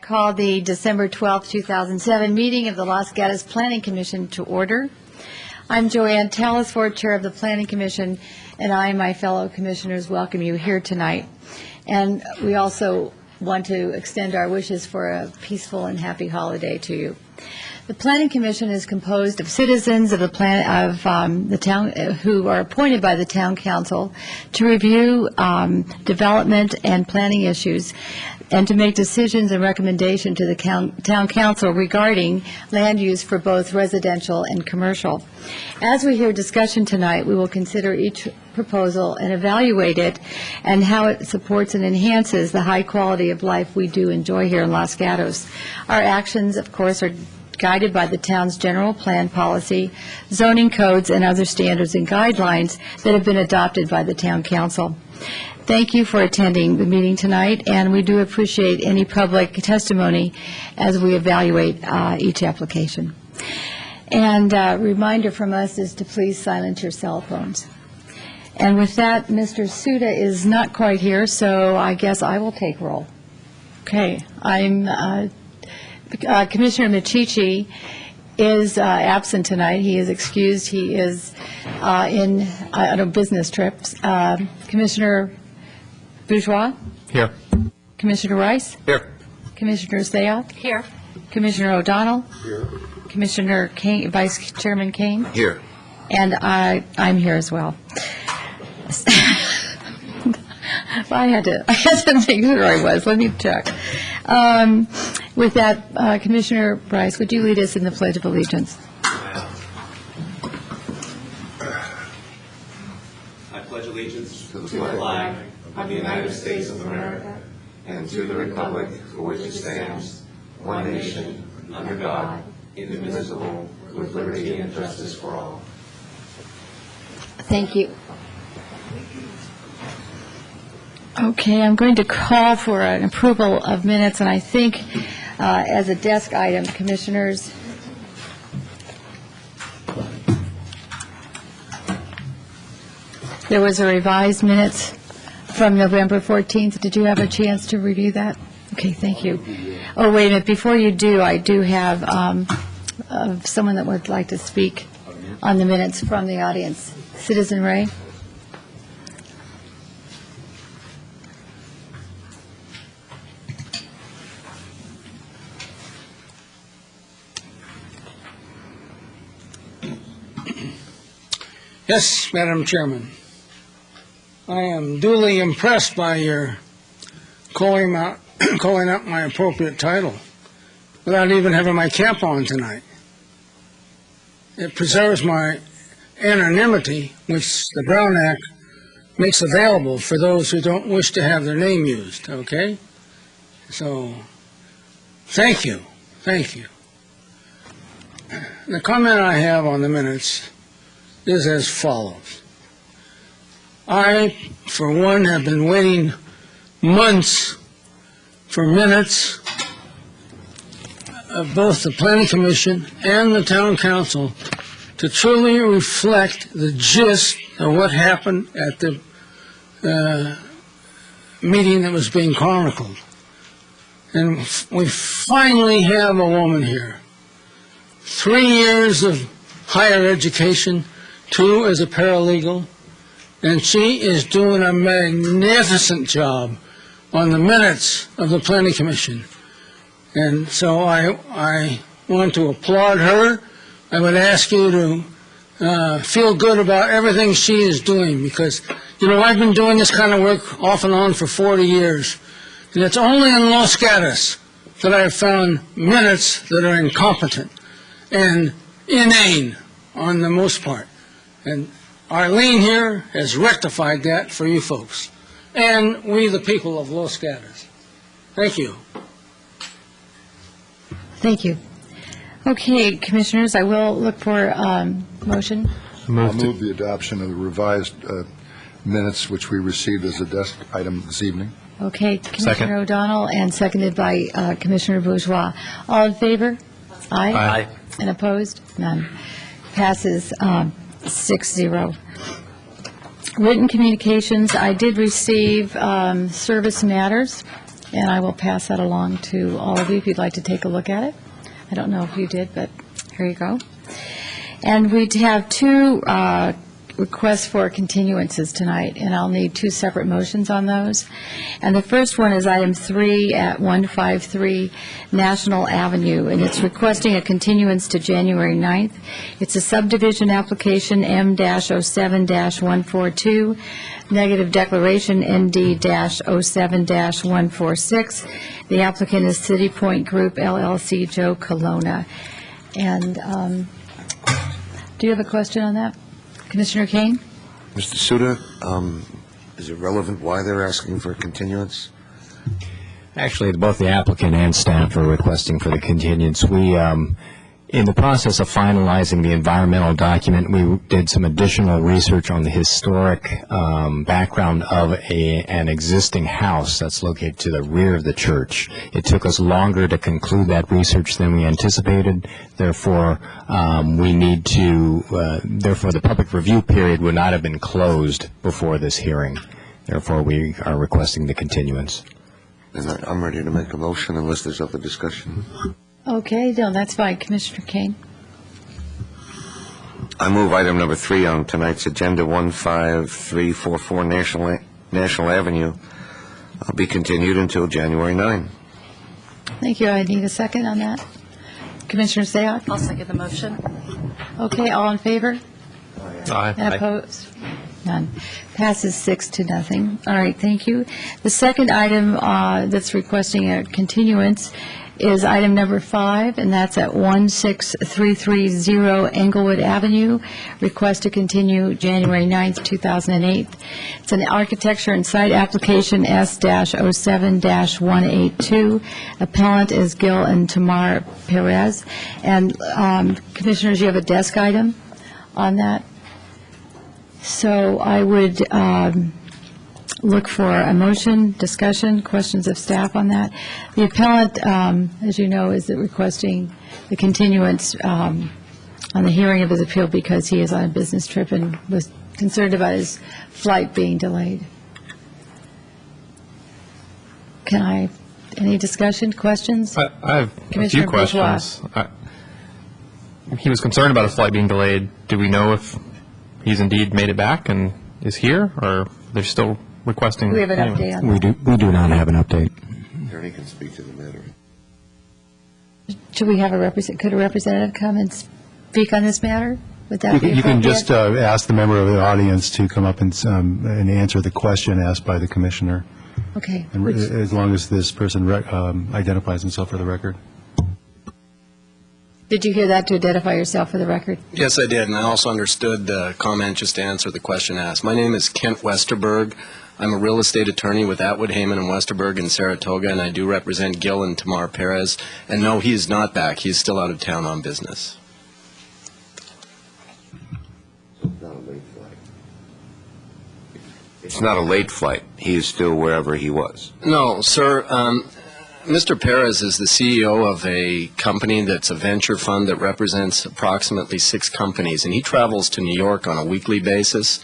Call the December 12, 2007 meeting of the Los Gatos Planning Commission to order. I'm Joanne Telesford, Chair of the Planning Commission, and I and my fellow commissioners welcome you here tonight. And we also want to extend our wishes for a peaceful and happy holiday to you. The Planning Commission is composed of citizens of the town who are appointed by the Town Council to review development and planning issues and to make decisions and recommendations to the Town Council regarding land use for both residential and commercial. As we hear discussion tonight, we will consider each proposal and evaluate it and how it supports and enhances the high quality of life we do enjoy here in Los Gatos. Our actions, of course, are guided by the town's general plan policy, zoning codes, and other standards and guidelines that have been adopted by the Town Council. Thank you for attending the meeting tonight, and we do appreciate any public testimony as we evaluate each application. And a reminder from us is to please silence your cell phones. And with that, Mr. Suda is not quite here, so I guess I will take roll. Okay, Commissioner Michichi is absent tonight. He is excused. He is on a business trip. Commissioner Bourgeois? Here. Commissioner Rice? Here. Commissioner Zayoff? Here. Commissioner O'Donnell? Here. Commissioner Kane, Vice Chairman Kane? Here. And I'm here as well. I had to make sure I was. Let me check. With that, Commissioner Bryce, would you lead us in the Pledge of Allegiance? I pledge allegiance to the flag of the United States of America and to the republic for which it stands, one nation, under God, indivisible, with liberty and justice for all. Thank you. Okay, I'm going to call for an approval of minutes, and I think as a desk item, Commissioners, there was a revised minutes from November 14th. Did you have a chance to review that? Okay, thank you. Oh, wait a minute. Before you do, I do have someone that would like to speak on the minutes from the audience. Citizen Ray? Yes, Madam Chairman. I am duly impressed by your calling up my appropriate title without even having my cap on tonight. It preserves my anonymity, which the Brown Act makes available for those who don't wish to have their name used, okay? So, thank you. Thank you. The comment I have on the minutes is as follows. I, for one, have been waiting months for minutes of both the Planning Commission and the Town Council to truly reflect the gist of what happened at the meeting that was being chronicled. And we finally have a woman here. 3 years of higher education, 2 as a paralegal, and she is doing a magnificent job on the minutes of the Planning Commission. And so I want to applaud her. I would ask you to feel good about everything she is doing because, you know, I've been doing this kind of work off and on for 40 years, and it's only in Los Gatos that I have found minutes that are incompetent and inane on the most part. And Arlene here has rectified that for you folks and we the people of Los Gatos. Thank you. Thank you. Okay, Commissioners, I will look for motion. I'll move the adoption of the revised minutes, which we received as a desk item this evening. Okay, Commissioner O'Donnell, and seconded by Commissioner Bourgeois. All in favor? Aye. Aye. And opposed? None. Passes 6-0. Written communications, I did receive service matters, and I will pass that along to all of you if you'd like to take a look at it. I don't know if you did, but here you go. And we have two requests for continuances tonight, and I'll need two separate motions on those. And the first one is item 3 at 153 National Avenue, and it's requesting a continuance to January 9th. It's a subdivision application M-07-142, negative declaration ND-07-146. The applicant is City Point Group LLC, Joe Colonna. And do you have a question on that? Commissioner Kane? Mr. Suda, is it relevant why they're asking for a continuance? Actually, both the applicant and staff are requesting for the continuance. We, in the process of finalizing the environmental document, we did some additional research on the historic background of an existing house that's located to the rear of the church. It took us longer to conclude that research than we anticipated. Therefore, we need to, therefore the public review period would not have been closed before this hearing. Therefore, we are requesting the continuance. And I'm ready to make a motion unless there's other discussion. Okay, no, that's fine. Commissioner Kane? I move item number 3 on tonight's agenda, 15344 National Avenue, be continued until January 9. Thank you. I need a second on that. Commissioner Sayoc? I'll second the motion. Okay, all in favor? Aye. And opposed? None. Passes 6-0. All right, thank you. The second item that's requesting a continuance is item number 5, and that's at 16330 Englewood Avenue. Request to continue January 9th, 2008. It's an architecture and site application S-07-182. Appellant is Gil and Tamar Perez. And Commissioners, you have a desk item on that. So I would look for a motion, discussion, questions of staff on that. The appellant, as you know, is requesting the continuance on the hearing of his appeal because he is on a business trip and was concerned about his flight being delayed. Any discussion, questions? I have a Commissioner few questions. He was concerned about his flight being delayed. Do we know if he's indeed made it back and is here, or they're still requesting? We have an update on that. We do not have an update. Attorney can speak to the matter. Should we have could a representative come and speak on this matter? Would that be You can appropriate? just ask the member of the audience to come up and answer the question asked by the commissioner, Okay. and as long as this person identifies himself for the record. Did you hear that, to identify yourself for the record? Yes, I did, and I also understood the comment just to answer the question asked. My name is Kent Westerberg. I'm a real estate attorney with Atwood, Heyman, and Westerberg in Saratoga, and I do represent Gil and Tamar Perez. And no, he is not back. He's still out of town on business. It's not a late flight. He is still wherever he was. No, sir. Mr. Perez is the CEO of a company that's a venture fund that represents approximately 6 companies, and he travels to New York on a weekly basis.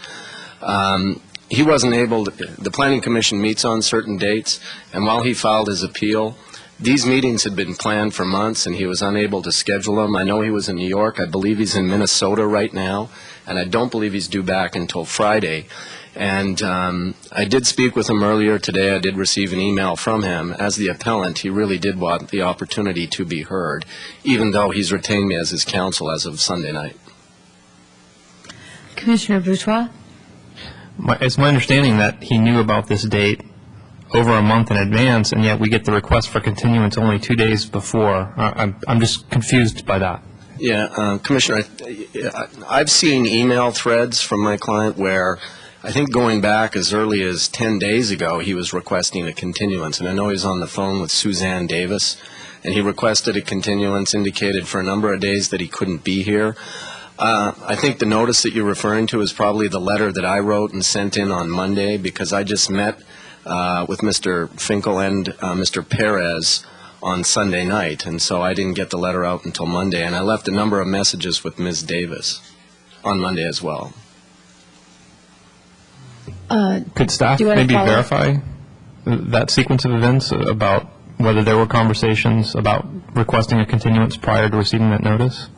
He wasn't able to, the Planning Commission meets on certain dates, and while he filed his appeal, these meetings had been planned for months, and he was unable to schedule them. I know he was in New York. I believe he's in Minnesota right now, and I don't believe he's due back until Friday. And I did speak with him earlier today. I did receive an email from him. As the appellant, he really did want the opportunity to be heard, even though he's retained me as his counsel as of Sunday night. Commissioner Bourgeois? It's my understanding that he knew about this date over a month in advance, and yet we get the request for continuance only 2 days before. I'm just confused by that. Yeah, Commissioner, I've seen email threads from my client where I think going back as early as 10 days ago, he was requesting a continuance. And I know he's on the phone with Suzanne Davis, and he requested a continuance, indicated for a number of days that he couldn't be here. I think the notice that you're referring to is probably the letter that I wrote and sent in on Monday, because I just met with Mr. Finkel and Mr. Perez on Sunday night, and so I didn't get the letter out until Monday. And I left a number of messages with Ms. Davis on Monday as well. Could staff Do you want to maybe follow? verify that sequence of events about whether there were conversations about requesting a continuance prior to receiving that notice?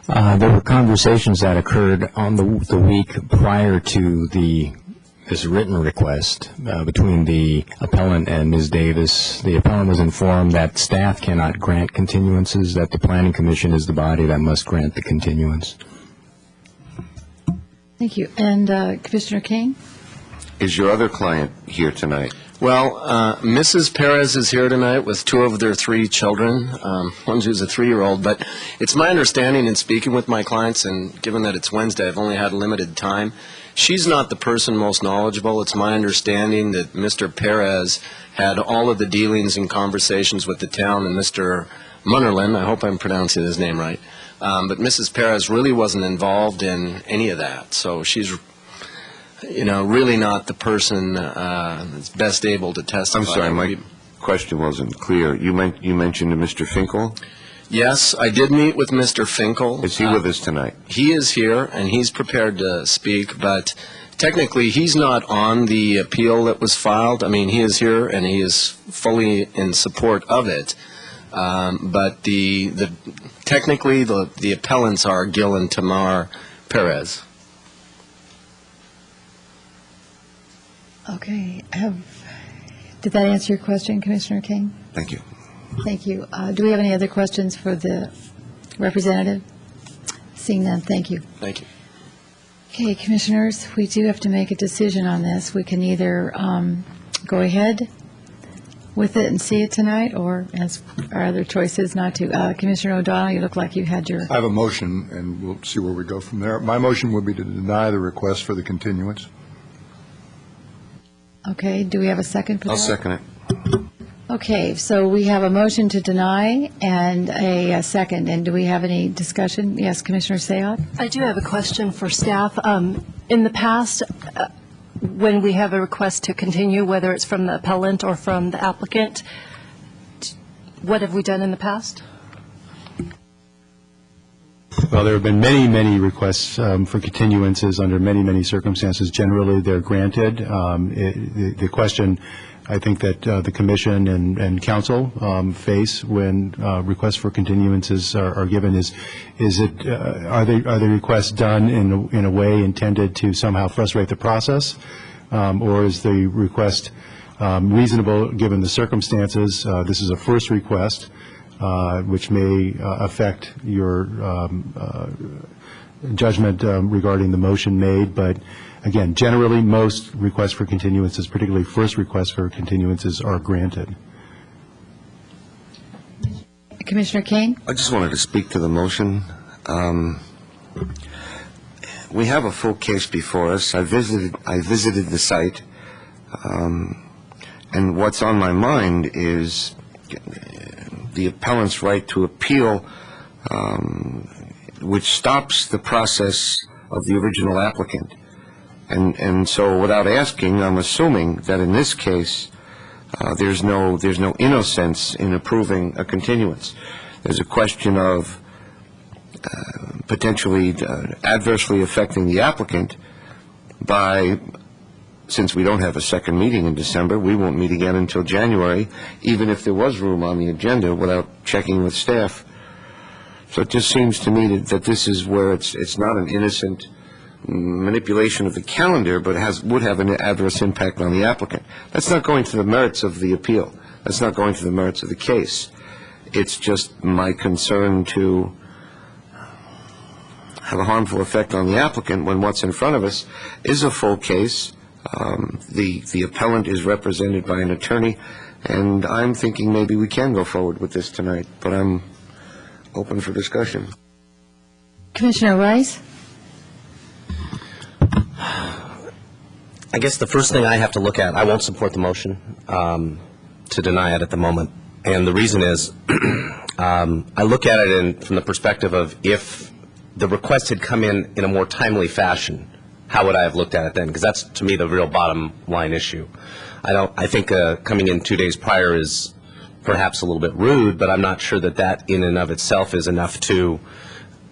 There were conversations that occurred on the week prior to this written request between the appellant and Ms. Davis. The appellant was informed that staff cannot grant continuances, that the Planning Commission is the body that must grant the continuance. Thank you. And Commissioner King? Is your other client here tonight? Well, Mrs. Perez is here tonight with two of their three children, one who's a 3-year-old, but it's my understanding in speaking with my clients, and given that it's Wednesday, I've only had limited time, she's not the person most knowledgeable. It's my understanding that Mr. Perez had all of the dealings and conversations with the town, and Mr. Munnerlin, I hope I'm pronouncing his name right, but Mrs. Perez really wasn't involved in any of that, so she's really not the person that's best able to testify. I'm sorry, my question wasn't clear. You mentioned Mr. Finkel? Yes, I did meet with Mr. Finkel. Is he with us tonight? He is here, and he's prepared to speak, but technically he's not on the appeal that was filed. I mean, he is here, and he is fully in support of it. But technically the appellants are Gil and Tamar Perez. Okay. Did that answer your question, Commissioner King? Thank you. Thank you. Do we have any other questions for the representative? Seeing none, thank you. Thank you. Okay, Commissioners, we do have to make a decision on this. We can either go ahead with it and see it tonight, or as our other choice is not to. Commissioner O'Donnell, you look like you had your... I have a motion, and we'll see where we go from there. My motion would be to deny the request for the continuance. Okay, do we have a second for that? I'll second it. Okay, so we have a motion to deny and a second, and do we have any discussion? Yes, Commissioner Sayot? I do have a question for staff. In the past, when we have a request to continue, whether it's from the appellant or from the applicant, what have we done in the past? Well, there have been many, many requests for continuances under many, many circumstances. Generally, they're granted. The question I think that the Commission and Council face when requests for continuances are given is it are the requests done in a way intended to somehow frustrate the process, or is the request reasonable given the circumstances? This is a first request, which may affect your judgment regarding the motion made, but again, generally, most requests for continuances, particularly first requests for continuances, are granted. Commissioner Kane? I just wanted to speak to the motion. We have a full case before us. I visited the site, and what's on my mind is the appellant's right to appeal, which stops the process of the original applicant. And so without asking, I'm assuming that in this case, there's no innocence in approving a continuance. There's a question of potentially adversely affecting the applicant by, since we don't have a second meeting in December, we won't meet again until January, even if there was room on the agenda without checking with staff. So it just seems to me that this is where it's not an innocent manipulation of the calendar, but would have an adverse impact on the applicant. That's not going to the merits of the appeal. That's not going to the merits of the case. It's just my concern to have a harmful effect on the applicant when what's in front of us is a full case. The appellant is represented by an attorney, and I'm thinking maybe we can go forward with this tonight, but I'm open for discussion. Commissioner Rice? I guess the first thing I have to look at, I won't support the motion to deny it at the moment. And the reason is, I look at it from the perspective of if the request had come in a more timely fashion, how would I have looked at it then? Because that's, to me, the real bottom line issue. I think coming in 2 days prior is perhaps a little bit rude, but I'm not sure that in and of itself is enough to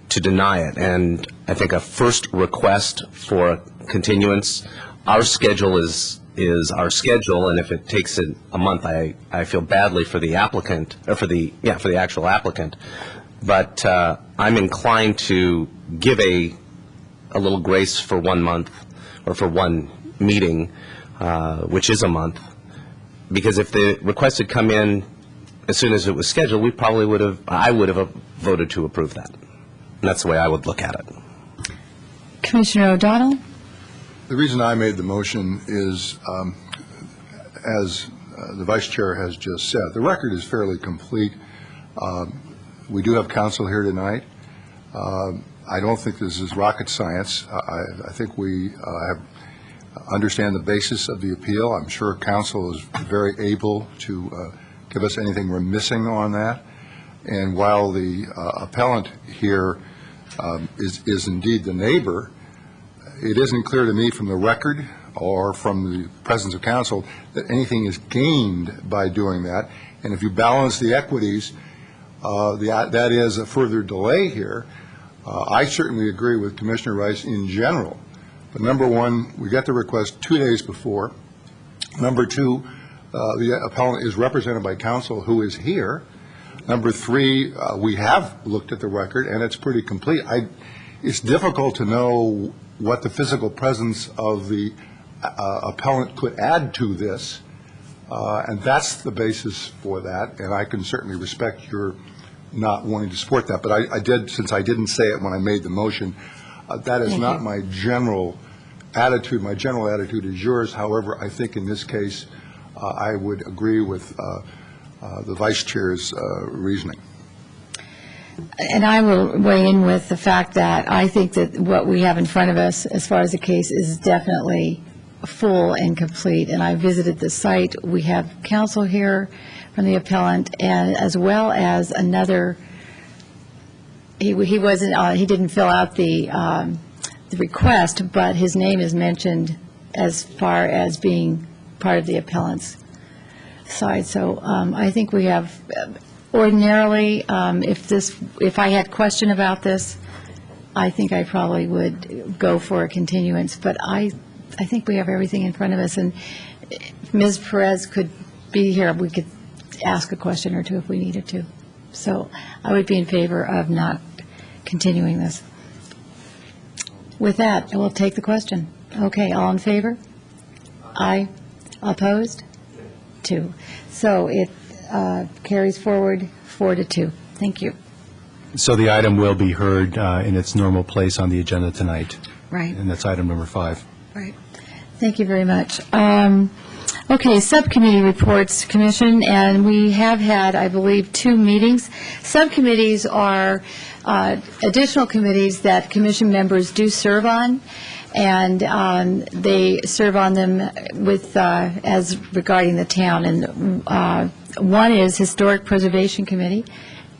deny it. And I think a first request for a continuance, our schedule is is our schedule, and if it takes a month, I feel badly for the applicant, or for the actual applicant. But I'm inclined to give a little grace for 1 month, or for one meeting, which is a month, because if the request had come in as soon as it was scheduled, I would have voted to approve that. And that's the way I would look at it. Commissioner O'Donnell? The reason I made the motion is, as the Vice Chair has just said, the record is fairly complete. We do have counsel here tonight. I don't think this is rocket science. I think we understand the basis of the appeal. I'm sure counsel is very able to give us anything we're missing on that. And while the appellant here is indeed the neighbor, it isn't clear to me from the record or from the presence of counsel that anything is gained by doing that. And if you balance the equities, that is a further delay here. I certainly agree with Commissioner Rice in general. But number one, we got the request 2 days before. Number two, the appellant is represented by counsel who is here. Number three, we have looked at the record, and it's pretty complete. It's difficult to know what the physical presence of the appellant could add to this, and that's the basis for that, and I can certainly respect your not wanting to support that. But I did, since I didn't say it when I made the motion, that is not my general attitude. My general attitude is yours. However, I think in this case, I would agree with the Vice Chair's reasoning. And I will weigh in with the fact that I think that what we have in front of us, as far as the case, is definitely full and complete. And I visited the site. We have counsel here from the appellant, and as well as another. He didn't fill out the request, but his name is mentioned as far as being part of the appellant's side. So I think we have. Ordinarily, if I had question about this, I think I probably would go for a continuance. But I think we have everything in front of us, and if Ms. Perez could be here, we could ask a question or two if we needed to. So I would be in favor of not continuing this. With that, I will take the question. Okay, all in favor? Aye. Opposed? 2. So it carries forward 4-2. Thank you. So the item will be heard in its normal place on the agenda tonight. Right. And that's item number 5. Right. Thank you very much. Okay, subcommittee reports, Commission, and we have had, I believe, 2 meetings. Subcommittees are additional committees that Commission members do serve on, and they serve on them with, as regarding the town. And one is Historic Preservation Committee,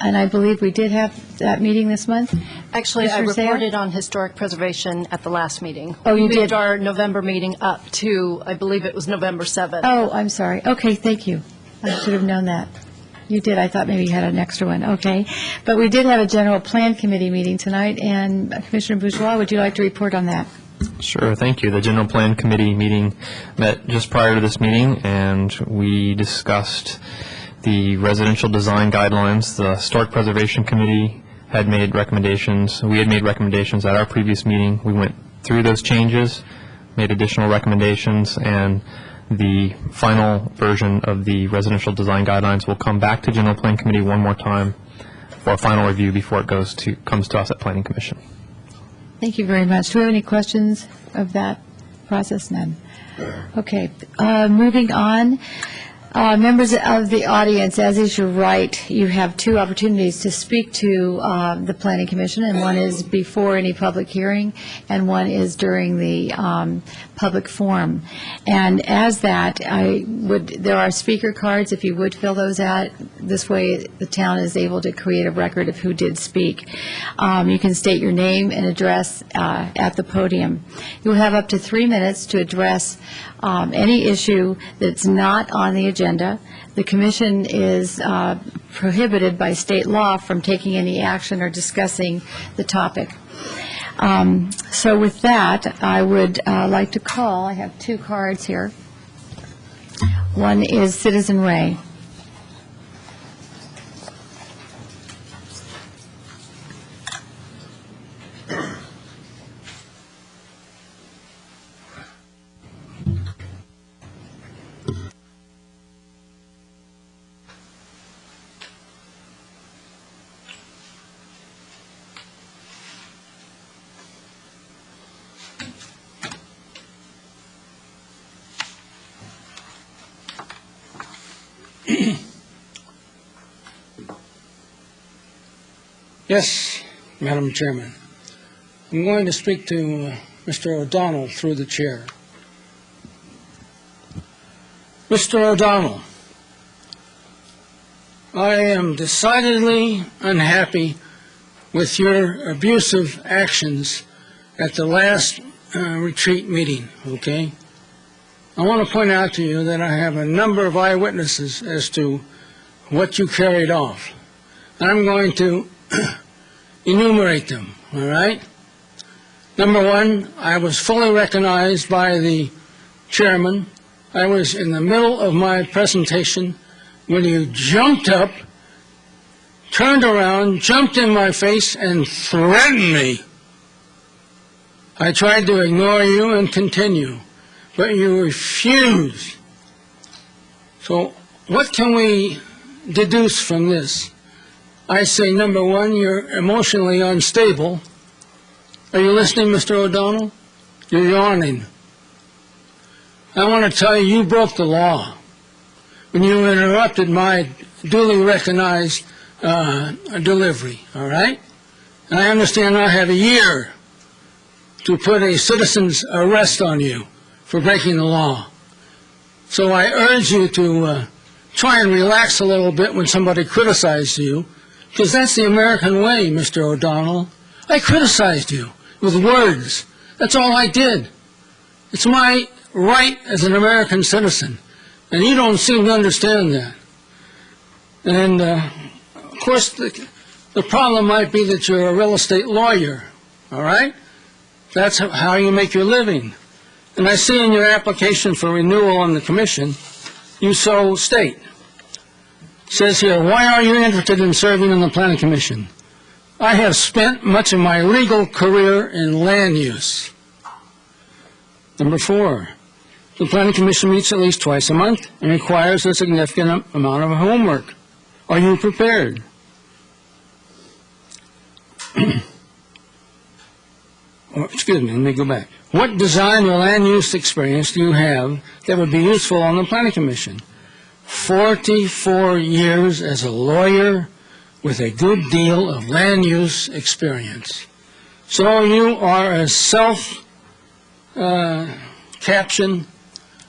and I believe we did have that meeting this month. Actually, I Commissioner Sayre? reported on historic preservation at the last meeting. Oh, you We moved did? our November meeting up to, I believe it was November 7th. Oh, I'm sorry. Okay, thank you. I should have known that. You did. I thought maybe you had an extra one. Okay. But we did have a general plan committee meeting tonight, and Commissioner Bourgeois, would you like to report on that? Sure, thank you. The General Plan Committee meeting met just prior to this meeting, and we discussed the residential design guidelines. The Historic Preservation Committee had made recommendations. We had made recommendations at our previous meeting. We went through those changes, made additional recommendations, and the final version of the residential design guidelines will come back to General Plan Committee one more time for a final review before it comes to us at Planning Commission. Thank you very much. Do we have any questions of that process? None. Okay. Moving on. Members of the audience, as is your right, you have 2 opportunities to speak to the Planning Commission, and one is before any public hearing, and one is during the public forum. And as that, there are speaker cards, if you would fill those out. This way, the town is able to create a record of who did speak. You can state your name and address at the podium. You'll have up to 3 minutes to address any issue that's not on the agenda. The commission is prohibited by state law from taking any action or discussing the topic. So with that, I would like to call, I have 2 cards here. One is Citizen Ray. Yes, Madam Chairman. I'm going to speak to Mr. O'Donnell through the chair. Mr. O'Donnell, I am decidedly unhappy with your abusive actions at the last retreat meeting, okay? I want to point out to you that I have a number of eyewitnesses as to what you carried off. I'm going to enumerate them, all right? Number one, I was fully recognized by the chairman. I was in the middle of my presentation when you jumped up, turned around, jumped in my face, and threatened me. I tried to ignore you and continue, but you refused. So what can we deduce from this? I say, number one, you're emotionally unstable. Are you listening, Mr. O'Donnell? You're yawning. I want to tell you, you broke the law when you interrupted my duly recognized delivery, all right? And I understand I have a year to put a citizen's arrest on you for breaking the law. So I urge you to try and relax a little bit when somebody criticizes you, because that's the American way, Mr. O'Donnell. I criticized you with words. That's all I did. It's my right as an American citizen, and you don't seem to understand that. And, of course, the problem might be that you're a real estate lawyer, all right? That's how you make your living. And I see in your application for renewal on the commission, you so state. It says here, why are you interested in serving on the Planning Commission? I have spent much of my legal career in land use. Number four, the Planning Commission meets at least twice a month and requires a significant amount of homework. Are you prepared? Excuse me, let me go back. What design or land use experience do you have that would be useful on the Planning Commission? 44 years as a lawyer with a good deal of land use experience. So you are a self-captioned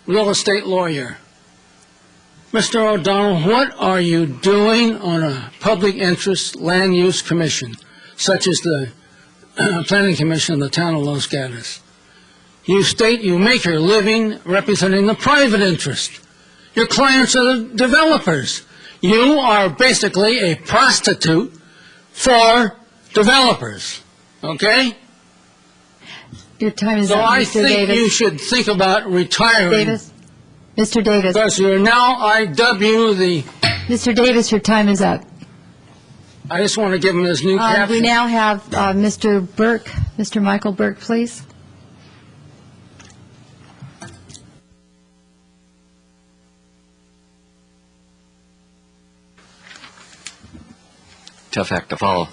real estate lawyer. Mr. O'Donnell, what are you doing on a public interest land use commission, such as the Planning Commission of the town of Los Gatos? You state you make your living representing the private interest. Your clients are the developers. You are basically a prostitute for developers, okay? Your time is So up, I Mr. think Davis. you should think about retiring. Davis? Mr. Davis. Because you're now, Mr. Davis, your time is up. I just want to give him his new caption. We now have Mr. Burke, Mr. Michael Burke, please. Tough act to follow.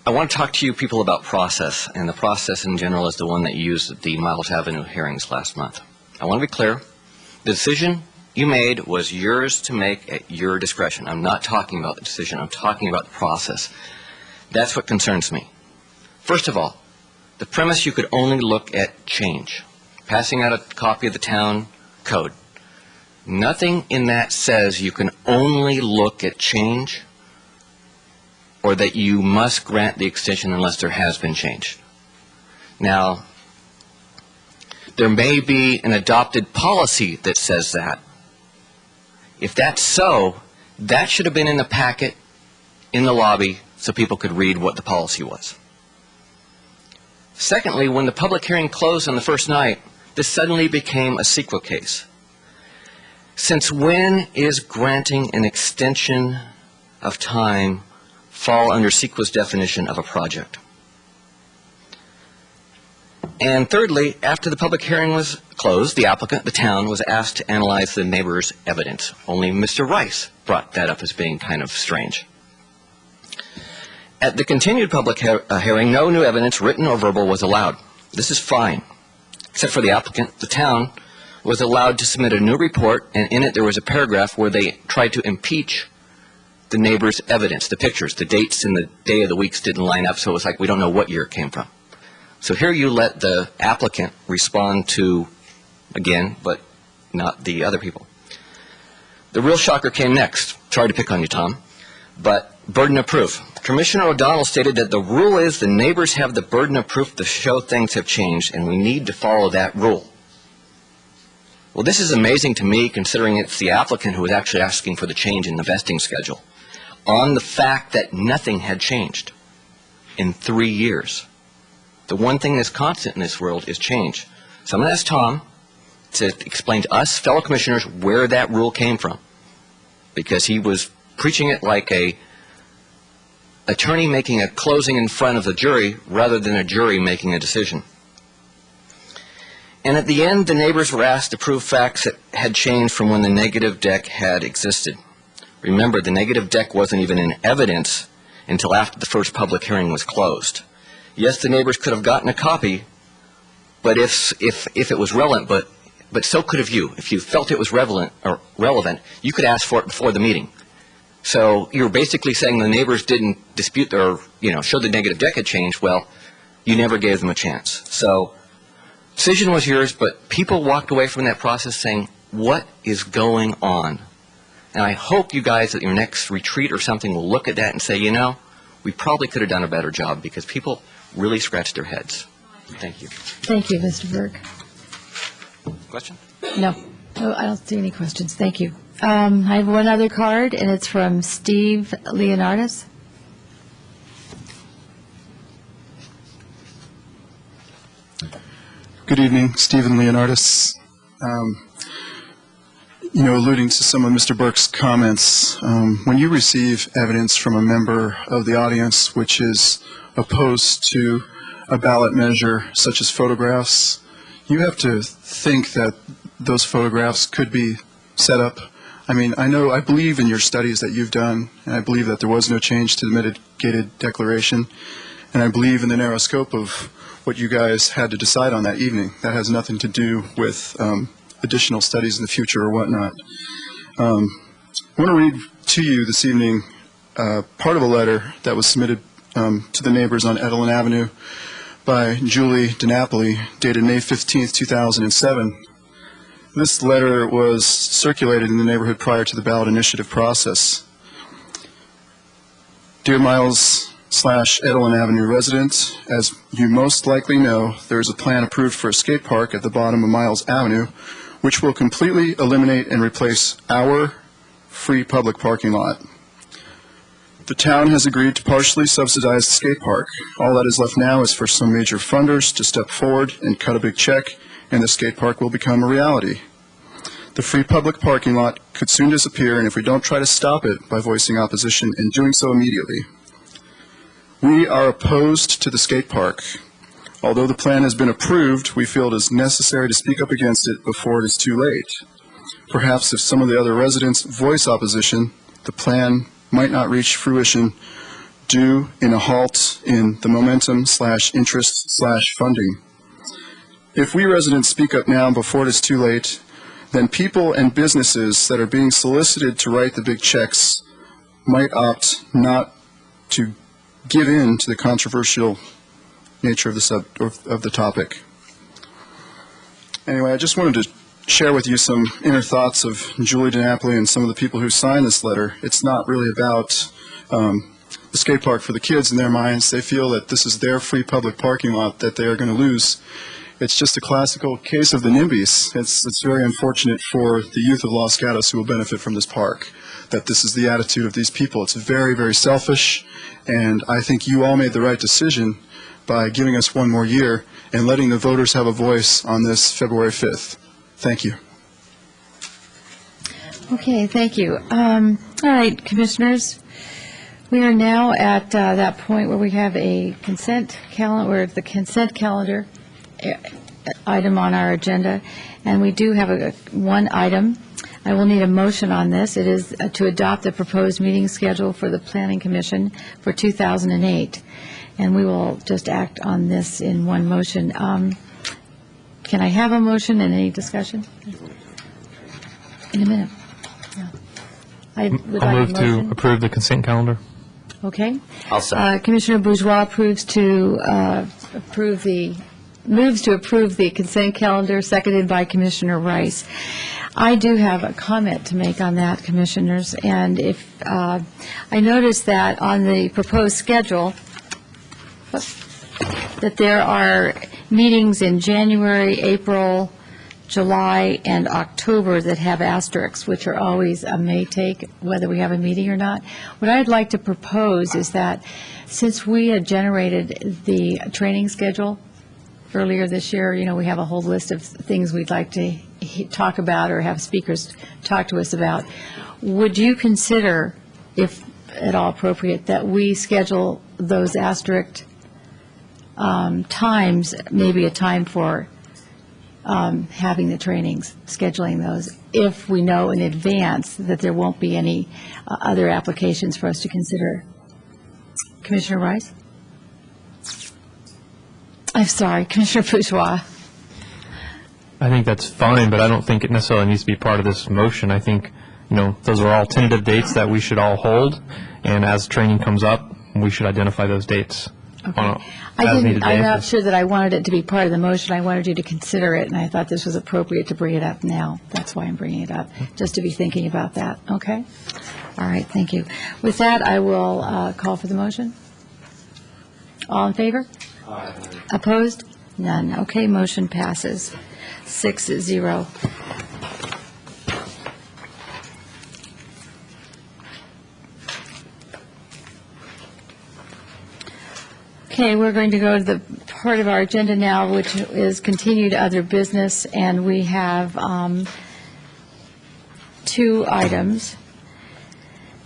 I want to talk to you people about process, and the process in general is the one that you used at the Miles Avenue hearings last month. I want to be clear. The decision you made was yours to make at your discretion. I'm not talking about the decision. I'm talking about the process. That's what concerns me. First of all, the premise you could only look at change, passing out a copy of the town code. Nothing in that says you can only look at change or that you must grant the extension unless there has been change. Now, there may be an adopted policy that says that. If that's so, that should have been in the packet in the lobby so people could read what the policy was. Secondly, when the public hearing closed on the first night, this suddenly became a CEQA case. Since when is granting an extension of time fall under CEQA's definition of a project? And thirdly, after the public hearing was closed, the applicant, the town, was asked to analyze the neighbor's evidence. Only Mr. Rice brought that up as being kind of strange. At the continued public hearing, no new evidence, written or verbal, was allowed. This is fine, except for the applicant. The town was allowed to submit a new report, and in it there was a paragraph where they tried to impeach the neighbor's evidence, the pictures. The dates and the day of the weeks didn't line up, so it was like we don't know what year it came from. So here you let the applicant respond to, again, but not the other people. The real shocker came next. Sorry to pick on you, Tom, but burden of proof. Commissioner O'Donnell stated that the rule is the neighbors have the burden of proof to show things have changed, and we need to follow that rule. Well, this is amazing to me, considering it's the applicant who was actually asking for the change in the vesting schedule, on the fact that nothing had changed in 3 years. The one thing that's constant in this world is change. So I'm going to ask Tom to explain to us, fellow commissioners, where that rule came from, because he was preaching it like a attorney making a closing in front of the jury rather than a jury making a decision. And at the end, the neighbors were asked to prove facts that had changed from when the negative deck had existed. Remember, the negative deck wasn't even in evidence until after the first public hearing was closed. Yes, the neighbors could have gotten a copy, but if it was relevant, but so could have you. If you felt it was relevant, you could ask for it before the meeting. So you're basically saying the neighbors didn't dispute or, show the negative deck had changed. Well, you never gave them a chance. So decision was yours, but people walked away from that process saying, what is going on? And I hope you guys at your next retreat or something will look at that and say, we probably could have done a better job, because people really scratched their heads. Thank you. Thank you, Mr. Burke. Question? No, I don't see any questions. Thank you. I have one other card, and it's from Steve Leonardis. Good evening, Stephen Leonardis. Alluding to some of Mr. Burke's comments, when you receive evidence from a member of the audience which is opposed to a ballot measure, such as photographs, you have to think that those photographs could be set up. I believe in your studies that you've done, and I believe that there was no change to the mitigated declaration, and I believe in the narrow scope of what you guys had to decide on that evening. That has nothing to do with additional studies in the future or whatnot. I want to read to you this evening part of a letter that was submitted to the neighbors on Edelin Avenue by Julie DiNapoli, dated May 15th, 2007. This letter was circulated in the neighborhood prior to the ballot initiative process. Dear Miles/Edelin Avenue resident, as you most likely know, there is a plan approved for a skate park at the bottom of Miles Avenue, which will completely eliminate and replace our free public parking lot. The town has agreed to partially subsidize the skate park. All that is left now is for some major funders to step forward and cut a big check, and the skate park will become a reality. The free public parking lot could soon disappear, and if we don't try to stop it by voicing opposition and doing so immediately. We are opposed to the skate park. Although the plan has been approved, we feel it is necessary to speak up against it before it is too late. Perhaps if some of the other residents voice opposition, the plan might not reach fruition due in a halt in the momentum/interest/funding. If we residents speak up now before it is too late, then people and businesses that are being solicited to write the big checks might opt not to give in to the controversial nature of the topic. Anyway, I just wanted to share with you some inner thoughts of Julie DiNapoli and some of the people who signed this letter. It's not really about the skate park for the kids in their minds. They feel that this is their free public parking lot that they are going to lose. It's just a classical case of the NIMBYs. It's very unfortunate for the youth of Los Gatos who will benefit from this park, that this is the attitude of these people. It's very, very selfish, and I think you all made the right decision by giving us one more year and letting the voters have a voice on this February 5th. Thank you. Okay, thank you. All right, commissioners, we are now at that point where we have a consent calendar, or the consent calendar item on our agenda, and we do have one item. I will need a motion on this. It is to adopt the proposed meeting schedule for the Planning Commission for 2008, and we will just act on this in one motion. Can I have a motion and any discussion? In a minute. Yeah. I'll move to approve the consent calendar. Okay. I'll second. Commissioner Bourgeois moves to approve the consent calendar, seconded by Commissioner Rice. I do have a comment to make on that, Commissioners, and if I noticed that on the proposed schedule that there are meetings in January, April, July, and October that have asterisks, which are always a may take, whether we have a meeting or not. What I'd like to propose is that since we had generated the training schedule earlier this year, we have a whole list of things we'd like to talk about or have speakers talk to us about. Would you consider, if at all appropriate, that we schedule those asterisk times, maybe a time for having the trainings, scheduling those, if we know in advance that there won't be any other applications for us to consider? Commissioner Rice? I'm sorry, Commissioner Bourgeois. I think that's fine, but I don't think it necessarily needs to be part of this motion. I think, those are all tentative dates that we should all hold, and as training comes up, we should identify those dates. Okay. I'm not sure that I wanted it to be part of the motion. I wanted you to consider it, and I thought this was appropriate to bring it up now. That's why I'm bringing it up, just to be thinking about that. Okay? All right, thank you. With that, I will call for the motion. All in favor? Aye. Opposed? None. Okay, motion passes 6-0. Okay, we're going to go to the part of our agenda now, which is continued other business, and we have two items.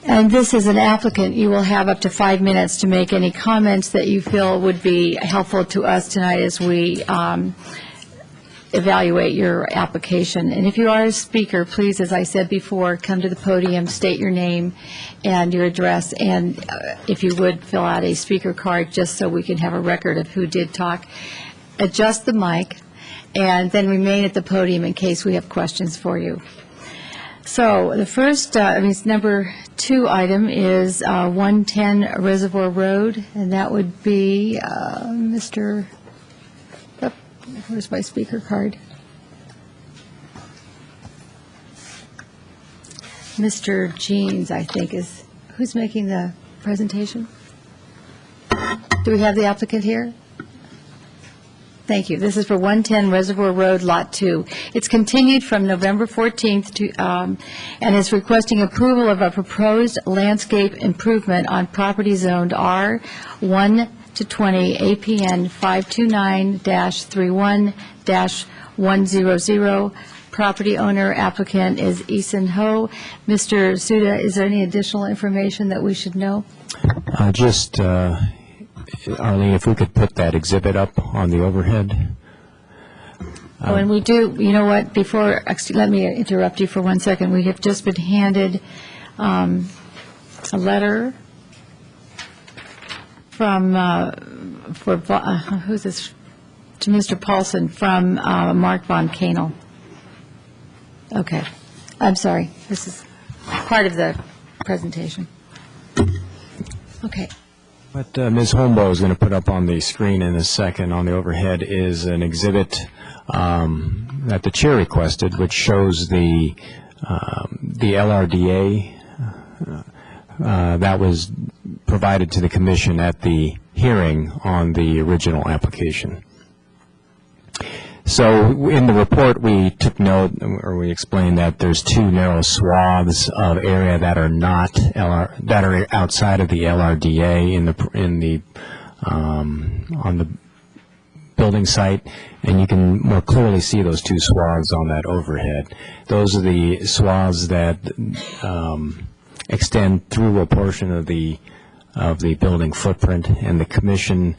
And this is an applicant. You will have up to 5 minutes to make any comments that you feel would be helpful to us tonight as we evaluate your application. And if you are a speaker, please, as I said before, come to the podium, state your name and your address, and if you would, fill out a speaker card just so we can have a record of who did talk. Adjust the mic, and then remain at the podium in case we have questions for you. So the first, number 2 item is 110 Reservoir Road, and that would be Mr. Where's my speaker card? Mr. Jeans, I think, is who's making the presentation? Do we have the applicant here? Thank you. This is for 110 Reservoir Road, Lot 2. It's continued from November 14th to, and is requesting approval of a proposed landscape improvement on property zoned R1 to 20, APN 529-31-100. Property owner applicant is Eason Ho. Mr. Suda, is there any additional information that we should know? Arlene, if we could put that exhibit up on the overhead. And we do, you know what, let me interrupt you for 1 second. We have just been handed a letter from, who's this, to Mr. Paulson from Mark Von Kanel. Okay. I'm sorry. This is part of the presentation. Okay. What Ms. Holmbo is going to put up on the screen in a second on the overhead is an exhibit that the chair requested, which shows the LRDA that was provided to the commission at the hearing on the original application. So in the report, we took note, or we explained that there's 2 narrow swaths of area that are not that are outside of the LRDA in the on the building site, and you can more clearly see those two swaths on that overhead. Those are the swaths that extend through a portion of the building footprint, and the commission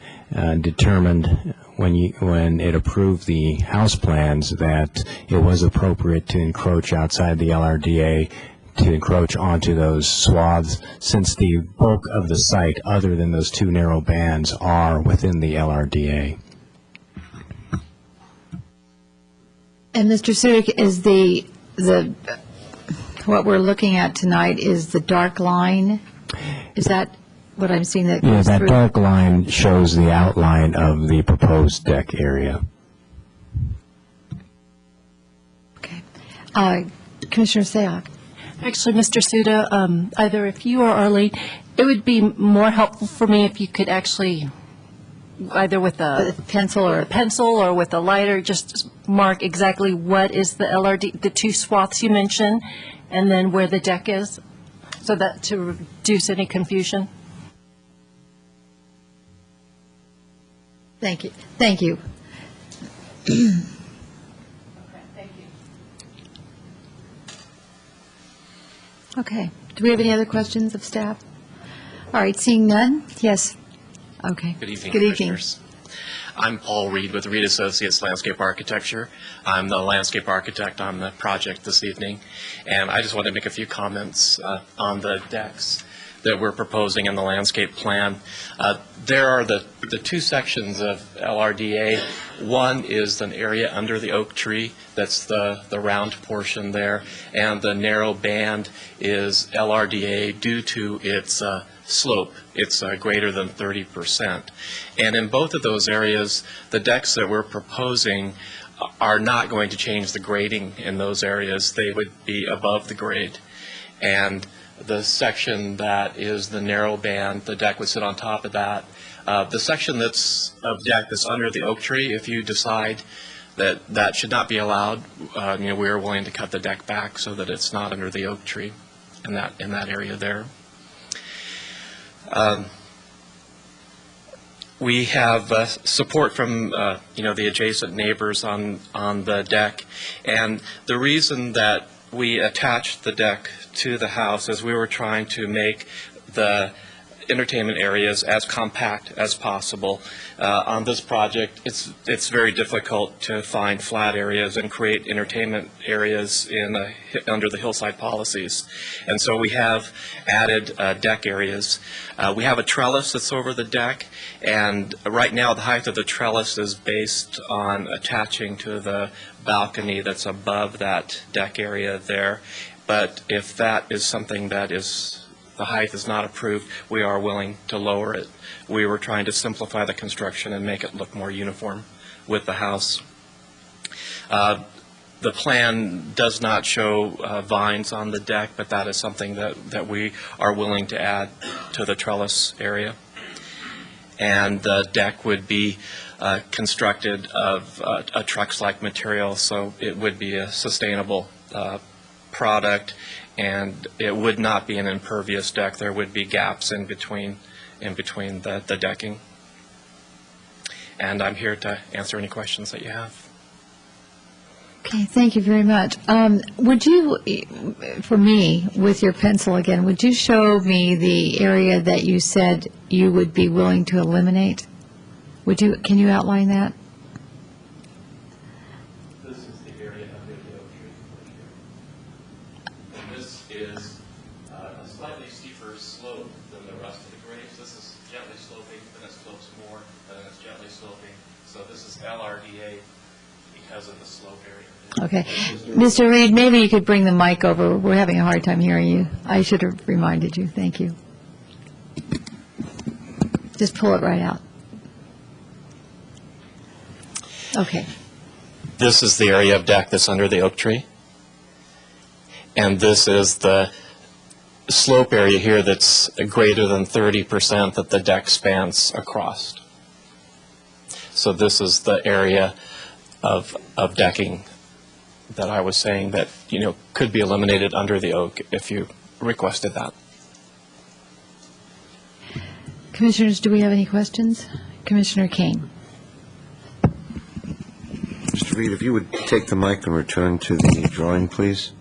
determined when it approved the house plans that it was appropriate to encroach outside the LRDA, to encroach onto those swaths, since the bulk of the site, other than those two narrow bands, are within the LRDA. And Mr. Sudik, is the what we're looking at tonight is the dark line? Is that what I'm seeing that Yeah, goes that through? dark line shows the outline of the proposed deck area. Okay. Commissioner Sayoc. Actually, Mr. Suda, either if you or Arlene, it would be more helpful for me if you could actually, either with a pencil or with a lighter, just mark exactly what is the LRD, the two swaths you mentioned, and then where the deck is, so that to reduce any confusion. Thank you. Thank you. Okay. Do we have any other questions of staff? All right, seeing none? Yes. Okay. Good evening, Good evening. Commissioners. I'm Paul Reed with Reed Associates Landscape Architecture. I'm the landscape architect on the project this evening, and I just want to make a few comments on the decks that we're proposing in the landscape plan. There are the two sections of LRDA. One is an area under the oak tree, that's the round portion there, and the narrow band is LRDA due to its slope. It's greater than 30%. And in both of those areas, the decks that we're proposing are not going to change the grading in those areas. They would be above the grade. And the section that is the narrow band, the deck would sit on top of that. The section that's of deck that's under the oak tree, if you decide that that should not be allowed, we are willing to cut the deck back so that it's not under the oak tree in that area there. We have support from the adjacent neighbors on the deck, and the reason that we attached the deck to the house is we were trying to make the entertainment areas as compact as possible. On this project, it's very difficult to find flat areas and create entertainment areas under the hillside policies. And so we have added deck areas. We have a trellis that's over the deck, and right now the height of the trellis is based on attaching to the balcony that's above that deck area there. But if that is something that the height is not approved, we are willing to lower it. We were trying to simplify the construction and make it look more uniform with the house. The plan does not show vines on the deck, but that is something that we are willing to add to the trellis area. And the deck would be constructed of a Trex-like material, so it would be a sustainable product, and it would not be an impervious deck. There would be gaps in between the decking. And I'm here to answer any questions that you have. Okay, thank you very much. Would you, for me, with your pencil again, would you show me the area that you said you would be willing to eliminate? Can you outline that? This is the area under the oak tree. And this is a slightly steeper slope than the rest of the grades. This is gently sloping, then it slopes more, and then it's gently sloping. So this is LRDA because of the slope area. Okay. Mr. Reed, maybe you could bring the mic over. We're having a hard time hearing you. I should have reminded you. Thank you. Just pull it right out. Okay. This is the area of deck that's under the oak tree. And this is the slope area here that's greater than 30% that the deck spans across. So this is the area of decking that I was saying that, could be eliminated under the oak if you requested that. Commissioners, do we have any questions? Commissioner Kane. Mr. Reed, if you would take the mic and return to the drawing, please.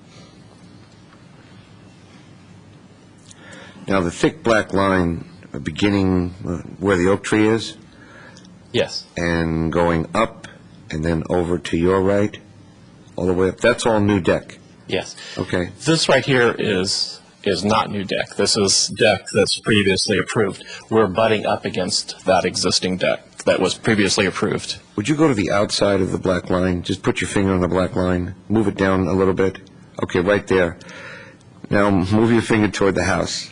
Now, the thick black line beginning where the oak tree is Yes. and going up and then over to your right, all the way up, that's all new deck. Yes. Okay. This right here is not new deck. This is deck that's previously approved. We're butting up against that existing deck that was previously approved. Would you go to the outside of the black line? Just put your finger on the black line. Move it down a little bit. Okay, right there. Now move your finger toward the house.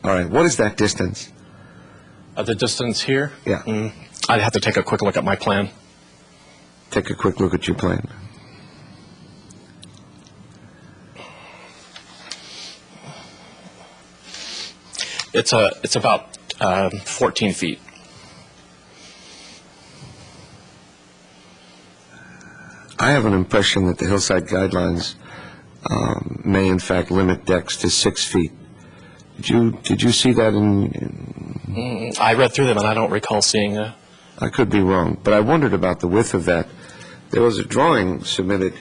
All right, what is that distance? The distance here? Yeah. I'd have to take a quick look at my plan. Take a quick look at your plan. It's about 14 feet. I have an impression that the hillside guidelines may in fact limit decks to 6 feet. Did you see that in I read through them and I don't recall seeing a... I could be wrong, but I wondered about the width of that. There was a drawing submitted,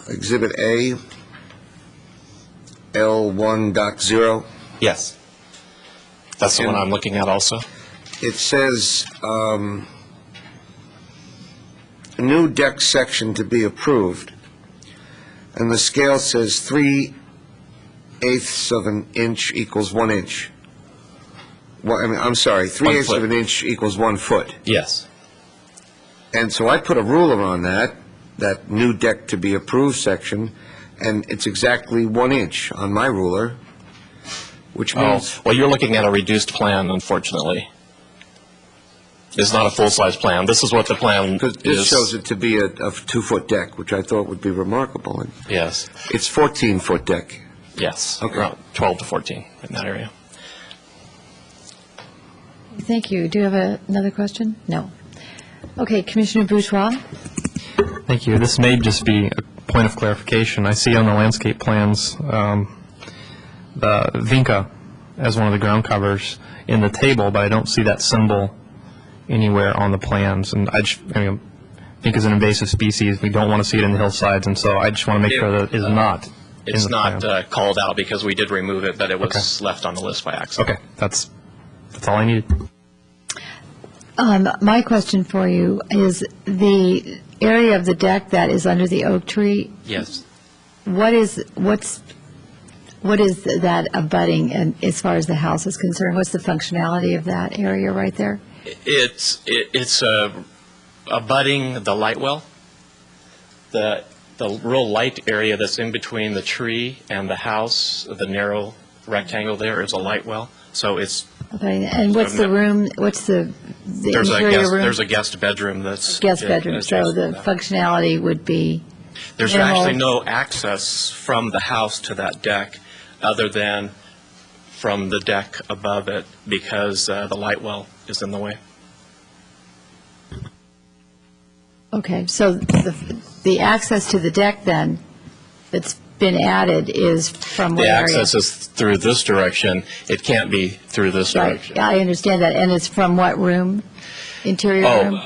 Exhibit A, L1.0. Yes. That's the one I'm looking at also. It says, new deck section to be approved, and the scale says 3/8 of an inch equals 1 inch. Well, I'm sorry, 3/8 of an inch equals 1 foot. Yes. And so I put a ruler on that new deck to be approved section, and it's exactly 1 inch on my ruler, which means... Oh, well, you're looking at a reduced plan, unfortunately. It's not a full-size plan. This is what the plan Because is. this shows it to be a 2-foot deck, which I thought would be remarkable. And Yes. it's 14-foot deck. Yes. Okay. Around 12 to 14 in that area. Thank you. Do you have another question? No. Okay, Commissioner Bourgeois? Thank you. This may just be a point of clarification. I see on the landscape plans the vinca as one of the ground covers in the table, but I don't see that symbol anywhere on the plans. And vinca is an invasive species. We don't want to see it in the hillsides, and so I just want to make sure that it is not in It's the not plan. called out because we did remove it, but it was left on the list by accident. Okay, that's all I needed. My question for you is the area of the deck that is under the oak tree, Yes. what is that abutting and as far as the house is concerned? What's the functionality of that area right there? It's abutting the light well. The real light area that's in between the tree and the house, the narrow rectangle there is a light well. So it's Okay, and what's the room, what's the interior room? There's a guest bedroom that's Guest bedroom, so adjacent the to that. functionality would be There's minimal. actually no access from the house to that deck other than from the deck above it because the light well is in the way. Okay, so the access to the deck then that's been added is from what The area? access is through this direction. It can't be through this Right, direction. I understand that, and it's from what room? Interior room?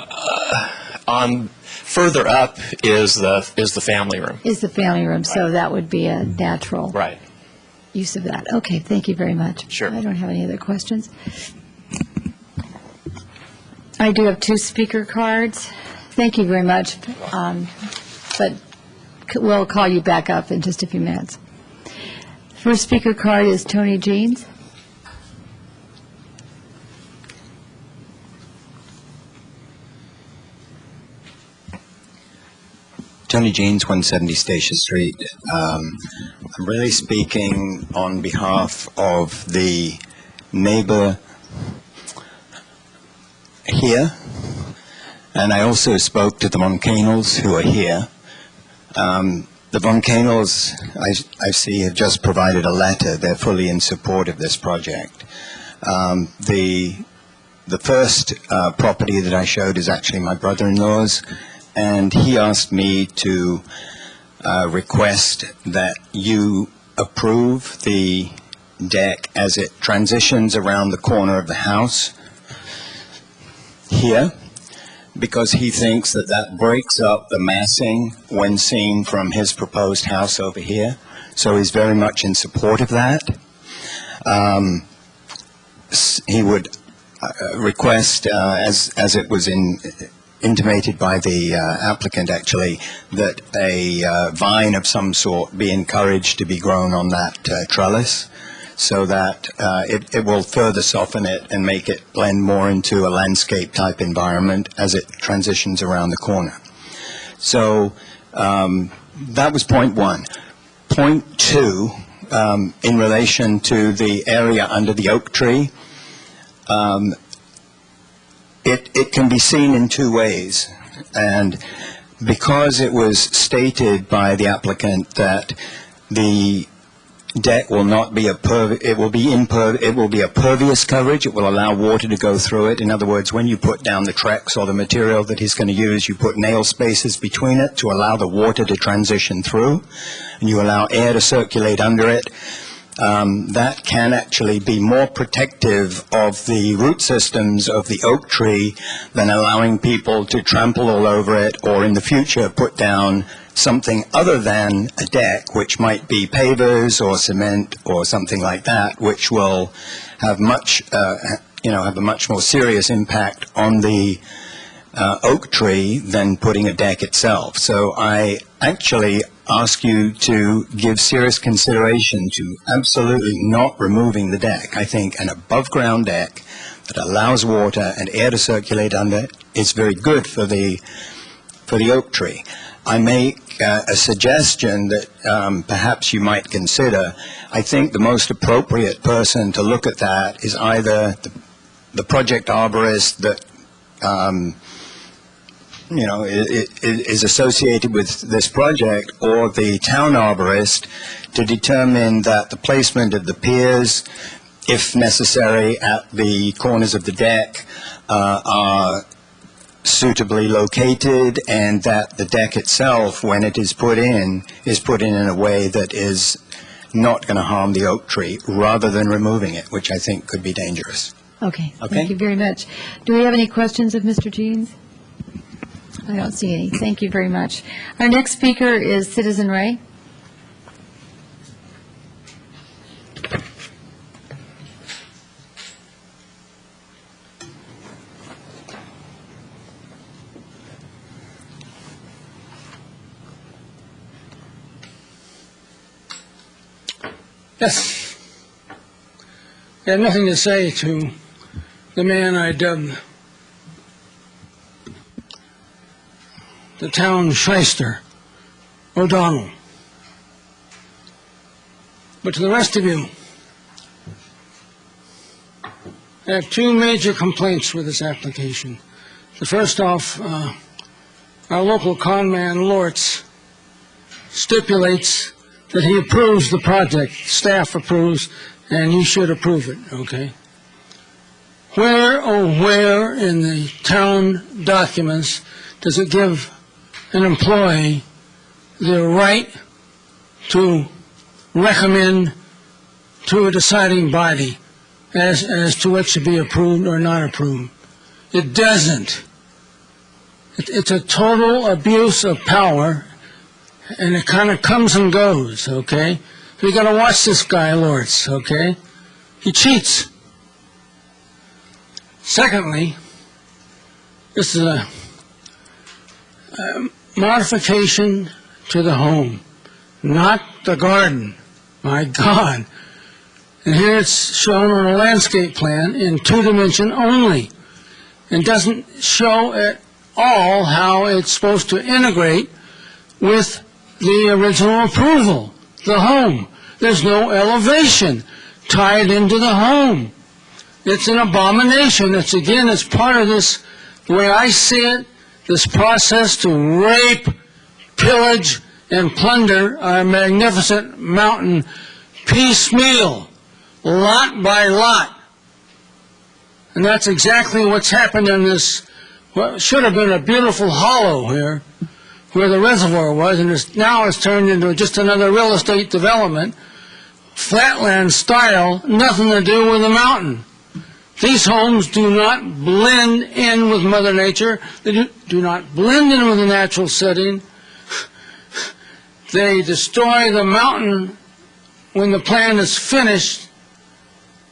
On further up is the family room. Is the family room, so that would be a natural Right. use of that. Okay, thank you very much. Sure. I don't have any other questions. I do have 2 speaker cards. Thank you very much, but we'll call you back up in just a few minutes. First speaker card is Tony Jeans. Tony Jeans, 170 Station Street. I'm really speaking on behalf of the neighbor here, and I also spoke to the Von Canels who are here. The Von Canels, I see, have just provided a letter. They're fully in support of this project. The first property that I showed is actually my brother-in-law's, and he asked me to request that you approve the deck as it transitions around the corner of the house here, because he thinks that that breaks up the massing when seen from his proposed house over here. So he's very much in support of that. He would request, as it was intimated by the applicant actually, that a vine of some sort be encouraged to be grown on that trellis, so that it will further soften it and make it blend more into a landscape type environment as it transitions around the corner. So that was point one. Point two, in relation to the area under the oak tree, it can be seen in two ways. And because it was stated by the applicant that the deck will not be it will be a pervious coverage. It will allow water to go through it. In other words, when you put down the Trex or the material that he's going to use, you put nail spaces between it to allow the water to transition through, and you allow air to circulate under it. That can actually be more protective of the root systems of the oak tree than allowing people to trample all over it, or in the future put down something other than a deck, which might be pavers or cement or something like that, which will have have a much more serious impact on the oak tree than putting a deck itself. So I actually ask you to give serious consideration to absolutely not removing the deck. I think an above-ground deck that allows water and air to circulate under it is very good for the oak tree. I make a suggestion that perhaps you might consider. I think the most appropriate person to look at that is either the project arborist that is associated with this project, or the town arborist, to determine that the placement of the piers, if necessary, at the corners of the deck are suitably located, and that the deck itself, when it is put in a way that is not going to harm the oak tree, rather than removing it, which I think could be dangerous. Okay. Thank you very much. Do we have any questions of Mr. Jeans? I don't see any. Thank you very much. Our next speaker is Citizen Ray. Yes. I have nothing to say to the man I dubbed the town shyster, O'Donnell. But to the rest of you, I have two major complaints with this application. The first off, our local con man, Lortz, stipulates that he approves the project, staff approves, and you should approve it, okay? Where, oh where in the town documents does it give an employee the right to recommend to a deciding body as to what should be approved or not approved? It doesn't. It's a total abuse of power, and it kind of comes and goes, okay? You got to watch this guy, Lortz, okay? He cheats. Secondly, this is a modification to the home, not the garden. My God. And here it's shown on a landscape plan in two-dimension only, and doesn't show at all how it's supposed to integrate with the original approval, the home. There's no elevation tied into the home. It's an abomination. It's part of this, the way I see it, this process to rape, pillage, and plunder our magnificent mountain piecemeal, lot by lot. And that's exactly what's happened in this, what should have been a beautiful hollow here, where the reservoir was, and now it's turned into just another real estate development flatland style, nothing to do with the mountain. These homes do not blend in with Mother Nature. They do not blend in with the natural setting. They destroy the mountain when the plan is finished,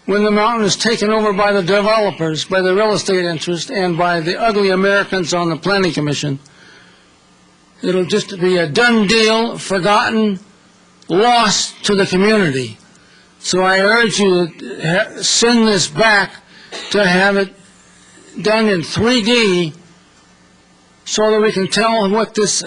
when the mountain is taken over by the developers, by the real estate interest, and by the ugly Americans on the Planning Commission. It'll just be a done deal, forgotten, lost to the community. So I urge you to send this back to have it done in 3D so that we can tell what this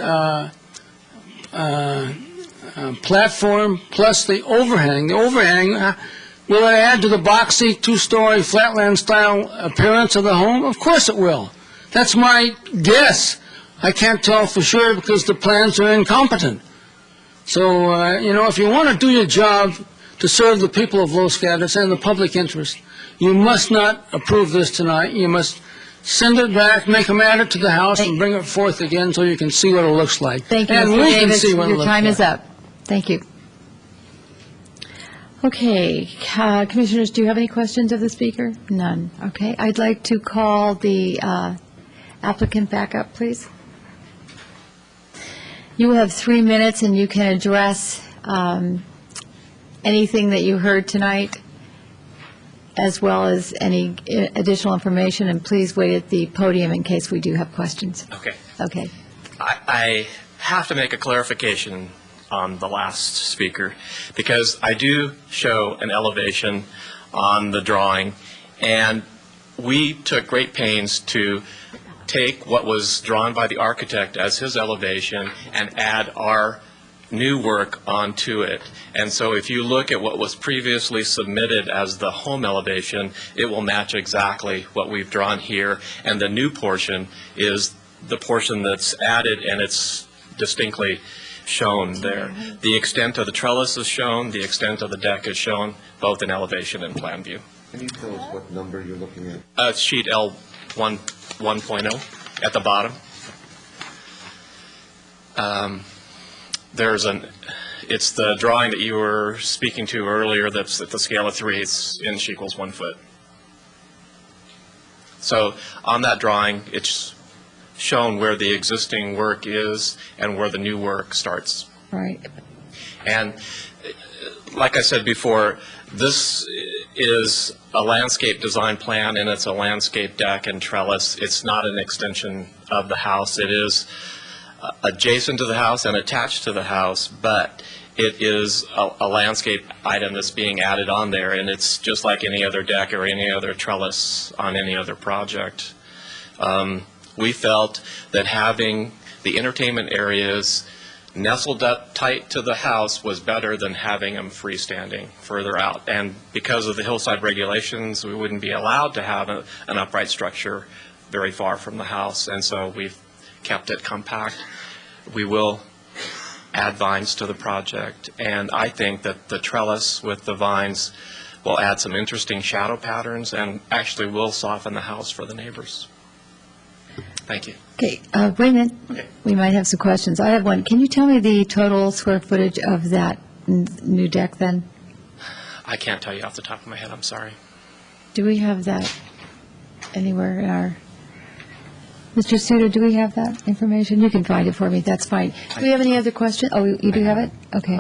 platform plus the overhang, will it add to the boxy two-story flatland style appearance of the home? Of course it will. That's my guess. I can't tell for sure because the plans are incompetent. So, if you want to do your job to serve the people of Los Gatos and the public interest, you must not approve this tonight. You must send it back, make them add it to the House, and bring it forth again so you can see what it looks like. Thank you, and Mr. we Davis. can see what it Your looks time like. is up. Thank you. Okay, Commissioners, do you have any questions of the speaker? None. Okay, I'd like to call the applicant back up, please. You have 3 minutes, and you can address anything that you heard tonight, as well as any additional information, and please wait at the podium in case we do have questions. Okay. Okay. I have to make a clarification on the last speaker, because I do show an elevation on the drawing, and we took great pains to take what was drawn by the architect as his elevation and add our new work onto it. And so if you look at what was previously submitted as the home elevation, it will match exactly what we've drawn here, and the new portion is the portion that's added, and it's distinctly shown there. The extent of the trellis is shown, the extent of the deck is shown, both in elevation and plan view. Can you tell us what number you're looking at? Sheet L 1.0 at the bottom. It's the drawing that you were speaking to earlier that's at the scale of 3, it's inch equals 1 foot. So on that drawing, it's shown where the existing work is and where the new work starts. Right. And like I said before, this is a landscape design plan, and it's a landscape deck and trellis. It's not an extension of the house. It is adjacent to the house and attached to the house, but it is a landscape item that's being added on there, and it's just like any other deck or any other trellis on any other project. We felt that having the entertainment areas nestled up tight to the house was better than having them freestanding further out. And because of the hillside regulations, we wouldn't be allowed to have an upright structure very far from the house, and so we've kept it compact. We will add vines to the project, and I think that the trellis with the vines will add some interesting shadow patterns and actually will soften the house for the neighbors. Thank you. Okay, wait a minute. Okay. We might have some questions. I have one. Can you tell me the total square footage of that new deck then? I can't tell you off the top of my head, I'm sorry. Do we have that anywhere in our, Mr. Suter, do we have that information? You can find it for me, that's fine. Do we have any other questions? Oh, you do have it? Okay.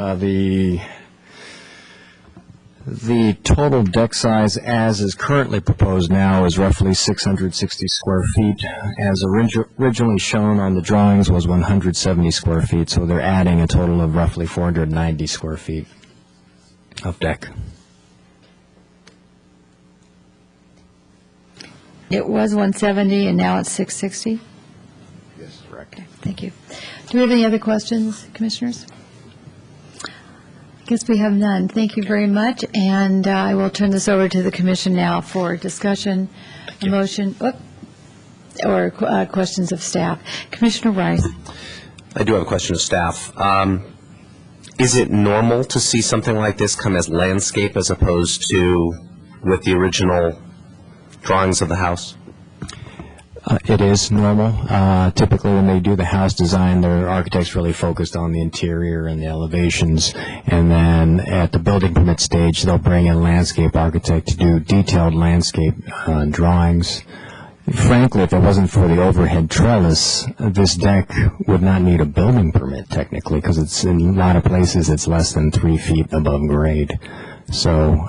The total deck size as is currently proposed now is roughly 660 square feet. As originally shown on the drawings was 170 square feet, so they're adding a total of roughly 490 square feet of deck. It was 170 and now it's 660? Yes, correct. Okay, thank you. Do we have any other questions, Commissioners? I guess we have none. Thank you very much, and I will turn this over to the Commission now for discussion, a motion, or questions of staff. Commissioner Rice. I do have a question of staff. Is it normal to see something like this come as landscape as opposed to with the original drawings of the house? It is normal. Typically, when they do the house design, their architect's really focused on the interior and the elevations, and then at the building permit stage, they'll bring in a landscape architect to do detailed landscape drawings. Frankly, if it wasn't for the overhead trellis, this deck would not need a building permit technically, because it's in a lot of places it's less than 3 feet above grade. So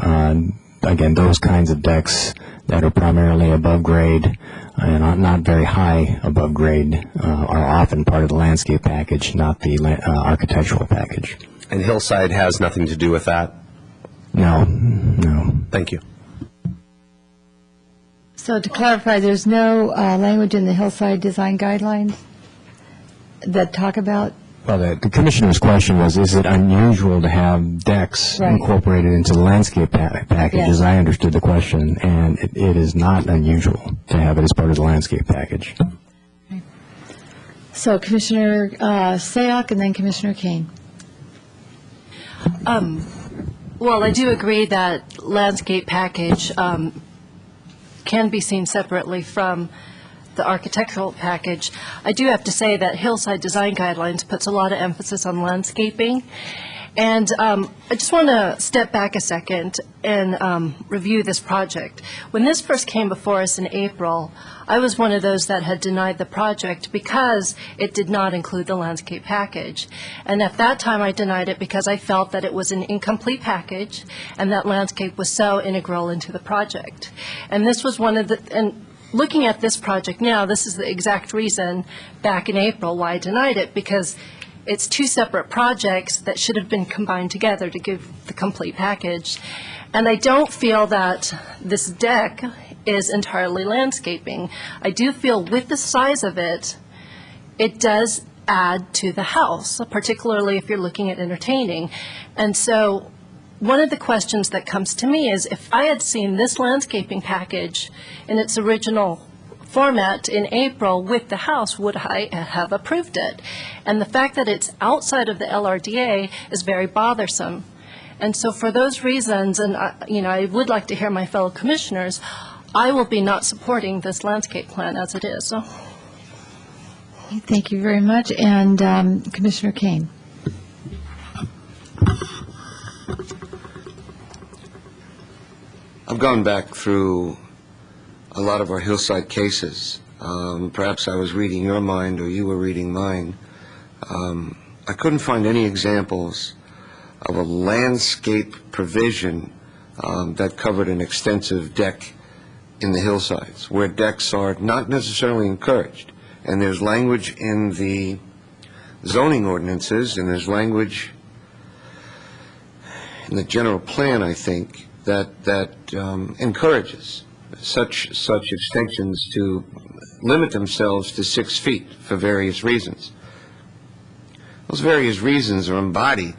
again, those kinds of decks that are primarily above grade and not very high above grade are often part of the landscape package, not the architectural package. And Hillside has nothing to do with that? No, no. Thank you. So to clarify, there's no language in the Hillside Design Guidelines that talk about? Well, the commissioner's question was, is it unusual to have decks Right. incorporated into the landscape package, Yes. as I understood the question, and it is not unusual to have it as part of the landscape package. So Commissioner Sayoc and then Commissioner Kane. Well, I do agree that landscape package can be seen separately from the architectural package. I do have to say that Hillside Design Guidelines puts a lot of emphasis on landscaping. And I just want to step back a second and review this project. When this first came before us in April, I was one of those that had denied the project because it did not include the landscape package. And at that time, I denied it because I felt that it was an incomplete package and that landscape was so integral into the project. And this was one of the, and looking at this project now, this is the exact reason back in April why I denied it, because it's two separate projects that should have been combined together to give the complete package. And I don't feel that this deck is entirely landscaping. I do feel with the size of it, it does add to the house, particularly if you're looking at entertaining. And so one of the questions that comes to me is, if I had seen this landscaping package in its original format in April with the house, would I have approved it? And the fact that it's outside of the LRDA is very bothersome. And so for those reasons, and I would like to hear my fellow commissioners, I will be not supporting this landscape plan as it is. So. Thank you very much. And Commissioner Kane. I've gone back through a lot of our Hillside cases. Perhaps I was reading your mind or you were reading mine. I couldn't find any examples of a landscape provision that covered an extensive deck in the hillsides, where decks are not necessarily encouraged. And there's language in the zoning ordinances, and there's language in the general plan, I think, that encourages such extensions to limit themselves to 6 feet for various reasons. Those various reasons are embodied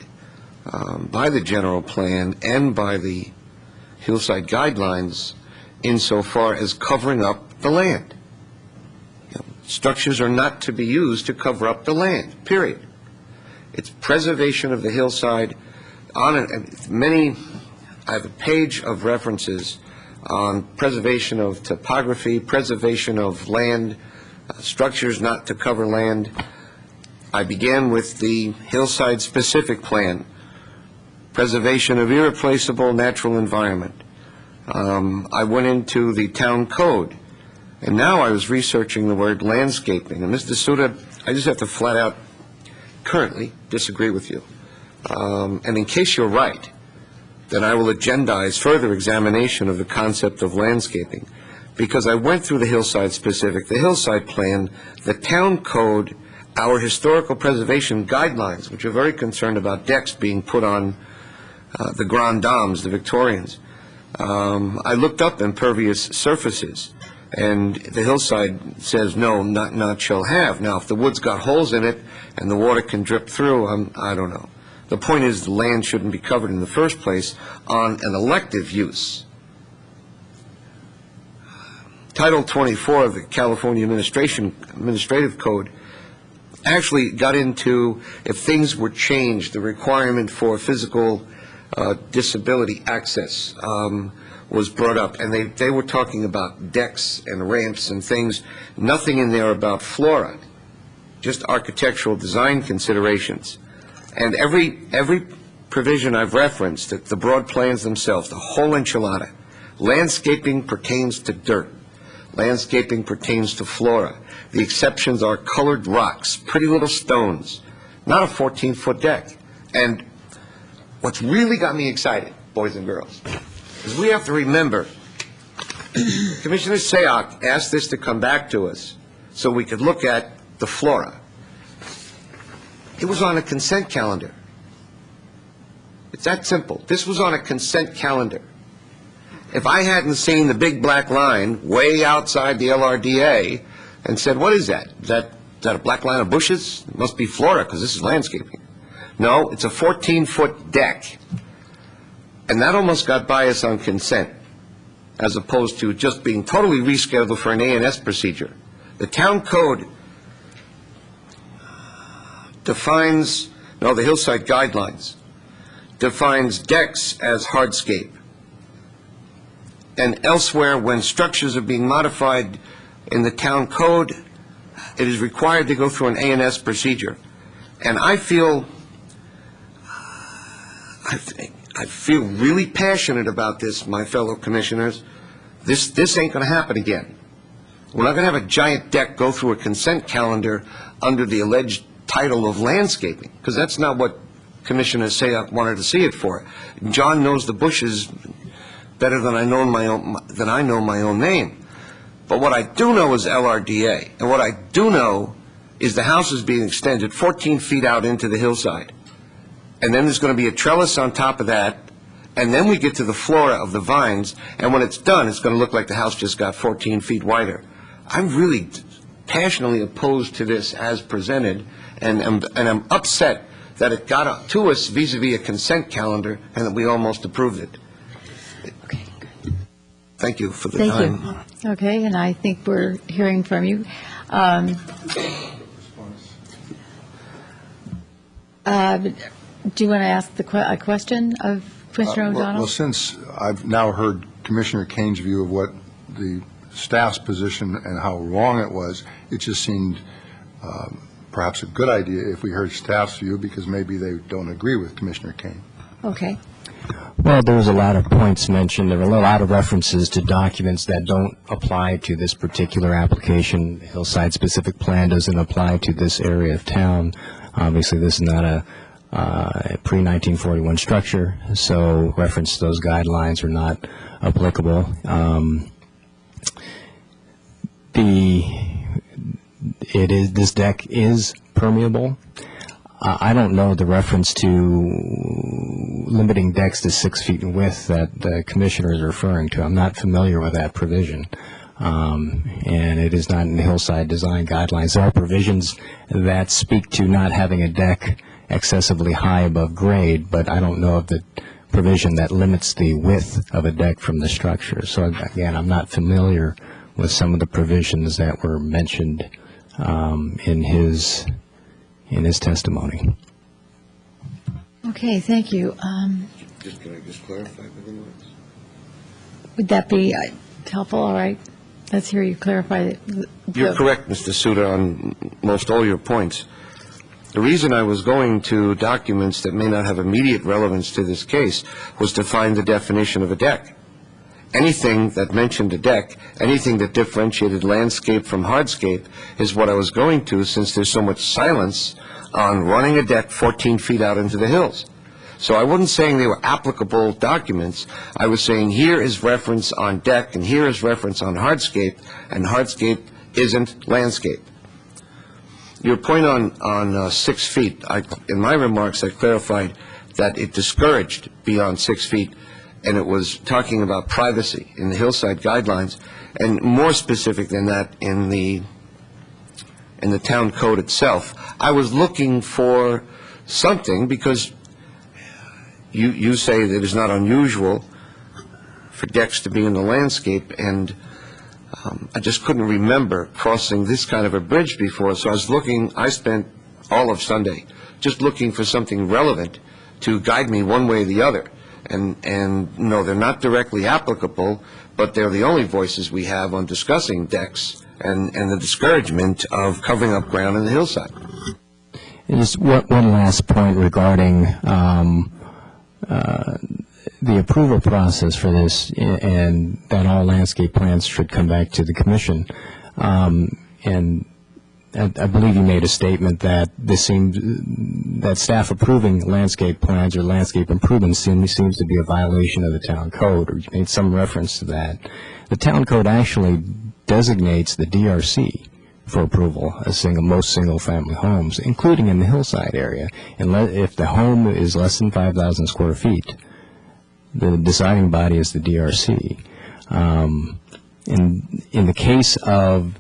by the general plan and by the Hillside Guidelines insofar as covering up the land. Structures are not to be used to cover up the land, period. It's preservation of the hillside. I have a page of references on preservation of topography, preservation of land, structures not to cover land. I began with the hillside specific plan, preservation of irreplaceable natural environment. I went into the town code, and now I was researching the word landscaping. And Mr. Suda, I just have to flat out currently disagree with you. And in case you're right, then I will agendize further examination of the concept of landscaping, because I went through the hillside specific, the hillside plan, the town code, our historical preservation guidelines, which are very concerned about decks being put on the Grand Dames, the Victorians. I looked up impervious surfaces, and the hillside says no, not shall have. Now, if the wood's got holes in it and the water can drip through, I don't know. The point is the land shouldn't be covered in the first place on an elective use. Title 24 of the California Administrative Code actually got into, if things were changed, the requirement for physical disability access, was brought up, and they were talking about decks and ramps and things, nothing in there about flora, just architectural design considerations. And every provision I've referenced, the broad plans themselves, the whole enchilada, landscaping pertains to dirt. Landscaping pertains to flora. The exceptions are colored rocks, pretty little stones, not a 14-foot deck. And what's really got me excited, boys and girls, is we have to remember, Commissioner Sayoc asked this to come back to us so we could look at the flora. It was on a consent calendar. It's that simple. This was on a consent calendar. If I hadn't seen the big black line way outside the LRDA and said, what is that? Is that a black line of bushes? It must be flora because this is landscaping. No, it's a 14-foot deck. And that almost got by us on consent, as opposed to just being totally rescheduled for an A&S procedure. The town code defines, no, the hillside guidelines, defines decks as hardscape. And elsewhere, when structures are being modified in the town code, it is required to go through an A&S procedure. And I feel really passionate about this, my fellow commissioners. This ain't going to happen again. We're not going to have a giant deck go through a consent calendar under the alleged title of landscaping, because that's not what Commissioner Sayoc wanted to see it for. John knows the bushes better than I know my own name. But what I do know is LRDA, and what I do know is the house is being extended 14 feet out into the hillside. And then there's going to be a trellis on top of that, and then we get to the flora of the vines, and when it's done, it's going to look like the house just got 14 feet wider. I'm really passionately opposed to this as presented, and I'm upset that it got up to us vis-a-vis a consent calendar and that we almost approved it. Okay, good. Thank you for the Thank time. you. Okay, and I think we're hearing from you. Do you want to ask a question of Commissioner O'Donnell? Well, since I've now heard Commissioner Kane's view of what the staff's position and how wrong it was, it just seemed perhaps a good idea if we heard staff's view, because maybe they don't agree with Commissioner Kane. Okay. Well, there was a lot of points mentioned. There were a lot of references to documents that don't apply to this particular application. Hillside-specific plan doesn't apply to this area of town. Obviously, this is not a pre-1941 structure, so reference to those guidelines are not applicable. This deck is permeable. I don't know the reference to limiting decks to 6 feet in width that the commissioner is referring to. I'm not familiar with that provision, and it is not in the hillside design guidelines. There are provisions that speak to not having a deck excessively high above grade, but I don't know of the provision that limits the width of a deck from the structure. So again, I'm not familiar with some of the provisions that were mentioned in his testimony. Okay, thank you. Can I just clarify the remarks? Would that be helpful? All right. Let's hear you clarify. You're correct, Mr. Suda, on most all your points. The reason I was going to documents that may not have immediate relevance to this case was to find the definition of a deck. Anything that mentioned a deck, anything that differentiated landscape from hardscape is what I was going to, since there's so much silence on running a deck 14 feet out into the hills. So I wasn't saying they were applicable documents. I was saying here is reference on deck and here is reference on hardscape, and hardscape isn't landscape. Your point on 6 feet, in my remarks I clarified that it discouraged beyond 6 feet, and it was talking about privacy in the hillside guidelines, and more specific than that in the town code itself. I was looking for something, because you say that it's not unusual for decks to be in the landscape, and I just couldn't remember crossing this kind of a bridge before, so I spent all of Sunday just looking for something relevant to guide me one way or the other. And no, they're not directly applicable, but they're the only voices we have on discussing decks and the discouragement of covering up ground in the hillside. And just one last point regarding the approval process for this, and that all landscape plans should come back to the commission. And I believe you made a statement that that staff approving landscape plans or landscape improvements seems to be a violation of the town code, or you made some reference to that. The town code actually designates the DRC for approval as most single-family homes, including in the hillside area. And if the home is less than 5,000 square feet, the deciding body is the DRC. In the case of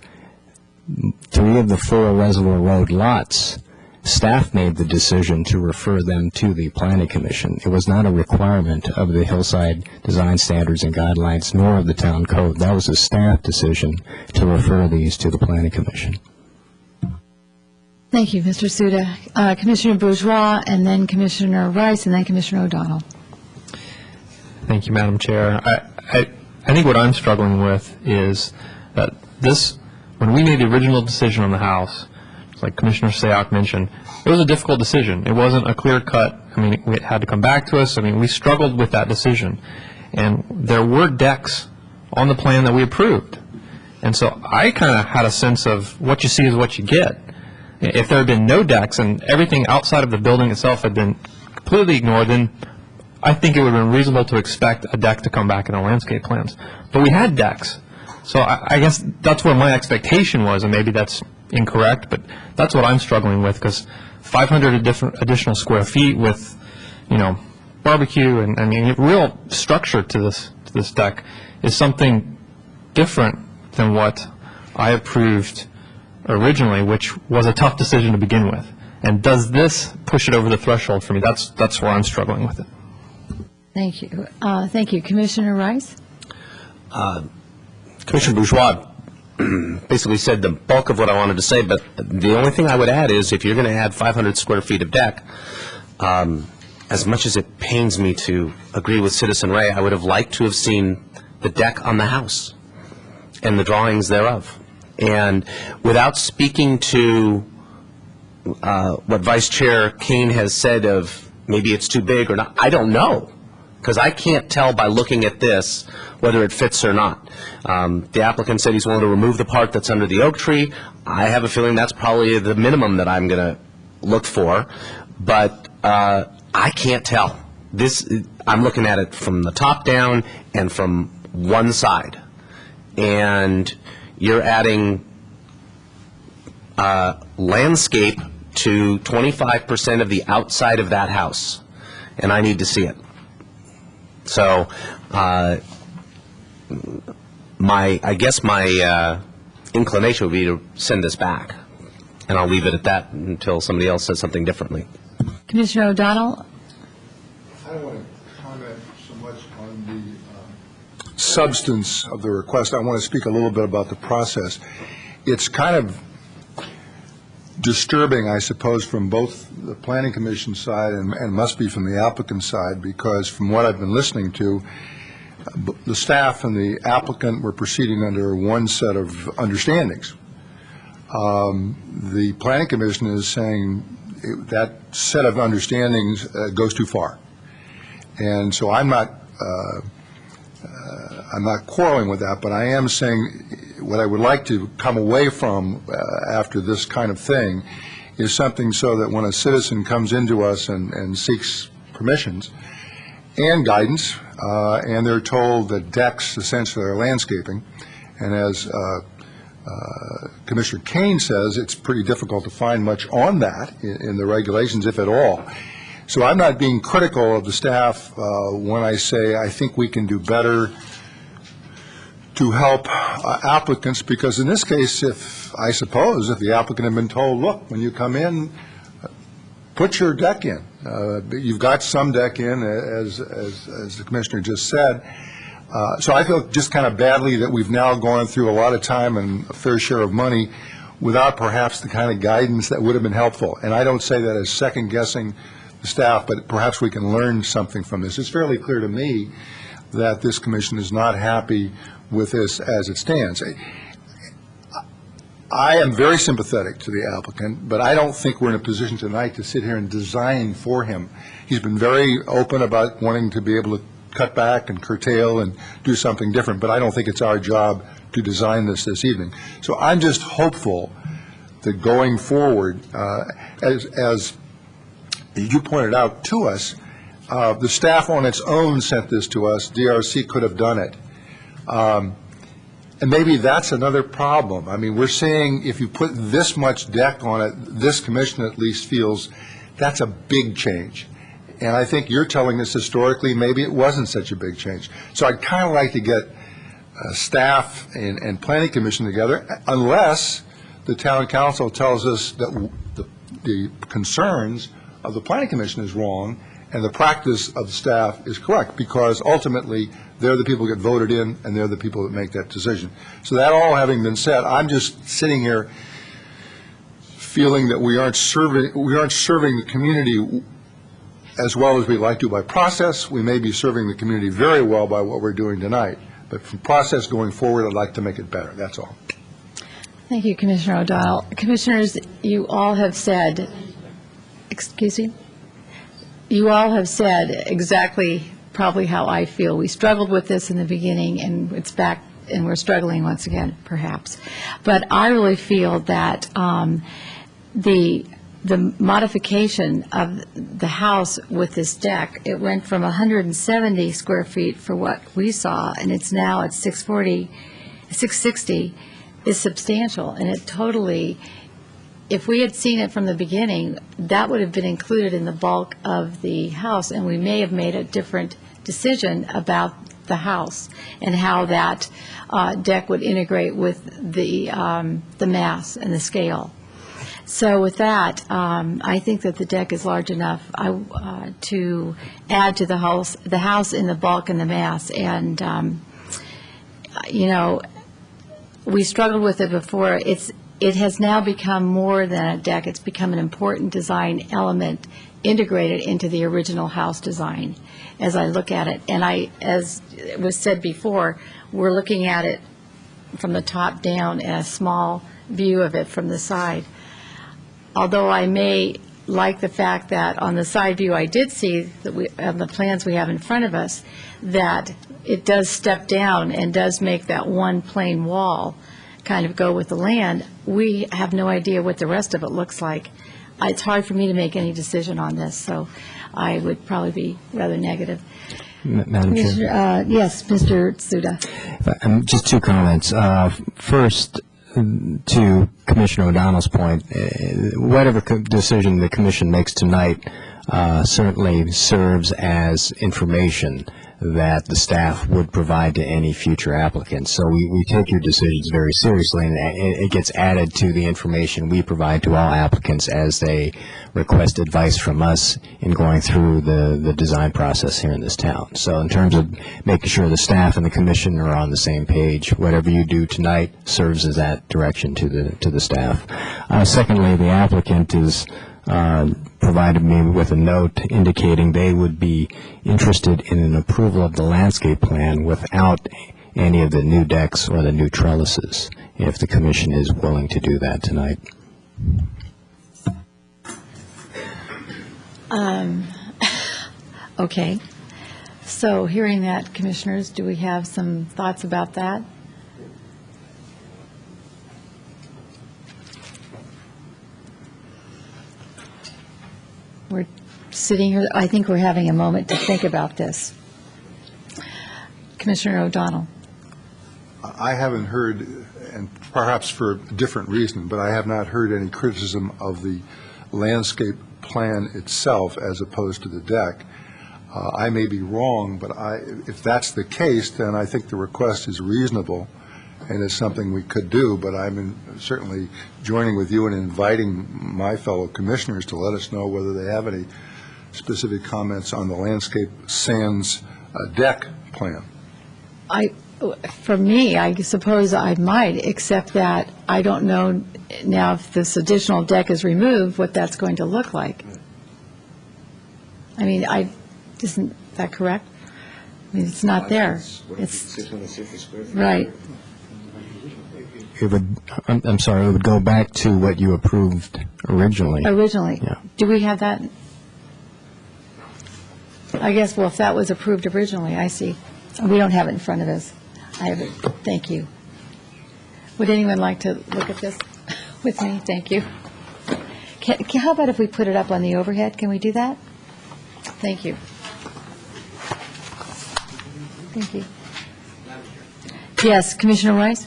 3 of the 4 Reservoir Road lots, staff made the decision to refer them to the Planning Commission. It was not a requirement of the Hillside Design Standards and Guidelines nor of the town code. That was a staff decision to refer these to the Planning Commission. Thank you, Mr. Suda. Commissioner Bourgeois, and then Commissioner Rice, and then Commissioner O'Donnell. Thank you, Madam Chair. I think what I'm struggling with is that when we made the original decision on the house, like Commissioner Sayoc mentioned, it was a difficult decision. It wasn't a clear cut. I mean, it had to come back to us. I mean, we struggled with that decision. And there were decks on the plan that we approved. And so I kind of had a sense of what you see is what you get. If there had been no decks and everything outside of the building itself had been completely ignored, then I think it would have been reasonable to expect a deck to come back in the landscape plans. But we had decks. So I guess that's where my expectation was, and maybe that's incorrect, but that's what I'm struggling with, because 500 additional square feet with, barbecue and I mean real structure to this deck is something different than what I approved originally, which was a tough decision to begin with. And does this push it over the threshold for me? That's where I'm struggling with it. Thank you. Thank you. Commissioner Rice? Commissioner Bourgeois basically said the bulk of what I wanted to say, but the only thing I would add is if you're going to add 500 square feet of deck, as much as it pains me to agree with Citizen Ray, I would have liked to have seen the deck on the house and the drawings thereof. And without speaking to what Vice Chair Kane has said of maybe it's too big or not, I don't know, because I can't tell by looking at this whether it fits or not. The applicant said he's willing to remove the part that's under the oak tree. I have a feeling that's probably the minimum that I'm going to look for, but I can't tell. I'm looking at it from the top down and from one side, and you're adding landscape to 25% of the outside of that house, and I need to see it. So I guess my inclination would be to send this back, and I'll leave it at that until somebody else says something differently. Commissioner O'Donnell? I don't want to comment so much on the substance of the request. I want to speak a little bit about the process. It's kind of disturbing, I suppose, from both the Planning Commission side and must be from the applicant side, because from what I've been listening to, the staff and the applicant were proceeding under one set of understandings. The Planning Commission is saying that set of understandings goes too far. And so I'm not quarreling with that, but I am saying what I would like to come away from after this kind of thing is something so that when a citizen comes into us and seeks permissions and guidance, and they're told that decks essentially are landscaping, and as Commissioner Kane says, it's pretty difficult to find much on that in the regulations, if at all. So I'm not being critical of the staff when I say I think we can do better to help applicants, because in this case, if the applicant had been told, look, when you come in, put your deck in. You've got some deck in, as the Commissioner just said. So I feel just kind of badly that we've now gone through a lot of time and a fair share of money without perhaps the kind of guidance that would have been helpful. And I don't say that as second-guessing staff, but perhaps we can learn something from this. It's fairly clear to me that this commission is not happy with this as it stands. I am very sympathetic to the applicant, but I don't think we're in a position tonight to sit here and design for him. He's been very open about wanting to be able to cut back and curtail and do something different, but I don't think it's our job to design this evening. So I'm just hopeful that going forward, as you pointed out to us, the staff on its own sent this to us. DRC could have done it. And maybe that's another problem. I mean, we're saying if you put this much deck on it, this commission at least feels that's a big change. And I think you're telling us historically maybe it wasn't such a big change. So I'd kind of like to get staff and planning commission together, unless the town council tells us that the concerns of the planning commission is wrong and the practice of the staff is correct, because ultimately they're the people who get voted in and they're the people that make that decision. So that all having been said, I'm just sitting here feeling that we aren't serving the community as well as we'd like to by process. We may be serving the community very well by what we're doing tonight, but from process going forward, I'd like to make it better. That's all. Thank you, Commissioner O'Donnell. Commissioners, you all have said, excuse me? You all have said exactly probably how I feel. We struggled with this in the beginning, and it's back, and we're struggling once again, perhaps. But I really feel that the modification of the house with this deck, it went from 170 square feet for what we saw, and it's now at 660, is substantial, and it totally, if we had seen it from the beginning, that would have been included in the bulk of the house, and we may have made a different decision about the house and how that deck would integrate with the mass and the scale. So with that, I think that the deck is large enough to add to the house in the bulk and the mass. And, you know, we struggled with it before. It has now become more than a deck. It's become an important design element integrated into the original house design as I look at it. And as it was said before, we're looking at it from the top down and a small view of it from the side. Although I may like the fact that on the side view I did see that on the plans we have in front of us, that it does step down and does make that one plain wall kind of go with the land. We have no idea what the rest of it looks like. It's hard for me to make any decision on this, so I would probably be rather negative. Madam Chair? Yes, Mr. Tsuda. Just two comments. First, to Commissioner O'Donnell's point, whatever decision the commission makes tonight certainly serves as information that the staff would provide to any future applicants. So we take your decisions very seriously, and it gets added to the information we provide to all applicants as they request advice from us in going through the design process here in this town. So in terms of making sure the staff and the commission are on the same page, whatever you do tonight serves as that direction to the staff. Secondly, the applicant is provided me with a note indicating they would be interested in an approval of the landscape plan without any of the new decks or the new trellises, if the commission is willing to do that tonight. Okay. So hearing that, commissioners, do we have some thoughts about that? We're sitting here, I think we're having a moment to think about this. Commissioner O'Donnell. I haven't heard, and perhaps for a different reason, but I have not heard any criticism of the landscape plan itself as opposed to the deck. I may be wrong, but if that's the case, then I think the request is reasonable and it's something we could do, but I'm certainly joining with you in inviting my fellow commissioners to let us know whether they have any specific comments on the landscape sans deck plan. For me, I suppose I might, except that I don't know now if this additional deck is removed, what that's going to look like. I mean, isn't that correct? I mean, it's not there. It's, 650 square feet. right. It would, I'm sorry, it would go back to what you approved originally. Originally. Yeah. Do we have that? I guess, well, if that was approved originally, I see. We don't have it in front of us. I have it. Thank you. Would anyone like to look at this with me? Thank you. How about if we put it up on the overhead? Can we do that? Thank you. Thank you. Yes, Commissioner Rice?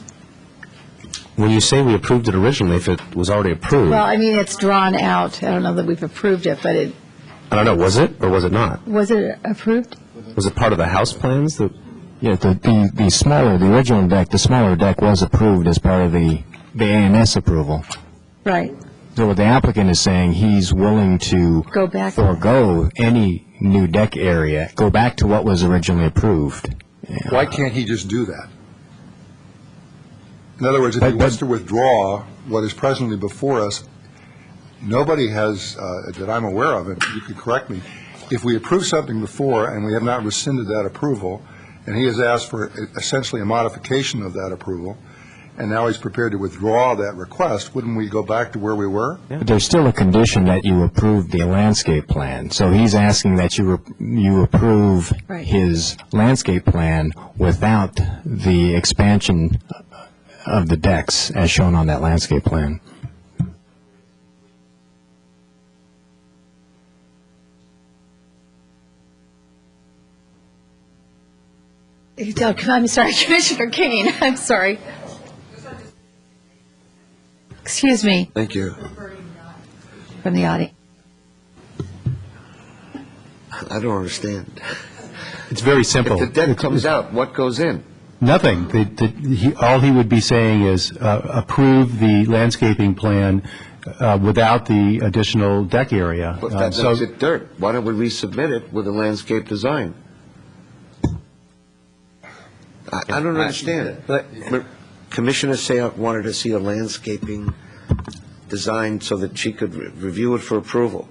When you say we approved it originally, if it was already approved, Well, I mean, it's drawn out. I don't know that we've approved it, but I don't know, was it or was it not? was it approved? Was it part of the house plans? Yeah, the smaller, the original deck, the smaller deck was approved as part of the ANS approval. Right. So what the applicant is saying, he's willing to Go back. forego any new deck area, go back to what was originally approved. Why can't he just do that? In other words, if he wants to withdraw what is presently before us, nobody has, that I'm aware of, and you could correct me, if we approved something before and we have not rescinded that approval, and he has asked for essentially a modification of that approval, and now he's prepared to withdraw that request, wouldn't we go back to where we were? But there's still a condition that you approve the landscape plan. So he's asking that you approve Right. his landscape plan without the expansion of the decks as shown on that landscape plan. I'm sorry, Commissioner Kane, I'm sorry. Excuse me, Thank you. from the audience. I don't understand. It's very simple. If the deck comes out, what goes in? Nothing. All he would be saying is approve the landscaping plan without the additional deck area. But that makes it dirt. Why don't we resubmit it with a landscape design? I don't understand. Commissioner Sayok wanted to see a landscaping design so that she could review it for approval.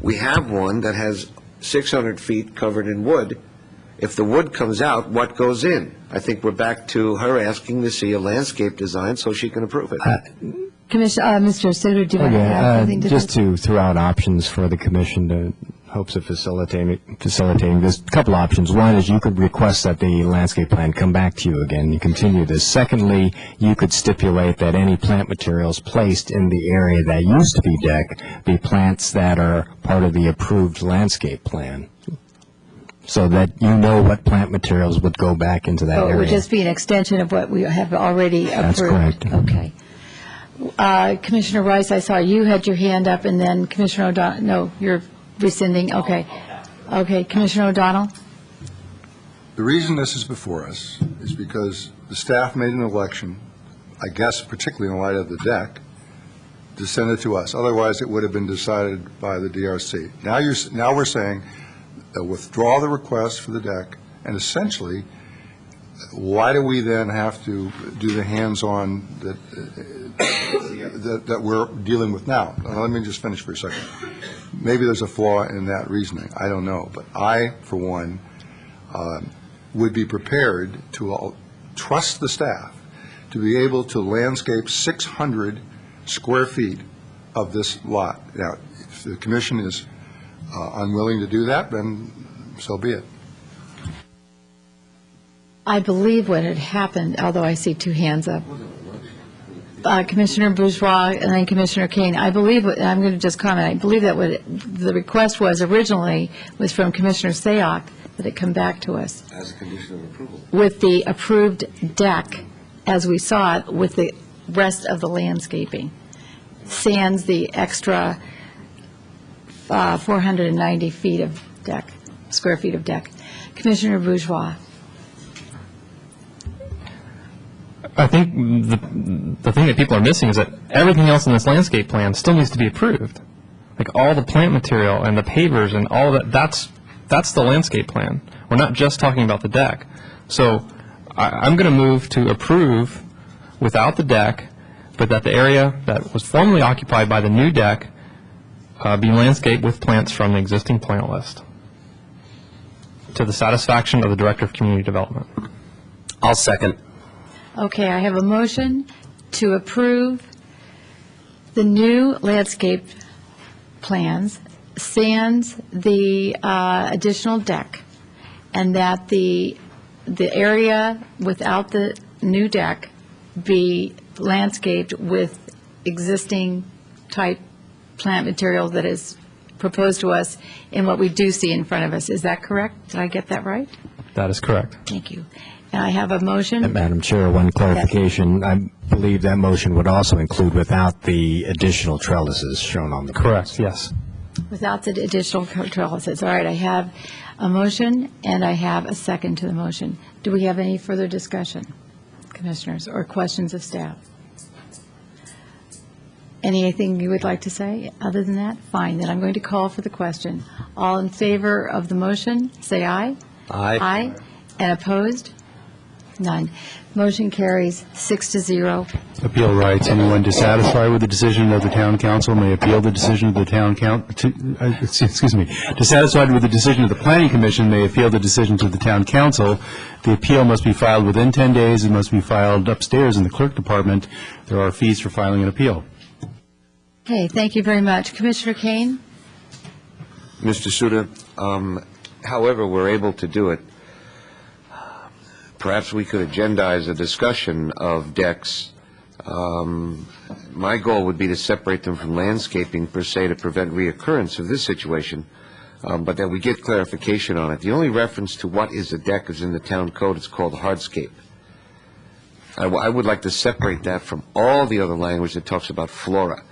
We have one that has 600 feet covered in wood. If the wood comes out, what goes in? I think we're back to her asking to see a landscape design so she can approve it. Commissioner, Mr. Suter, do you want to add something to Just this? to throw out options for the commission to hopes of facilitating this. A couple options. One is you could request that the landscape plan come back to you again. You continue this. Secondly, you could stipulate that any plant materials placed in the area that used to be deck be plants that are part of the approved landscape plan, so that you know what plant materials would go back into that So area. it would just be an extension of what we have already approved? That's correct. Okay. Commissioner Rice, I saw you had your hand up, and then Commissioner O'Donnell, no, you're rescinding, okay. Okay, Commissioner O'Donnell? The reason this is before us is because the staff made an election, I guess particularly in light of the deck, to send it to us. Otherwise, it would have been decided by the DRC. Now we're saying withdraw the request for the deck, and essentially, why do we then have to do the hands-on that we're dealing with now? Let me just finish for a second. Maybe there's a flaw in that reasoning. I don't know. But I, for one, would be prepared to trust the staff to be able to landscape 600 square feet of this lot. Now, if the commission is unwilling to do that, then so be it. I believe what had happened, although I see two hands up, Commissioner Bourgeois and then Commissioner Kane, I believe, and I'm going to just comment, I believe that what the request was originally was from Commissioner Sayok, that it come back to us As a condition of approval. with the approved deck, as we saw it, with the rest of the landscaping, sans the extra 490 feet of deck, square feet of deck. Commissioner Bourgeois. I think the thing that people are missing is that everything else in this landscape plan still needs to be approved. Like all the plant material and the pavers and all that, that's the landscape plan. We're not just talking about the deck. So I'm going to move to approve without the deck, but that the area that was formerly occupied by the new deck be landscaped with plants from the existing plant list. to the satisfaction of the Director of Community Development. I'll second. Okay, I have a motion to approve the new landscape plans, sans the additional deck, and that the area without the new deck be landscaped with existing type plant material that is proposed to us in what we do see in front of us. Is that correct? Did I get that right? That is correct. Thank you. And I have a motion. Madam Chair, one clarification. I believe that motion would also include without the additional trellises shown on the plans. Correct, yes. Without the additional trellises. All right, I have a motion, and I have a second to the motion. Do we have any further discussion, Commissioners, or questions of staff? Anything you would like to say other than that? Fine, then I'm going to call for the question. All in favor of the motion, say aye. Aye. Aye. And opposed? None. Motion carries 6-0. Appeal rights. Anyone dissatisfied with the decision of the town council may appeal the decision of the town dissatisfied with the decision of the planning commission may appeal the decision to the town council. The appeal must be filed within 10 days. It must be filed upstairs in the clerk department. There are fees for filing an appeal. Okay, thank you very much. Commissioner Kane? Mr. Suda, however we're able to do it, perhaps we could agendize a discussion of decks. My goal would be to separate them from landscaping per se to prevent reoccurrence of this situation, but that we get clarification on it. The only reference to what is a deck is in the town code. It's called hardscape. I would like to separate that from all the other language that talks about flora.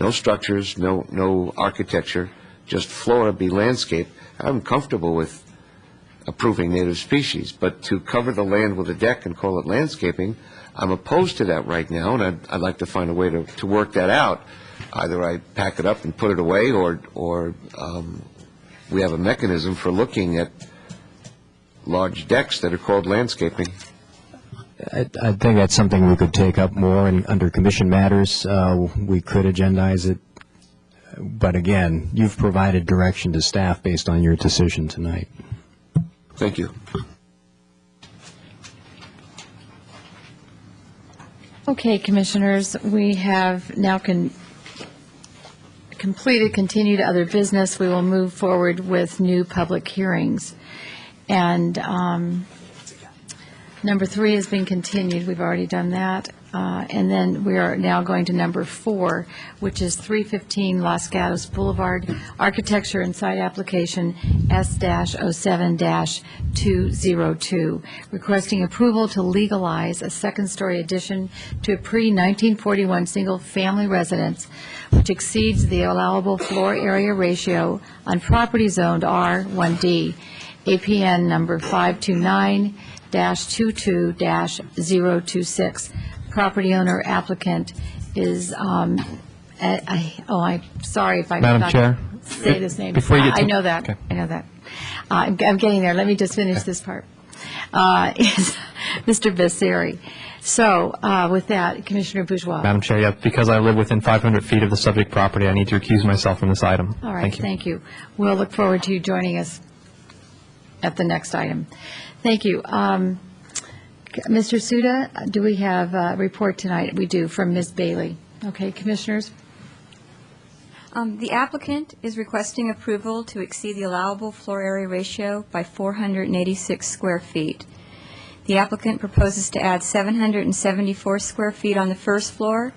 No structures, no architecture, just flora be landscape. I'm comfortable with approving native species, but to cover the land with a deck and call it landscaping, I'm opposed to that right now, and I'd like to find a way to work that out. Either I pack it up and put it away, or we have a mechanism for looking at large decks that are called landscaping. I think that's something we could take up more under commission matters. We could agendize it. But again, you've provided direction to staff based on your decision tonight. Thank you. Okay, Commissioners, we have now completed continued other business. We will move forward with new public hearings. And number 3 has been continued. We've already done that. And then we are now going to number 4, which is 315 Los Gatos Boulevard, Architecture and Site Application S-07-202, requesting approval to legalize a second-story addition to a pre-1941 single-family residence, which exceeds the allowable floor area ratio on property zoned R1D, APN number 529-22-026. Property owner applicant is, I'm sorry if I Madam not Chair, say this name. before you get to- I know that. Okay. I know that. I'm getting there. Let me just finish this part. Is Mr. Becerri. So with that, Commissioner Bourgeois. Madam Chair, yeah, because I live within 500 feet of the subject property, I need to recuse myself from this item. All right. Thank you. We'll look forward to you joining us at the next item. Thank you. Mr. Suda, do we have a report tonight? We do, from Ms. Bailey. Okay, Commissioners? The applicant is requesting approval to exceed the allowable floor area ratio by 486 square feet. The applicant proposes to add 774 square feet on the first floor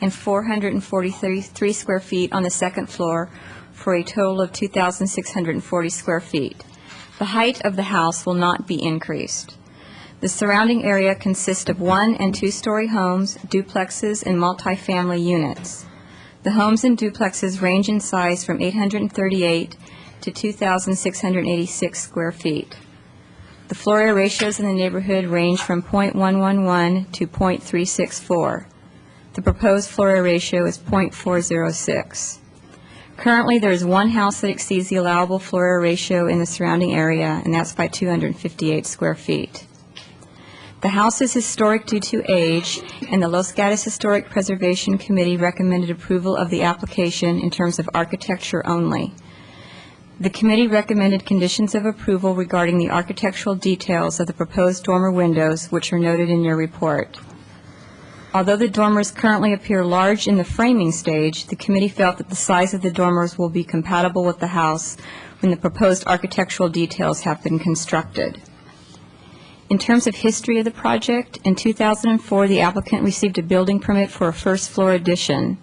and 443 square feet on the second floor for a total of 2,640 square feet. The height of the house will not be increased. The surrounding area consists of 1- and 2-story homes, duplexes, and multifamily units. The homes and duplexes range in size from 838 to 2,686 square feet. The floor area ratios in the neighborhood range from .111 to .364. The proposed floor area ratio is .406. Currently, there is one house that exceeds the allowable floor area ratio in the surrounding area, and that's by 258 square feet. The house is historic due to age, and the Los Gatos Historic Preservation Committee recommended approval of the application in terms of architecture only. The committee recommended conditions of approval regarding the architectural details of the proposed dormer windows, which are noted in your report. Although the dormers currently appear large in the framing stage, the committee felt that the size of the dormers will be compatible with the house when the proposed architectural details have been constructed. In terms of history of the project, in 2004, the applicant received a building permit for a first-floor addition.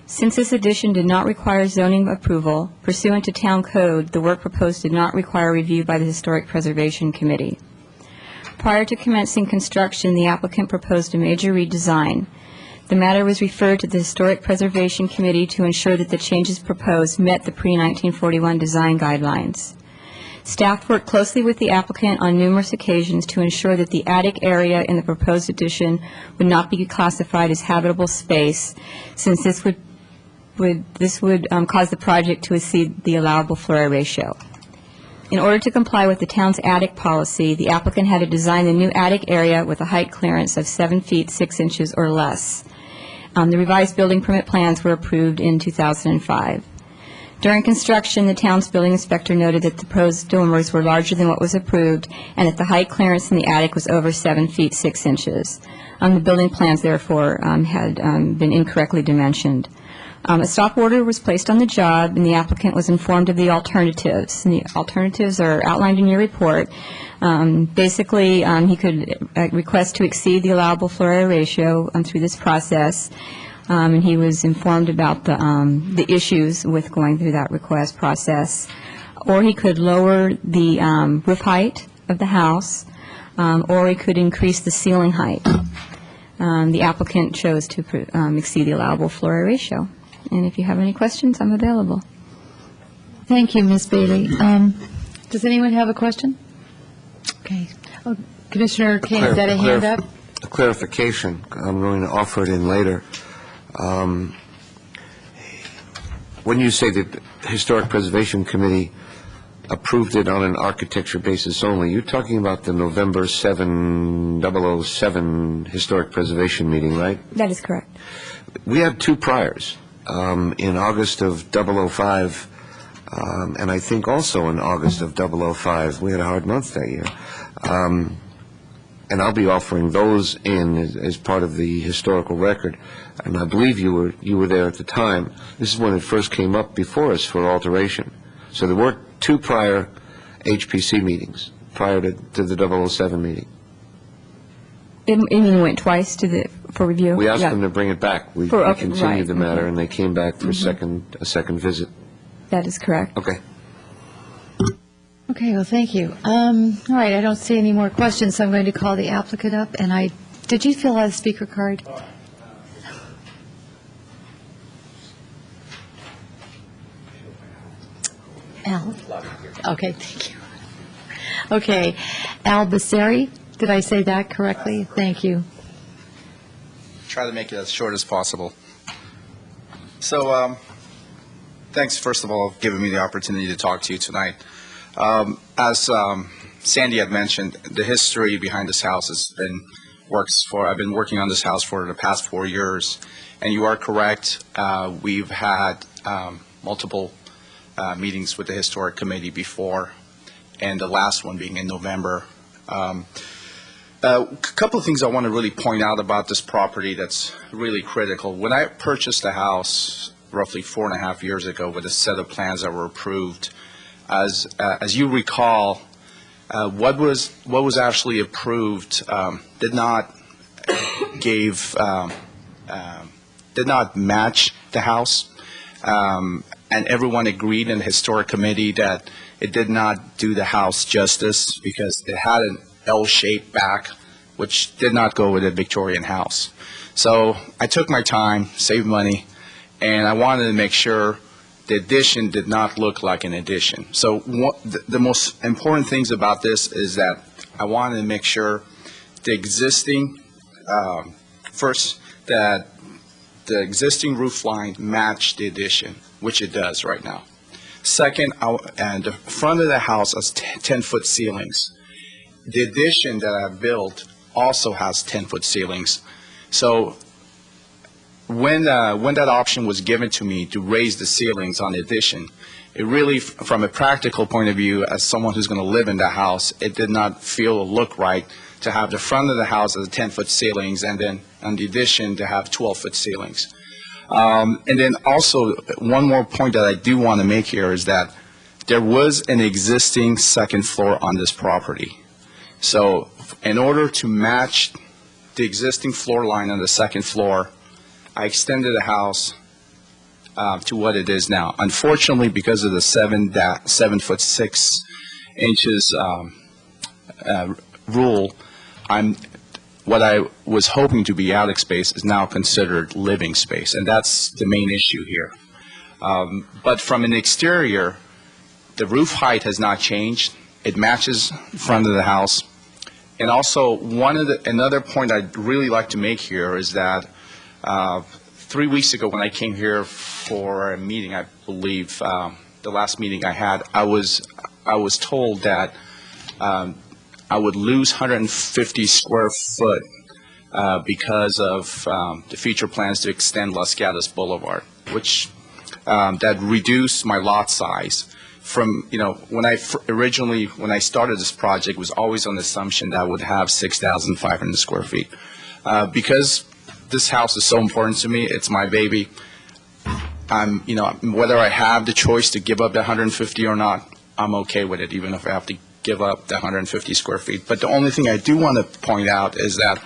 Since this addition did not require zoning approval, pursuant to town code, the work proposed did not require review by the Historic Preservation Committee. Prior to commencing construction, the applicant proposed a major redesign. The matter was referred to the Historic Preservation Committee to ensure that the changes proposed met the pre-1941 design guidelines. Staff worked closely with the applicant on numerous occasions to ensure that the attic area in the proposed addition would not be classified as habitable space, since this would cause the project to exceed the allowable floor area ratio. In order to comply with the town's attic policy, the applicant had to design the new attic area with a height clearance of 7 feet 6 inches or less. The revised building permit plans were approved in 2005. During construction, the town's building inspector noted that the proposed dormers were larger than what was approved and that the height clearance in the attic was over 7 feet 6 inches. The building plans, therefore, had been incorrectly dimensioned. A stop order was placed on the job, and the applicant was informed of the alternatives. And the alternatives are outlined in your report. Basically, he could request to exceed the allowable floor area ratio through this process, and he was informed about the issues with going through that request process. Or he could lower the roof height of the house, or he could increase the ceiling height. The applicant chose to exceed the allowable floor area ratio. And if you have any questions, I'm available. Thank you, Ms. Bailey. Does anyone have a question? Okay. Oh, Commissioner Kane, is that a hand up? A clarification. I'm going to offer it in later. When you say that the Historic Preservation Committee approved it on an architecture basis only, you're talking about the November 007 Historic Preservation meeting, right? That is correct. We had two priors. In August of 005, and I think also in August of 005. We had a hard month that year. And I'll be offering those in as part of the historical record. And I believe you were there at the time. This is when it first came up before us for alteration. So there were two prior HPC meetings prior to the 007 meeting. You mean went twice for review? We asked them to bring it back. We continued right. the matter, and they came back for a second visit. That is correct. Okay. Okay, well, thank you. All right, I don't see any more questions, so I'm going to call the applicant up. And did you fill out a speaker card? Al? Okay, thank you. Okay, Al Basseri, did I say that correctly? Thank you. Try to make it as short as possible. So, thanks, first of all, for giving me the opportunity to talk to you tonight. As Sandy had mentioned, the history behind this house has been I've been working on this house for the past 4 years, and you are correct. We've had multiple meetings with the Historic Committee before, and the last one being in November. A couple of things I want to really point out about this property that's really critical. When I purchased the house roughly 4.5 years ago with a set of plans that were approved, as you recall, what was actually approved did not match the house, and everyone agreed in the Historic Committee that it did not do the house justice because it had an L-shaped back, which did not go with a Victorian house. So I took my time, saved money, and I wanted to make sure the addition did not look like an addition. So the most important things about this is that I wanted to make sure the existing, first, that the existing roof line matched the addition, which it does right now. Second, and the front of the house has 10-foot ceilings. The addition that I built also has 10-foot ceilings. So when that option was given to me to raise the ceilings on the addition, it really, from a practical point of view, as someone who's going to live in the house, it did not feel or look right to have the front of the house as 10-foot ceilings, and then on the addition to have 12-foot ceilings. And then also, one more point that I do want to make here is that there was an existing second floor on this property. So in order to match the existing floor line on the second floor, I extended the house to what it is now. Unfortunately, because of the 7 foot 6 inches rule, what I was hoping to be attic space is now considered living space, and that's the main issue here. But from an exterior, the roof height has not changed. It matches the front of the house. And also, another point I'd really like to make here is that 3 weeks ago when I came here for a meeting, I believe the last meeting I had, I was told that I would lose 150 square foot because of the future plans to extend Los Gatos Boulevard, which that reduced my lot size. From, when I started this project, was always on the assumption that I would have 6,500 square feet. Because this house is so important to me, it's my baby. Whether I have the choice to give up the 150 or not, I'm okay with it, even if I have to give up the 150 square feet. But the only thing I do want to point out is that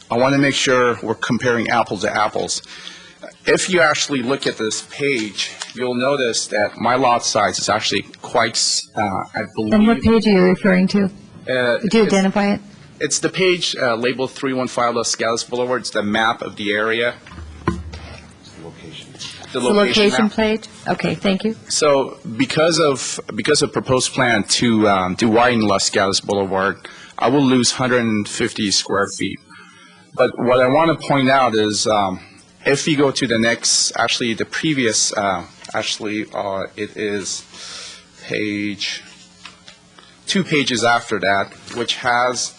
I want to make sure we're comparing apples to apples. If you actually look at this page, you'll notice that my lot size is actually quite, I believe. And what page are you referring to? Could you identify it? It's the page labeled 315 Los Gatos Boulevard. It's the map of the area. The location map. page? Okay, thank you. So because of proposed plan to widen Los Gatos Boulevard, I will lose 150 square feet. But what I want to point out is if you go to the next, actually the previous, it is two pages after that, which has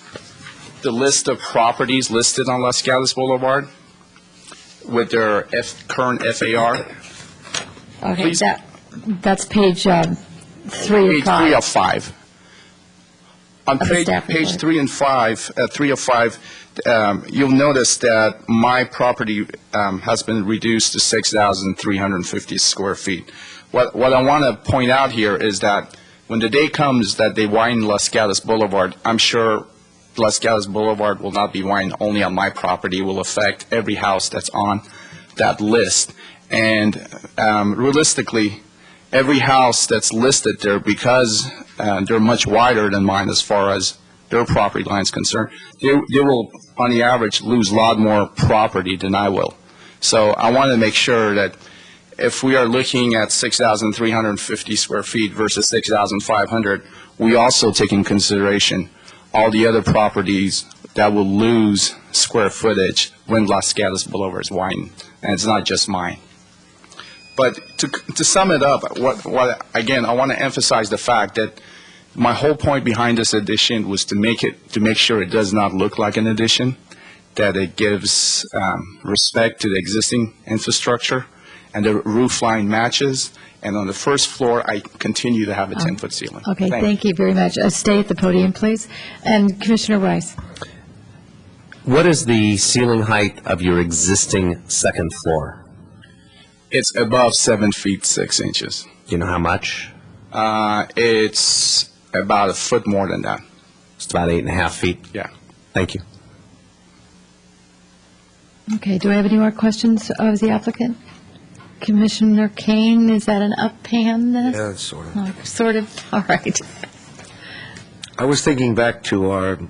the list of properties listed on Los Gatos Boulevard with their current FAR. Okay, Please. that's page 3 of 5. 3 of 5. On Of the staff page report. 3 and 5, 3 of 5, you'll notice that my property has been reduced to 6,350 square feet. What I want to point out here is that when the day comes that they widen Los Gatos Boulevard, I'm sure Los Gatos Boulevard will not be widened only on my property. It will affect every house that's on that list. And realistically, every house that's listed there, because they're much wider than mine as far as their property line is concerned, they will, on the average, lose a lot more property than I will. So I want to make sure that if we are looking at 6,350 square feet versus 6,500, we also take in consideration all the other properties that will lose square footage when Los Gatos Boulevard is widened, and it's not just mine. But to sum it up, again, I want to emphasize the fact that my whole point behind this addition was to make sure it does not look like an addition, that it gives respect to the existing infrastructure, and the roof line matches. And on the first floor, I continue to have a 10-foot ceiling. Okay, thank you very much. Stay at the podium, please. And Commissioner Rice. What is the ceiling height of your existing second floor? It's above 7 feet 6 inches. Do you know how much? It's about a foot more than that. It's about 8.5 feet? Yeah. Thank you. Okay, do I have any more questions of the applicant? Commissioner Kane, is that an up hand? Yeah, sort of. Oh, sort of, all right. I was thinking back to our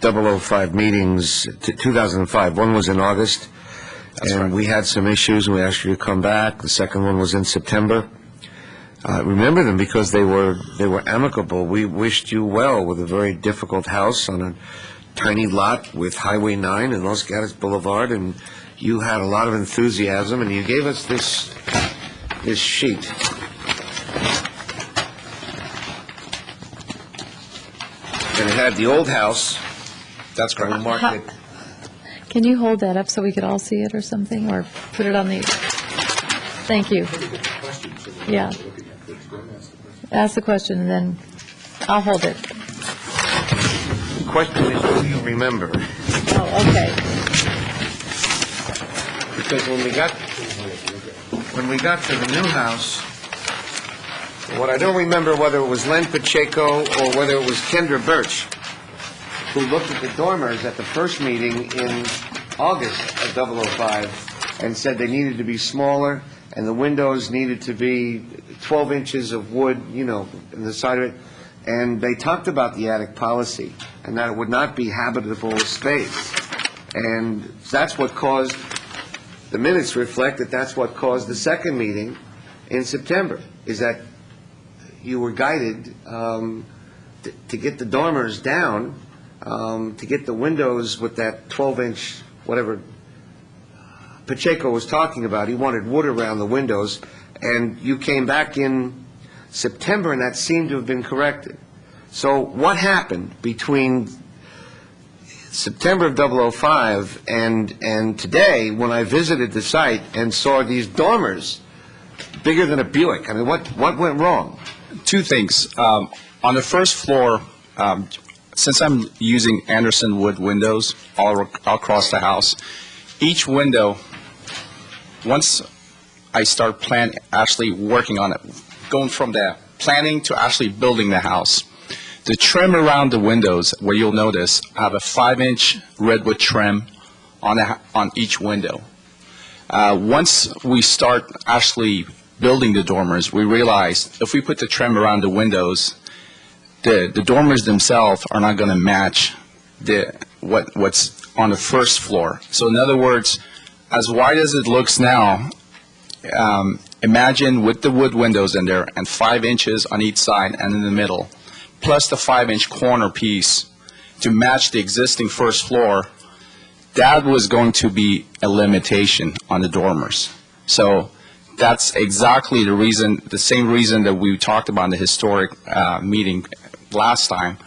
005 meetings, 2005. One was in August, and we had some issues, and we asked you to come back. The second one was in September. I remember them because they were amicable. We wished you well with a very difficult house on a tiny lot with Highway 9 and Los Gatos Boulevard, and you had a lot of enthusiasm, and you gave us this sheet. And it had the old house. That's correct. We marked it. Can you hold that up so we could all see it or something, or put it on the, Thank you. Yeah. Ask the question, and then I'll hold it. The question is, do you remember? Oh, okay. Because when we got to the new house, what I don't remember whether it was Len Pacheco or whether it was Kendra Birch who looked at the dormers at the first meeting in August of 005 and said they needed to be smaller and the windows needed to be 12 inches of wood, in the side of it. And they talked about the attic policy and that it would not be habitable space. And that's what caused, the minutes reflect that that's what caused the second meeting in September, is that you were guided to get the dormers down, to get the windows with that 12-inch, whatever Pacheco was talking about. He wanted wood around the windows, and you came back in September, and that seemed to have been corrected. So what happened between September of 005 and today, when I visited the site and saw these dormers bigger than a Buick? I mean, what went wrong? Two things. On the first floor, since I'm using Anderson wood windows all across the house, each window, once I start actually working on it, going from the planning to actually building the house, the trim around the windows, where you'll notice, I have a 5-inch redwood trim on each window. Once we start actually building the dormers, we realized if we put the trim around the windows, the dormers themselves are not going to match what's on the first floor. So in other words, as wide as it looks now, imagine with the wood windows in there and 5 inches on each side and in the middle, plus the 5-inch corner piece to match the existing first floor, that was going to be a limitation on the dormers. So that's exactly the same reason that we talked about in the historic meeting last time.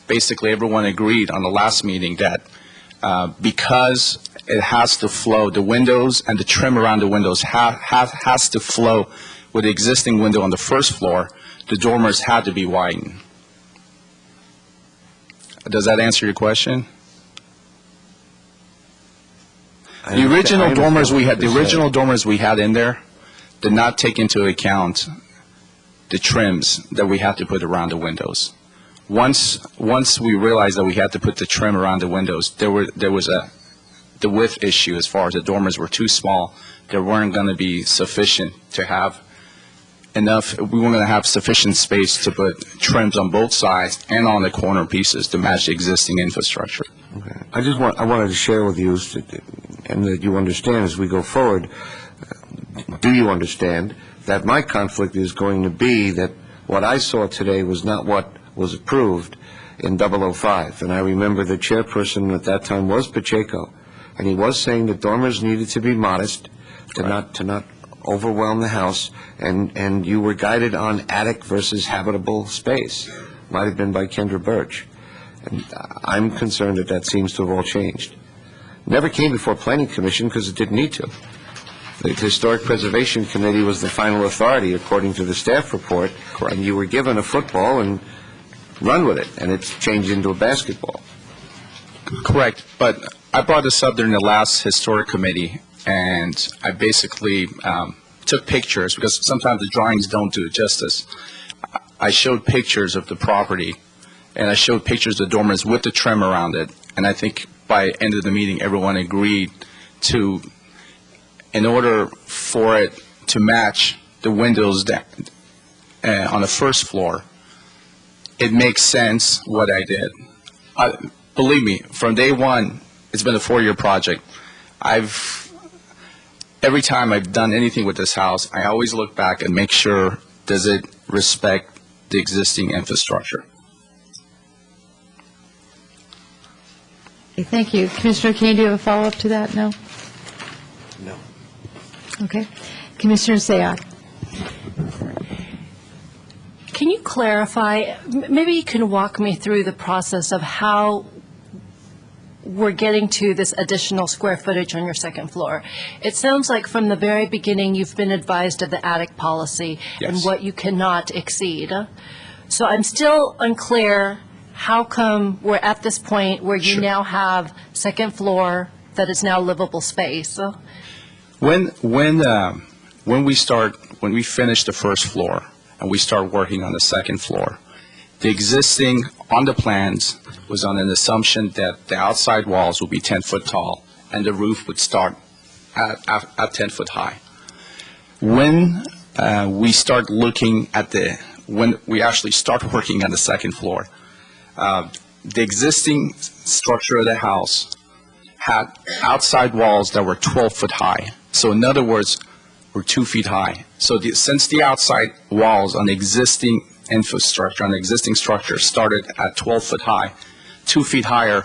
Basically, everyone agreed on the last meeting that because it has to flow, the windows and the trim around the windows has to flow with the existing window on the first floor, the dormers had to be widened. Does that answer your question? The original dormers we had in there did not take into account the trims that we had to put around the windows. Once we realized that we had to put the trim around the windows, there was the width issue as far as the dormers were too small. They weren't going to be sufficient to have enough. We weren't going to have sufficient space to put trims on both sides and on the corner pieces to match the existing infrastructure. Okay. I wanted to share with you, and that you understand as we go forward, do you understand that my conflict is going to be that what I saw today was not what was approved in 005. And I remember the chairperson at that time was Pacheco, and he was saying that dormers needed to be modest, to not overwhelm the house, and you were guided on attic versus habitable space. Might have been by Kendra Birch. And I'm concerned that seems to have all changed. Never came before Planning Commission because it didn't need to. The Historic Preservation Committee was the final authority according to the staff report. Correct. And you were given a football and run with it, and it's changed into a basketball. Correct, but I brought this up during the last Historic Committee, and I basically took pictures, because sometimes the drawings don't do it justice. I showed pictures of the property, and I showed pictures of the dormers with the trim around it, and I think by end of the meeting, everyone agreed to, in order for it to match the windows on the first floor, it makes sense what I did. Believe me, from day one, it's been a 4-year project. Every time I've done anything with this house, I always look back and make sure, does it respect the existing infrastructure? Okay, thank you. Commissioner Kane, do you have a follow-up to that? No? No. Okay. Commissioner Sayoc. Can you clarify, maybe you can walk me through the process of how we're getting to this additional square footage on your second floor. It sounds like from the very beginning, you've been advised of the attic policy and Yes. what you cannot exceed. So I'm still unclear, how come we're at this point where you Sure. now have second floor that is now livable space? When we finish the first floor and we start working on the second floor, the existing on the plans was on an assumption that the outside walls will be 10 foot tall and the roof would start at 10 foot high. When we start looking at when we actually start working on the second floor, the existing structure of the house had outside walls that were 12 foot high. So in other words, were 2 feet high. So since the outside walls on the existing infrastructure, on the existing structure started at 12 foot high, 2 feet higher,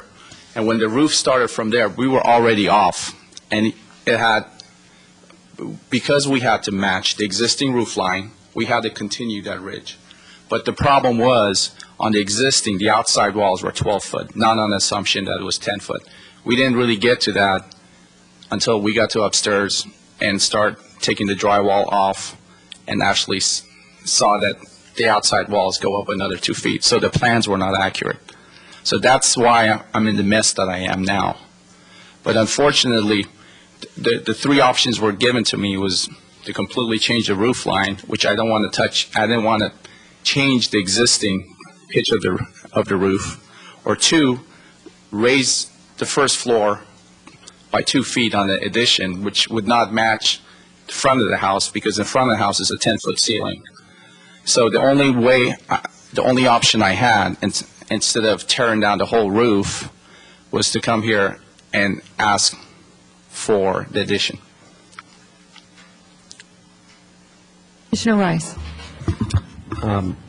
and when the roof started from there, we were already off. And because we had to match the existing roof line, we had to continue that ridge. But the problem was, on the existing, the outside walls were 12 foot, not on the assumption that it was 10 foot. We didn't really get to that until we got to upstairs and start taking the drywall off and actually saw that the outside walls go up another 2 feet. So the plans were not accurate. So that's why I'm in the mess that I am now. But unfortunately, the three options were given to me was to completely change the roof line, which I don't want to touch. I didn't want to change the existing pitch of the roof, or two, raise the first floor by 2 feet on the addition, which would not match the front of the house because the front of the house is a 10-foot ceiling. So the only option I had, instead of tearing down the whole roof, was to come here and ask for the addition. Commissioner Rice.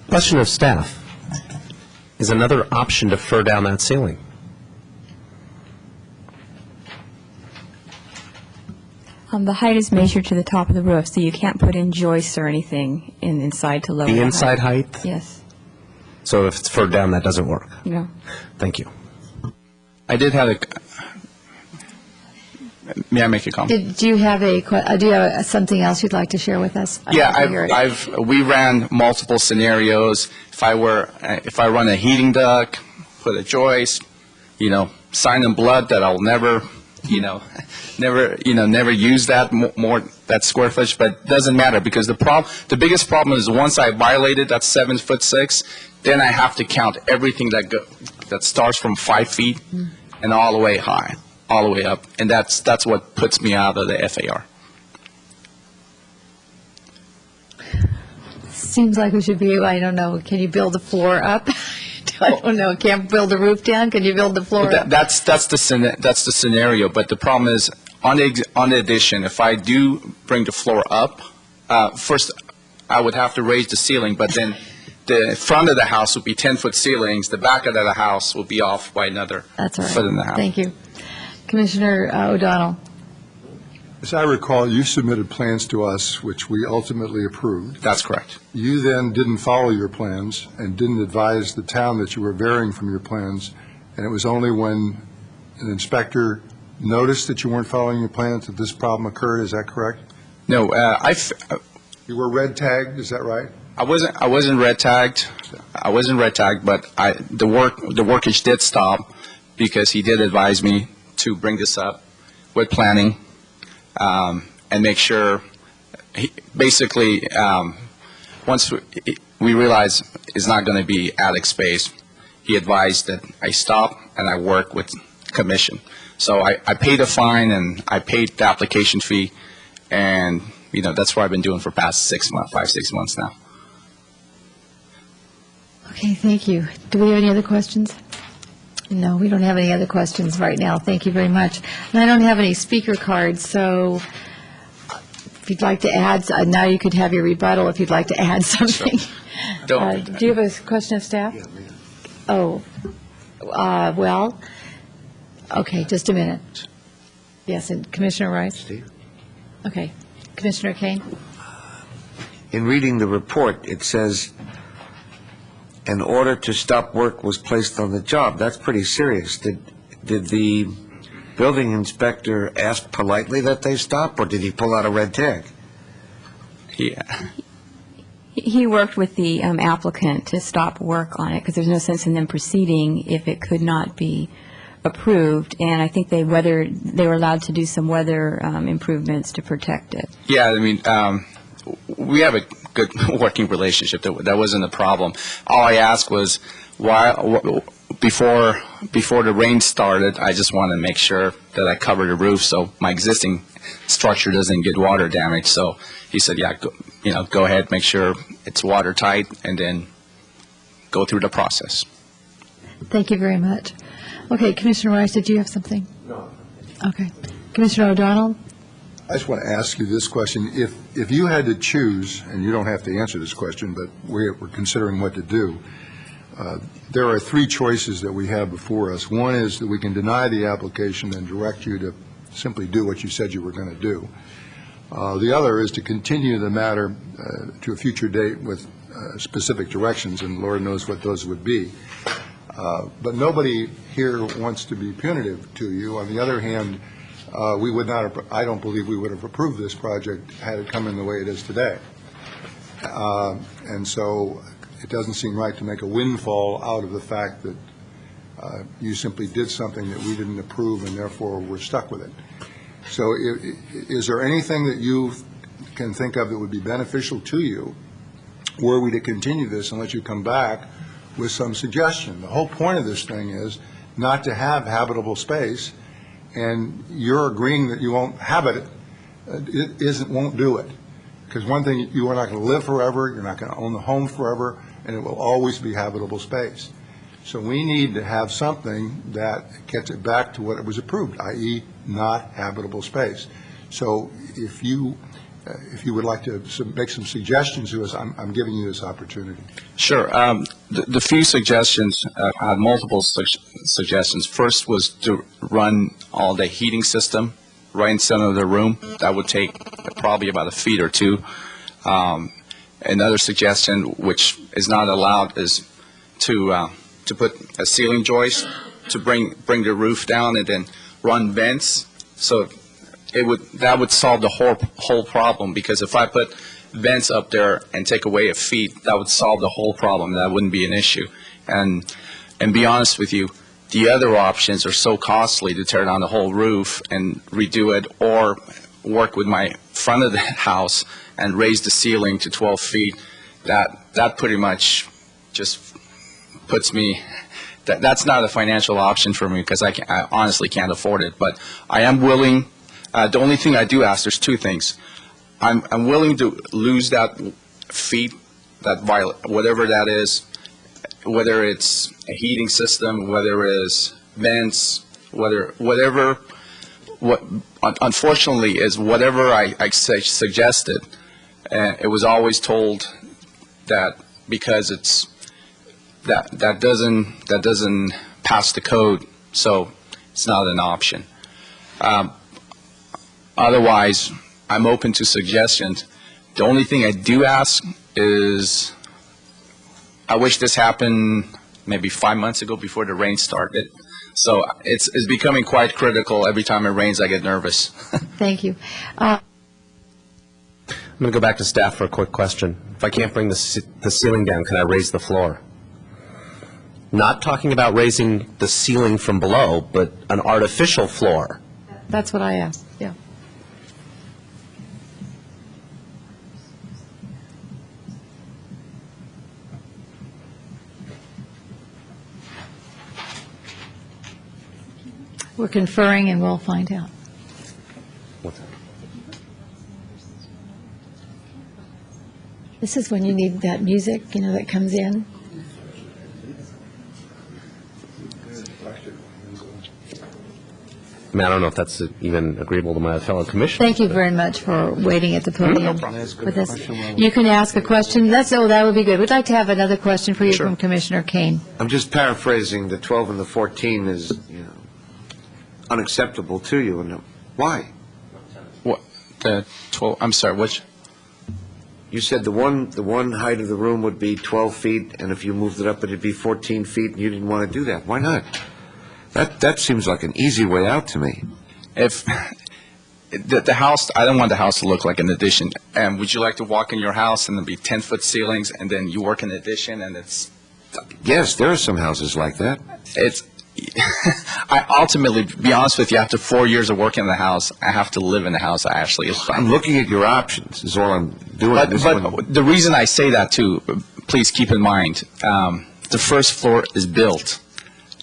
Question of staff. Is another option to fur down that ceiling? The height is measured to the top of the roof, so you can't put in joists or anything inside to lower The the inside height? Yes. So if it's furred down, that doesn't work? No. Thank you. I did have may I make a comment? Do you have something else you'd like to share with us? We ran multiple scenarios. If I run a heating duct, put a joist, sign in blood that I'll never use that square footage, but it doesn't matter because the biggest problem is once I violated that 7'6", then I have to count everything that starts from 5 feet and all the way high, all the way up, and that's what puts me out of the FAR. Seems like we should be, I don't know, can you build the floor up? I don't know, can't build the roof down, can you build the floor up? That's the scenario, but the problem is, on the addition, if I do bring the floor up, first I would have to raise the ceiling, but then the front of the house would be 10-foot ceilings, the back of the house will be off by another foot and a half. Thank you. Commissioner O'Donnell. As I recall, you submitted plans to us, which we ultimately approved. That's correct. You then didn't follow your plans and didn't advise the town that you were varying from your plans, and it was only when an inspector noticed that you weren't following your plans that this problem occurred. Is that correct? No, you were red tagged. Is that right? I wasn't red tagged. But the workage did stop because he did advise me to bring this up with planning and make sure. Basically, once we realized it's not going to be attic space, he advised that I stop and I work with commission. So I paid a fine and I paid the application fee, and that's what I've been doing for the past 6 months now. Okay, thank you. Do we have any other questions? No, we don't have any other questions right now. Thank you very much. And I don't have any speaker cards, so if you'd like to add, now you could have your rebuttal if you'd like to add something. Sure. Do you have a question of staff? Oh, well, okay, just a minute. Yes, and Commissioner Rice? Steve? Okay. Commissioner Kane? In reading the report, it says an order to stop work was placed on the job. That's pretty serious. Did the building inspector ask politely that they stop, or did he pull out a red tag? Yeah. He worked with the applicant to stop work on it, because there's no sense in them proceeding if it could not be approved, and I think they were allowed to do some weather improvements to protect it. Yeah, I mean, we have a good working relationship. That wasn't a problem. All I asked was, before the rain started, I just wanted to make sure that I covered the roof so my existing structure doesn't get water damage. So he said, yeah, go ahead, make sure it's watertight, and then go through the process. Thank you very much. Okay, Commissioner Rice, did you have something? No. Okay. Commissioner O'Donnell? I just want to ask you this question. If you had to choose, and you don't have to answer this question, but we're considering what to do, there are three choices that we have before us. One is that we can deny the application and direct you to simply do what you said you were going to do. The other is to continue the matter to a future date with specific directions, and Lord knows what those would be. But nobody here wants to be punitive to you. On the other hand, we would not have, I don't believe we would have approved this project had it come in the way it is today. And so it doesn't seem right to make a windfall out of the fact that you simply did something that we didn't approve, and therefore we're stuck with it. So is there anything that you can think of that would be beneficial to you were we to continue this and let you come back with some suggestion? The whole point of this thing is not to have habitable space, and you're agreeing that you won't have it, won't do it. Because one thing, you are not going to live forever, you're not going to own the home forever, and it will always be habitable space. So we need to have something that gets it back to what it was approved, i.e. not habitable space. So if you would like to make some suggestions to us, I'm giving you this opportunity. Sure. The few suggestions, I had multiple suggestions. First was to run all the heating system right in the center of the room. That would take probably about a feet or two. Another suggestion, which is not allowed, is to put a ceiling joist to bring the roof down and then run vents. So that would solve the whole problem, because if I put vents up there and take away a feet, that would solve the whole problem. That wouldn't be an issue. And be honest with you, the other options are so costly to tear down the whole roof and redo it, or work with my front of the house and raise the ceiling to 12 feet. That pretty much just puts me, that's not a financial option for me, because I honestly can't afford it. But I am willing. The only thing I do ask, there's two things. I'm willing to lose that feet, whatever that is, whether it's a heating system, whether it's vents, whatever. What unfortunately is whatever I suggested. It was always told that because it's that doesn't pass the code, so it's not an option. Otherwise, I'm open to suggestions. The only thing I do ask is, I wish this happened maybe 5 months ago before the rain started. So it's becoming quite critical. Every time it rains, I get nervous. Thank you. I'm going to go back to staff for a quick question. If I can't bring the ceiling down, can I raise the floor? Not talking about raising the ceiling from below, but an artificial floor. That's what I asked, yeah. We're conferring, and we'll find out. What's that? This is when you need that music, that comes in. I mean, I don't know if that's even agreeable to my fellow commissioners. Thank you very much for waiting at the podium problem. with us. You can ask a question. That would be good. We'd like to have another question for you from Commissioner Kane. I'm just paraphrasing. The 12 and the 14 is, unacceptable to you. And why? What? The 12? I'm sorry. Which? You said the one height of the room would be 12 feet, and if you moved it up, it'd be 14 feet, and you didn't want to do that. Why not? That seems like an easy way out to me. If the house, I don't want the house to look like an addition. And would you like to walk in your house and there'll be 10-foot ceilings and then you work in an addition and it's... Yes, there are some houses like that. It's... I ultimately, to be honest with you, after 4 years of working in the house, I have to live in the house I actually live in. I'm looking at your options, is all I'm doing. But the reason I say that, too, please keep in mind, the first floor is built.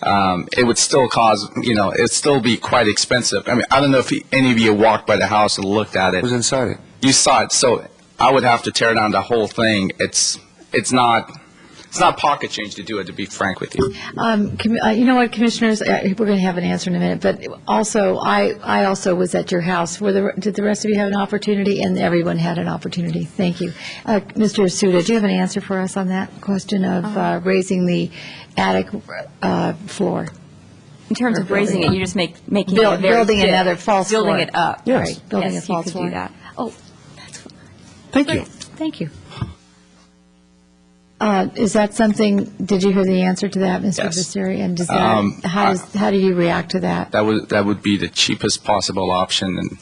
It would still cause, it'd still be quite expensive. I mean, I don't know if any of you walked by the house and looked at it. Who's inside it? You saw it, so I would have to tear down the whole thing. It's not pocket change to do it, to be frank with you. You know what, Commissioners, we're going to have an answer in a minute, but also, I also was at your house. Did the rest of you have an opportunity? And everyone had an opportunity. Thank you. Mr. Asuda, do you have an answer for us on that question of raising the attic floor? In terms of raising it, you're just making it very building thick. another false floor. Building it up. Yes. Right, building Yes, a false you could floor. do that. Oh, that's Thank great. you. Thank you. Is that something, did you hear the answer to that, Mr. Yes. Visseri? And does that, how do you react to that? That would be the cheapest possible option, and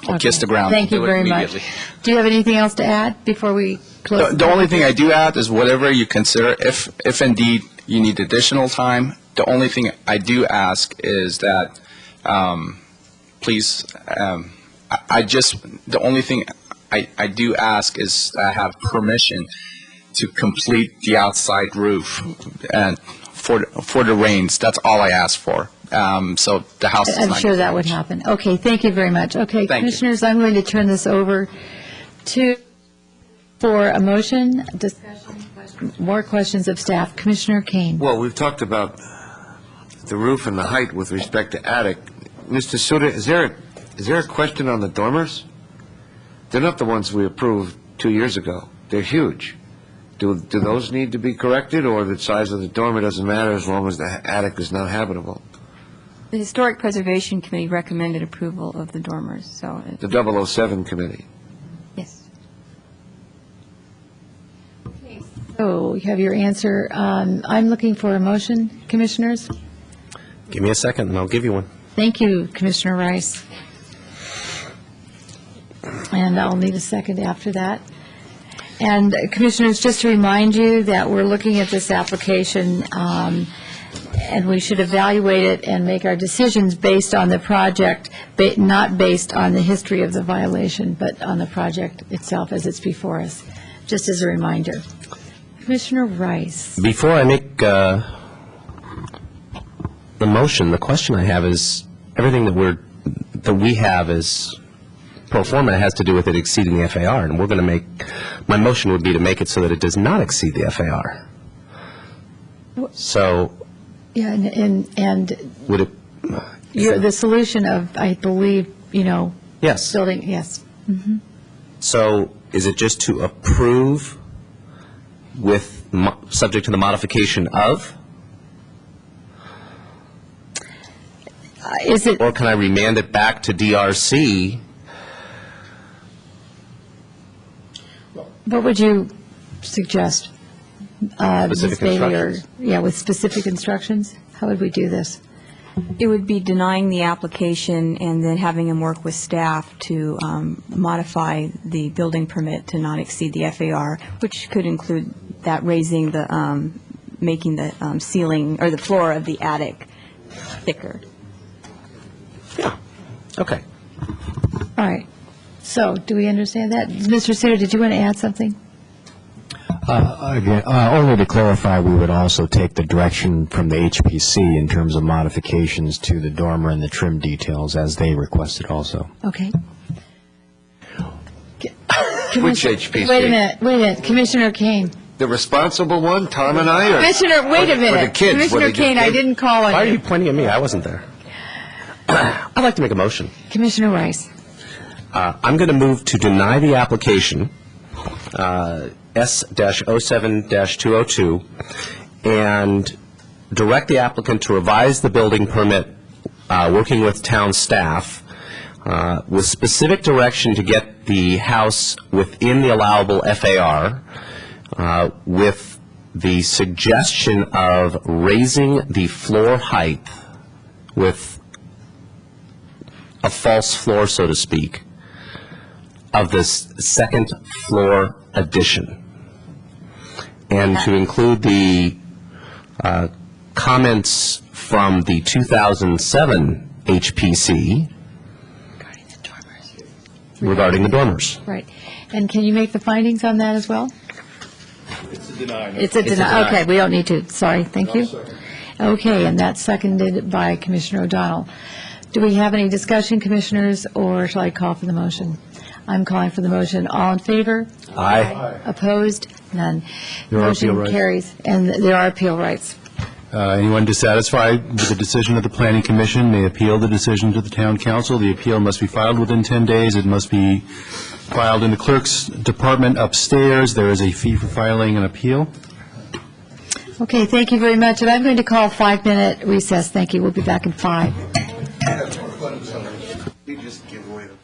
I'll kiss the ground. Thank you Do it very much. immediately. Do you have anything else to add before we close? The only thing I do add is whatever you consider, if indeed you need additional time, the only thing I do ask is that, please, the only thing I do ask is I have permission to complete the outside roof and for the rains. That's all I ask for. So the house is I'm not sure gonna that would damage. happen. Okay, thank you very much. Okay, Thank you. Commissioners, I'm going to turn this over for a motion, discussion, more questions of staff. Commissioner Kane. Well, we've talked about the roof and the height with respect to attic. Mr. Suda, is there a question on the dormers? They're not the ones we approved 2 years ago. They're huge. Do those need to be corrected, or the size of the dormer doesn't matter as long as the attic is not habitable? The Historic Preservation Committee recommended approval of the dormers, so, The 007 committee. yes. So you have your answer. I'm looking for a motion, Commissioners. Give me a second, and I'll give you one. Thank you, Commissioner Rice. And I'll need a second after that. And Commissioners, just to remind you that we're looking at this application, and we should evaluate it and make our decisions based on the project, not based on the history of the violation, but on the project itself as it's before us, just as a reminder. Commissioner Rice. Before I make the motion, the question I have is, everything that we have is pro forma has to do with it exceeding the FAR, and we're going to make, my motion would be to make it so that it does not exceed the FAR. So, Yeah, and would it? the solution of, I believe, Yes. building, yes. So, is it just to approve with, subject to the modification of? Is it? Or can I remand it back to DRC? What would you suggest? Ms. Specific Bailey, or instructions. with specific instructions? How would we do this? It would be denying the application and then having him work with staff to modify the building permit to not exceed the FAR, which could include that raising the, making the ceiling or the floor of the attic thicker. Okay. All right. So, do we understand that? Mr. Suter, did you want to add something? Again, only to clarify, we would also take the direction from the HPC in terms of modifications to the dormer and the trim details as they requested also. Okay. Which HPC? Wait a minute. Commissioner Kane. The responsible one, Tom and I, or? Commissioner, wait a or minute. the kids? Commissioner Were they Kane, I kids? didn't call on Why are you. you pointing at me? I wasn't there. I'd like to make a motion. Commissioner Rice. I'm going to move to deny the application, S-07-202, and direct the applicant to revise the building permit, working with town staff, with specific direction to get the house within the allowable FAR, with the suggestion of raising the floor height with a false floor, so to speak, of this second floor addition, and to include the comments from the 2007 HPC regarding the dormers. Right. And can you make the findings on that as well? It's a denial. It's a denial. Okay, we don't need to. Sorry, thank you. Okay, and that's seconded by Commissioner O'Donnell. Do we have any discussion, Commissioners, or shall I call for the motion? I'm calling for the motion. All in favor? Aye. Opposed? None. There are appeal Motion rights. carries, and there are appeal rights. Anyone dissatisfied with the decision of the Planning Commission may appeal the decision to the Town Council. The appeal must be filed within 10 days. It must be filed in the clerk's department upstairs. There is a fee for filing an appeal. Okay, thank you very much, and I'm going to call a 5-minute recess. Thank you. We'll be back in 5. You just give away the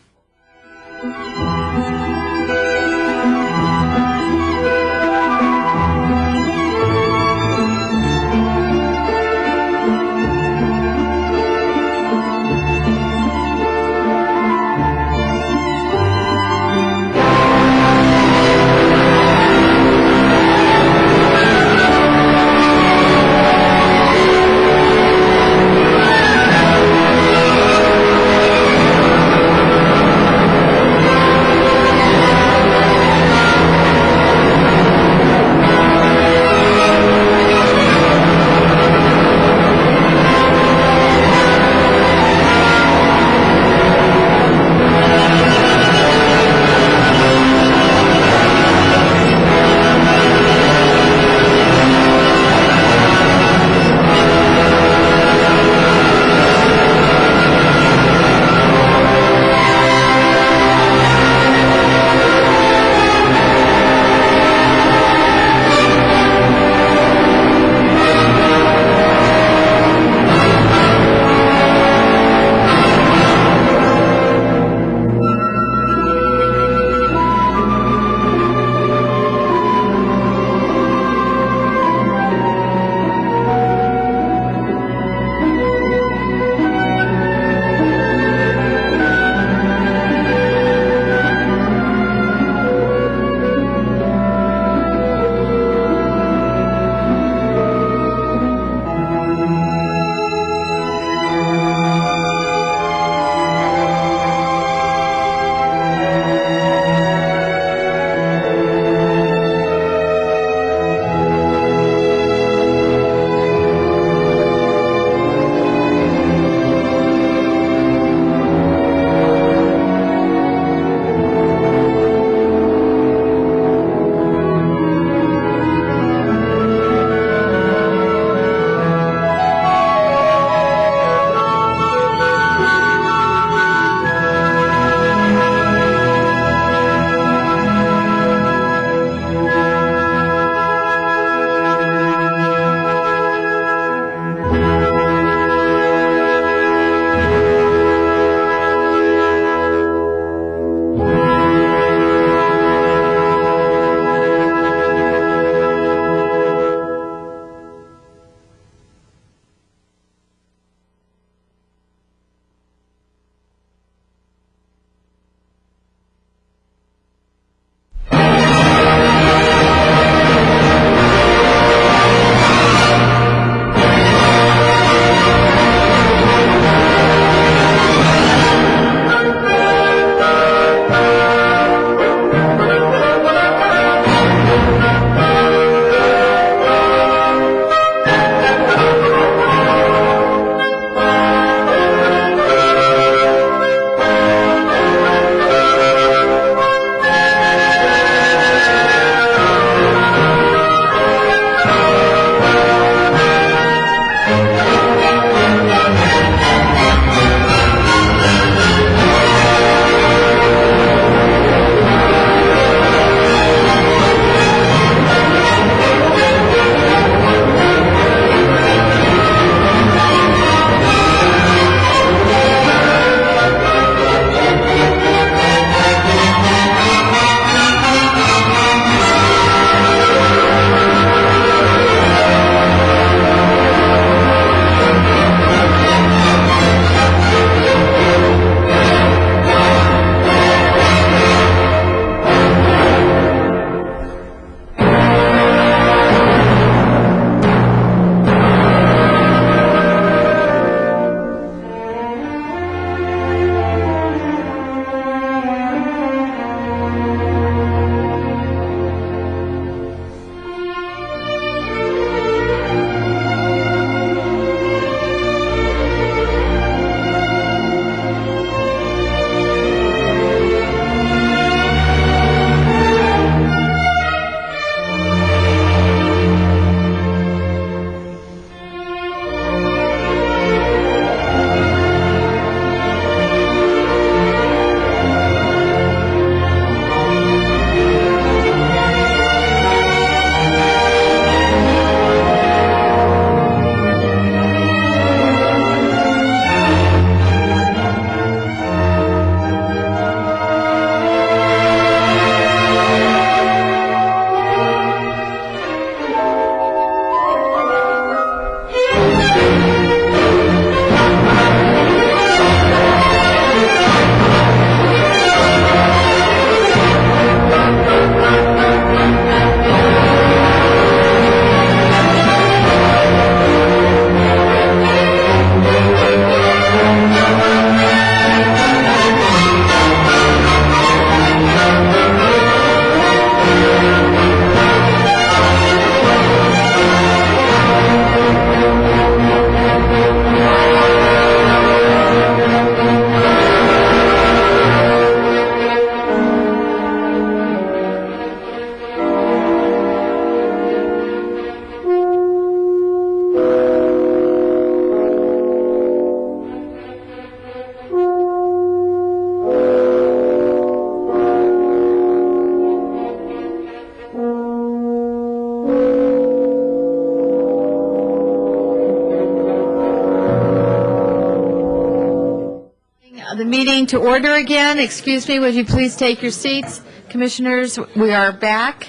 the meeting to order again. Excuse me, would you please take your seats? Commissioners, we are back.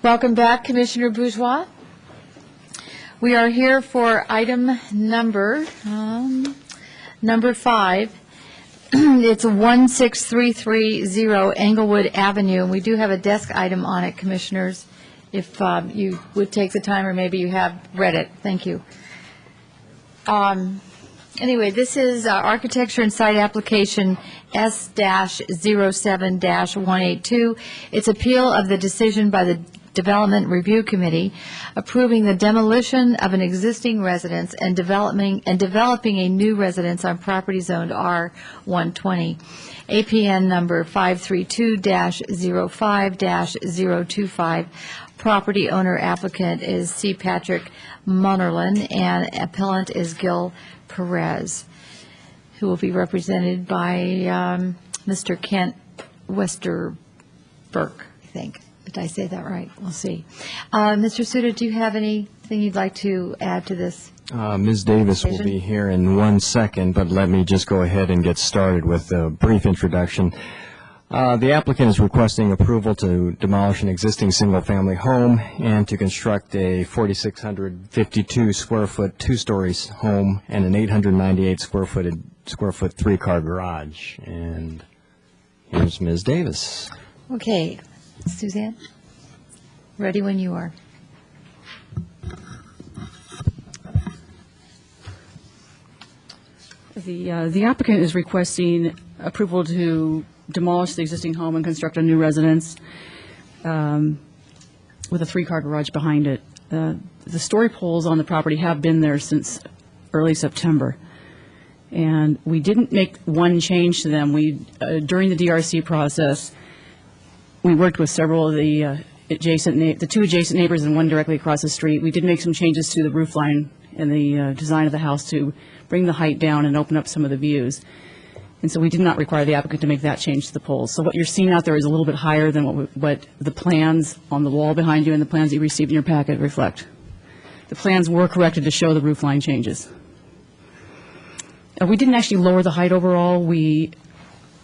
Welcome back, Commissioner Bourgeois. We are here for item number 5. It's 16330 Englewood Avenue, and we do have a desk item on it, Commissioners, if you would take the time, or maybe you have read it. Thank you. Anyway, this is architecture and site application S-07-182. It's appeal of the decision by the Development Review Committee approving the demolition of an existing residence and developing a new residence on property zoned R120. APN number 532-05-025. Property owner applicant is C. Patrick Munnerlin, and appellant is Gil Perez, who will be represented by Mr. Kent Westerberg, I think. Did I say that right? We'll see. Mr. Suter, do you have anything you'd like to add to this? Ms. Davis will be here in 1 second, but let me just go ahead and get started with a brief introduction. The applicant is requesting approval to demolish an existing single-family home and to construct a 4,652-square-foot two-story home and an 898-square-foot three-car garage. And here's Ms. Davis. Okay. Suzanne, ready when you are. The applicant is requesting approval to demolish the existing home and construct a new residence with a three-car garage behind it. The story poles on the property have been there since early September, and we didn't make one change to them. During the DRC process, we worked with several of the two adjacent neighbors and one directly across the street. We did make some changes to the roof line and the design of the house to bring the height down and open up some of the views. And so we did not require the applicant to make that change to the poles. So what you're seeing out there is a little bit higher than what the plans on the wall behind you and the plans that you received in your packet reflect. The plans were corrected to show the roof line changes. We didn't actually lower the height overall. We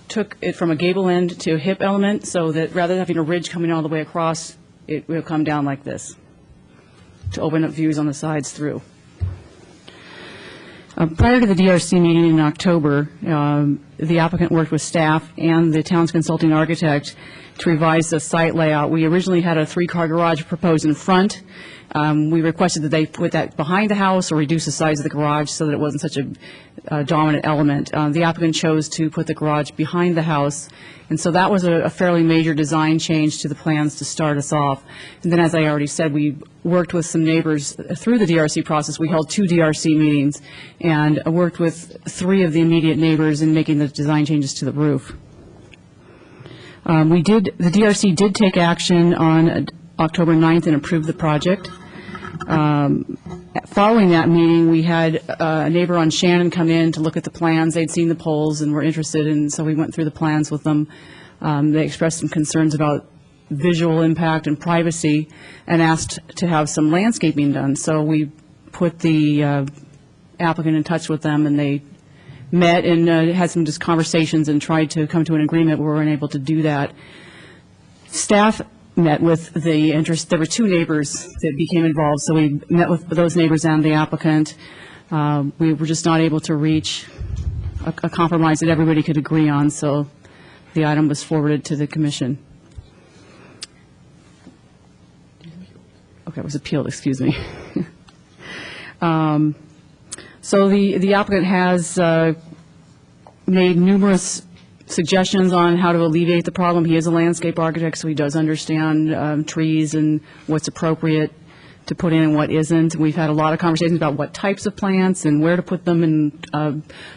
took it from a gable end to a hip element so that rather than having a ridge coming all the way across, it will come down like this to open up views on the sides through. Prior to the DRC meeting in October, the applicant worked with staff and the town's consulting architect to revise the site layout. We originally had a three-car garage proposed in front. We requested that they put that behind the house or reduce the size of the garage so that it wasn't such a dominant element. The applicant chose to put the garage behind the house, and so that was a fairly major design change to the plans to start us off. And then, as I already said, we worked with some neighbors through the DRC process. We held 2 DRC meetings and worked with 3 of the immediate neighbors in making the design changes to the roof. The DRC did take action on October 9th and approved the project. Following that meeting, we had a neighbor on Shannon come in to look at the plans. They'd seen the poles and were interested, and so we went through the plans with them. They expressed some concerns about visual impact and privacy and asked to have some landscaping done. So we put the applicant in touch with them, and they met and had some just conversations and tried to come to an agreement. We weren't able to do that. Staff met with the interest. There were 2 neighbors that became involved, so we met with those neighbors and the applicant. We were just not able to reach a compromise that everybody could agree on, so the item was forwarded to the commission. Okay, it was appealed, excuse me. So the applicant has made numerous suggestions on how to alleviate the problem. He is a landscape architect, so he does understand trees and what's appropriate to put in and what isn't. We've had a lot of conversations about what types of plants and where to put them, and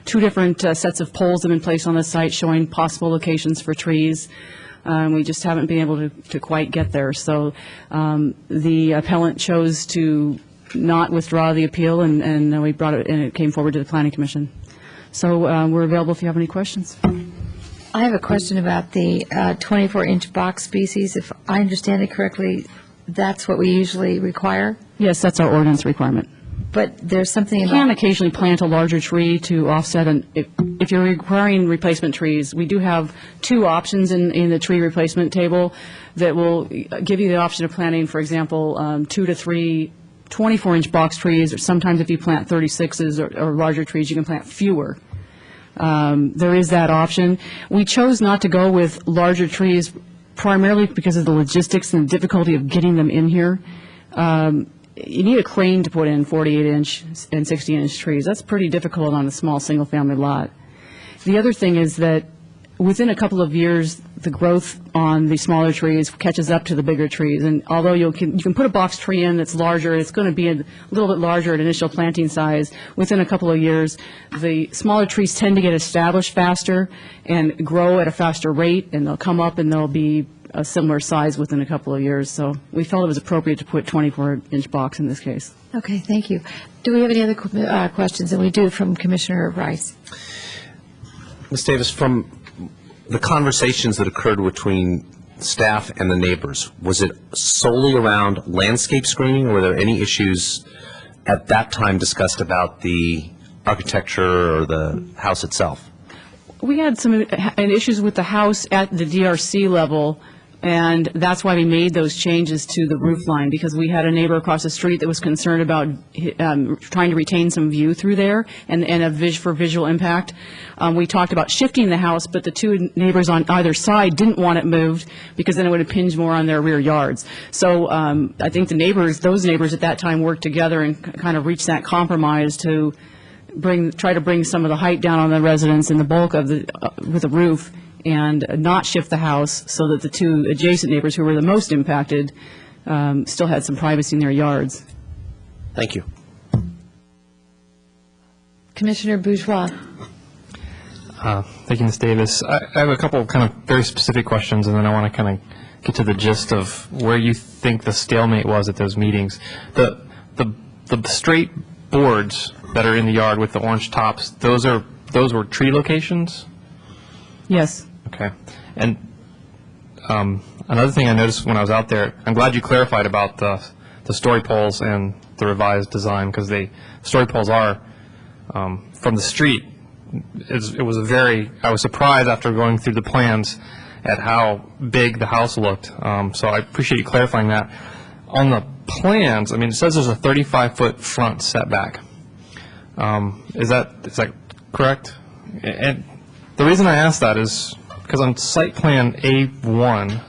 2 different sets of poles have been placed on the site showing possible locations for trees. We just haven't been able to quite get there. So the appellant chose to not withdraw the appeal, and we brought it, and it came forward to the Planning Commission. So we're available if you have any questions. I have a question about the 24-inch box species. If I understand it correctly, that's what we usually require? Yes, that's our ordinance requirement. But there's something You about... can occasionally plant a larger tree to offset if you're requiring replacement trees, we do have two options in the tree replacement table that will give you the option of planting, for example, 2 to 3 24-inch box trees, or sometimes if you plant 36s or larger trees, you can plant fewer. There is that option. We chose not to go with larger trees primarily because of the logistics and the difficulty of getting them in here. You need a crane to put in 48-inch and 60-inch trees. That's pretty difficult on a small single-family lot. The other thing is that within a couple of years, the growth on the smaller trees catches up to the bigger trees. And although you can put a box tree in that's larger, it's going to be a little bit larger at initial planting size. Within a couple of years, the smaller trees tend to get established faster and grow at a faster rate, and they'll come up and they'll be a similar size within a couple of years. So we felt it was appropriate to put 24-inch box in this case. Okay, thank you. Do we have any other questions? And we do from Commissioner Rice. Ms. Davis, from the conversations that occurred between staff and the neighbors, was it solely around landscape screening, or were there any issues at that time discussed about the architecture or the house itself? We had some issues with the house at the DRC level, and that's why we made those changes to the roof line, because we had a neighbor across the street that was concerned about trying to retain some view through there and for visual impact. We talked about shifting the house, but the two neighbors on either side didn't want it moved because then it would impinge more on their rear yards. So I think those neighbors at that time worked together and kind of reached that compromise to try to bring some of the height down on the residents and the bulk of with the roof, and not shift the house so that the two adjacent neighbors who were the most impacted still had some privacy in their yards. Thank you. Commissioner Bourgeois. Thank you, Ms. Davis. I have a couple of kind of very specific questions, and then I want to kind of get to the gist of where you think the stalemate was at those meetings. The straight boards that are in the yard with the orange tops, those were tree locations? Yes. Okay. And another thing I noticed when I was out there, I'm glad you clarified about the story poles and the revised design, because the story poles are from the street. I was surprised after going through the plans at how big the house looked. So I appreciate you clarifying that. On the plans, I mean, it says there's a 35-foot front setback. Is that correct? And the reason I ask that is because on site plan A1,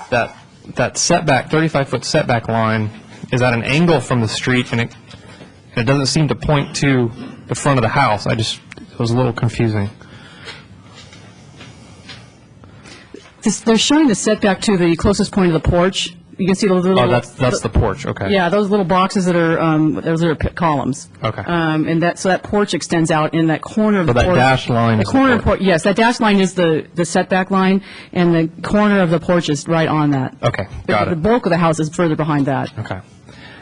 that setback, 35-foot setback line is at an angle from the street, and it doesn't seem to point to the front of the house. It was a little confusing. They're showing the setback to the closest point of the porch. You can see the little. Oh, that's the porch. Okay. Yeah, those little boxes that are those are columns. Okay. And that porch extends out in that corner of the porch. So that dashed line is the porch. Yes, that dashed line is the setback line, and the corner of the porch is right on that. Okay, got it. The bulk of the house is further behind that. Okay.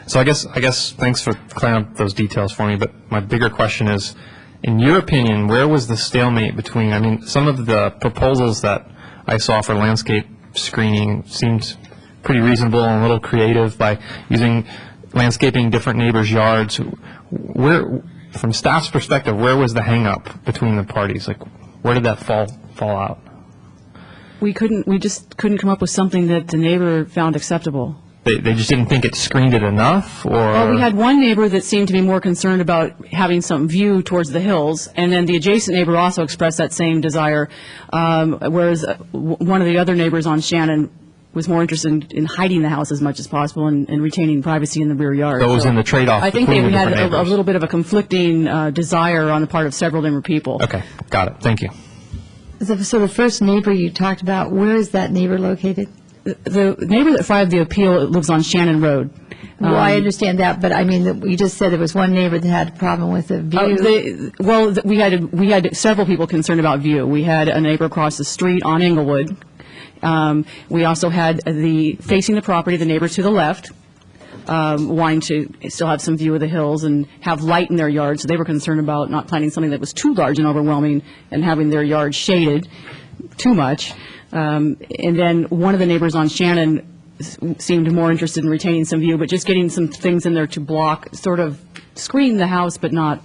So I guess thanks for clearing up those details for me. But my bigger question is, in your opinion, where was the stalemate between? I mean, some of the proposals that I saw for landscape screening seemed pretty reasonable and a little creative by using landscaping different neighbors' yards. From staff's perspective, where was the hang-up between the parties? Like, where did that fall out? We just couldn't come up with something that the neighbor found acceptable. They just didn't think it screened it enough, or? Well, we had one neighbor that seemed to be more concerned about having some view towards the hills, and then the adjacent neighbor also expressed that same desire, whereas one of the other neighbors on Shannon was more interested in hiding the house as much as possible and retaining privacy in the rear yard. Those in the trade-off. I think we had a little bit of a conflicting desire on the part of several different people. Okay, got it. Thank you. So the first neighbor you talked about, where is that neighbor located? The neighbor that filed the appeal lives on Shannon Road. Well, I understand that, but I mean, you just said there was one neighbor that had a problem with the view. We had several people concerned about view. We had a neighbor across the street on Englewood. We also had facing the property, the neighbors to the left, wanting to still have some view of the hills and have light in their yard. So they were concerned about not planting something that was too large and overwhelming and having their yard shaded too much. And then one of the neighbors on Shannon seemed more interested in retaining some view, but just getting some things in there to block, sort of screen the house, but not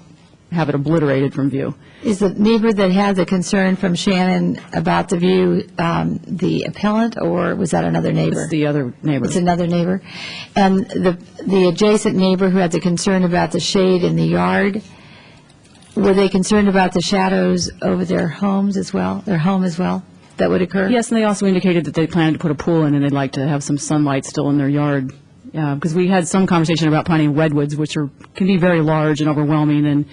have it obliterated from view. Is the neighbor that had the concern from Shannon about the view the appellant, or was that another neighbor? It's the other neighbor. It's another neighbor. And the adjacent neighbor who had the concern about the shade in the yard, were they concerned about the shadows over their homes as well, their home as well, that would occur? Yes, and they also indicated that they planned to put a pool in and they'd like to have some sunlight still in their yard. Because we had some conversation about planting redwoods, which can be very large and overwhelming, and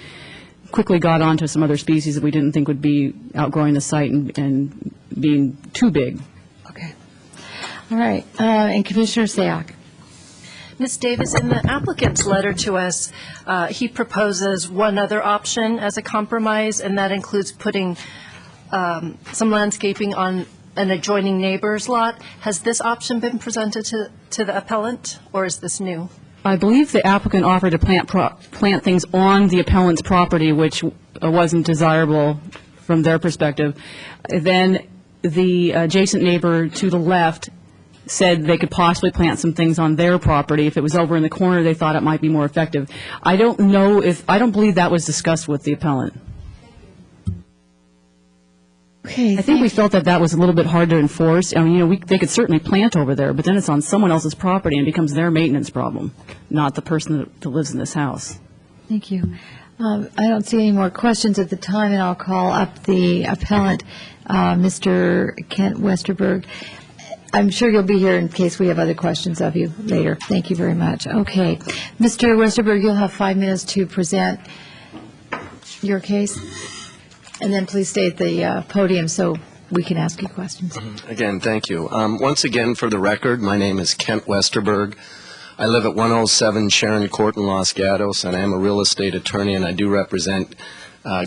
quickly got onto some other species that we didn't think would be outgrowing the site and being too big. Okay. All right. And Commissioner Sayoc. Ms. Davis, in the applicant's letter to us, he proposes one other option as a compromise, and that includes putting some landscaping on an adjoining neighbor's lot. Has this option been presented to the appellant, or is this new? I believe the applicant offered to plant things on the appellant's property, which wasn't desirable from their perspective. Then the adjacent neighbor to the left said they could possibly plant some things on their property. If it was over in the corner, they thought it might be more effective. I don't believe that was discussed with the appellant. Okay. I think we felt that was a little bit hard to enforce. I mean, they could certainly plant over there, but then it's on someone else's property and it becomes their maintenance problem, not the person that lives in this house. Thank you. I don't see any more questions at the time, and I'll call up the appellant, Mr. Kent Westerberg. I'm sure you'll be here in case we have other questions of you later. Thank you very much. Okay. Mr. Westerberg, you'll have 5 minutes to present your case. And then please stay at the podium so we can ask you questions. Again, thank you. Once again, for the record, my name is Kent Westerberg. I live at 107 Sharon Court in Los Gatos, and I am a real estate attorney, and I do represent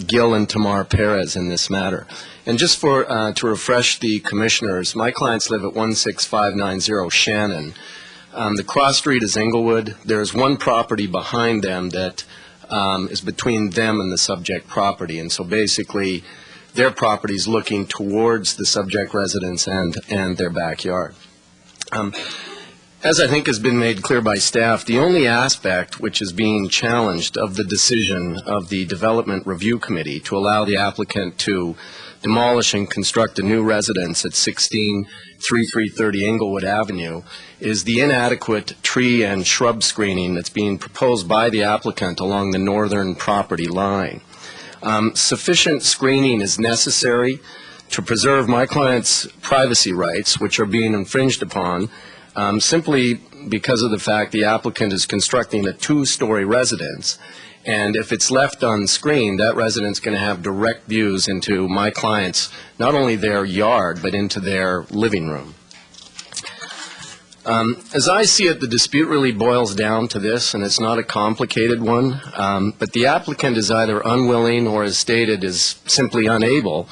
Gil and Tamar Perez in this matter. And just to refresh the commissioners, my clients live at 16590 Shannon. The cross street is Englewood. There's one property behind them that is between them and the subject property. And so basically, their property is looking towards the subject residence and their backyard. As I think has been made clear by staff, the only aspect which is being challenged of the decision of the Development Review Committee to allow the applicant to demolish and construct a new residence at 163330 Englewood Avenue is the inadequate tree and shrub screening that's being proposed by the applicant along the northern property line. Sufficient screening is necessary to preserve my client's privacy rights, which are being infringed upon simply because of the fact the applicant is constructing a two-story residence. And if it's left unscreened, that resident's going to have direct views into my client's, not only their yard, but into their living room. As I see it, the dispute really boils down to this, and it's not a complicated one, but the applicant is either unwilling or, as stated, is simply unable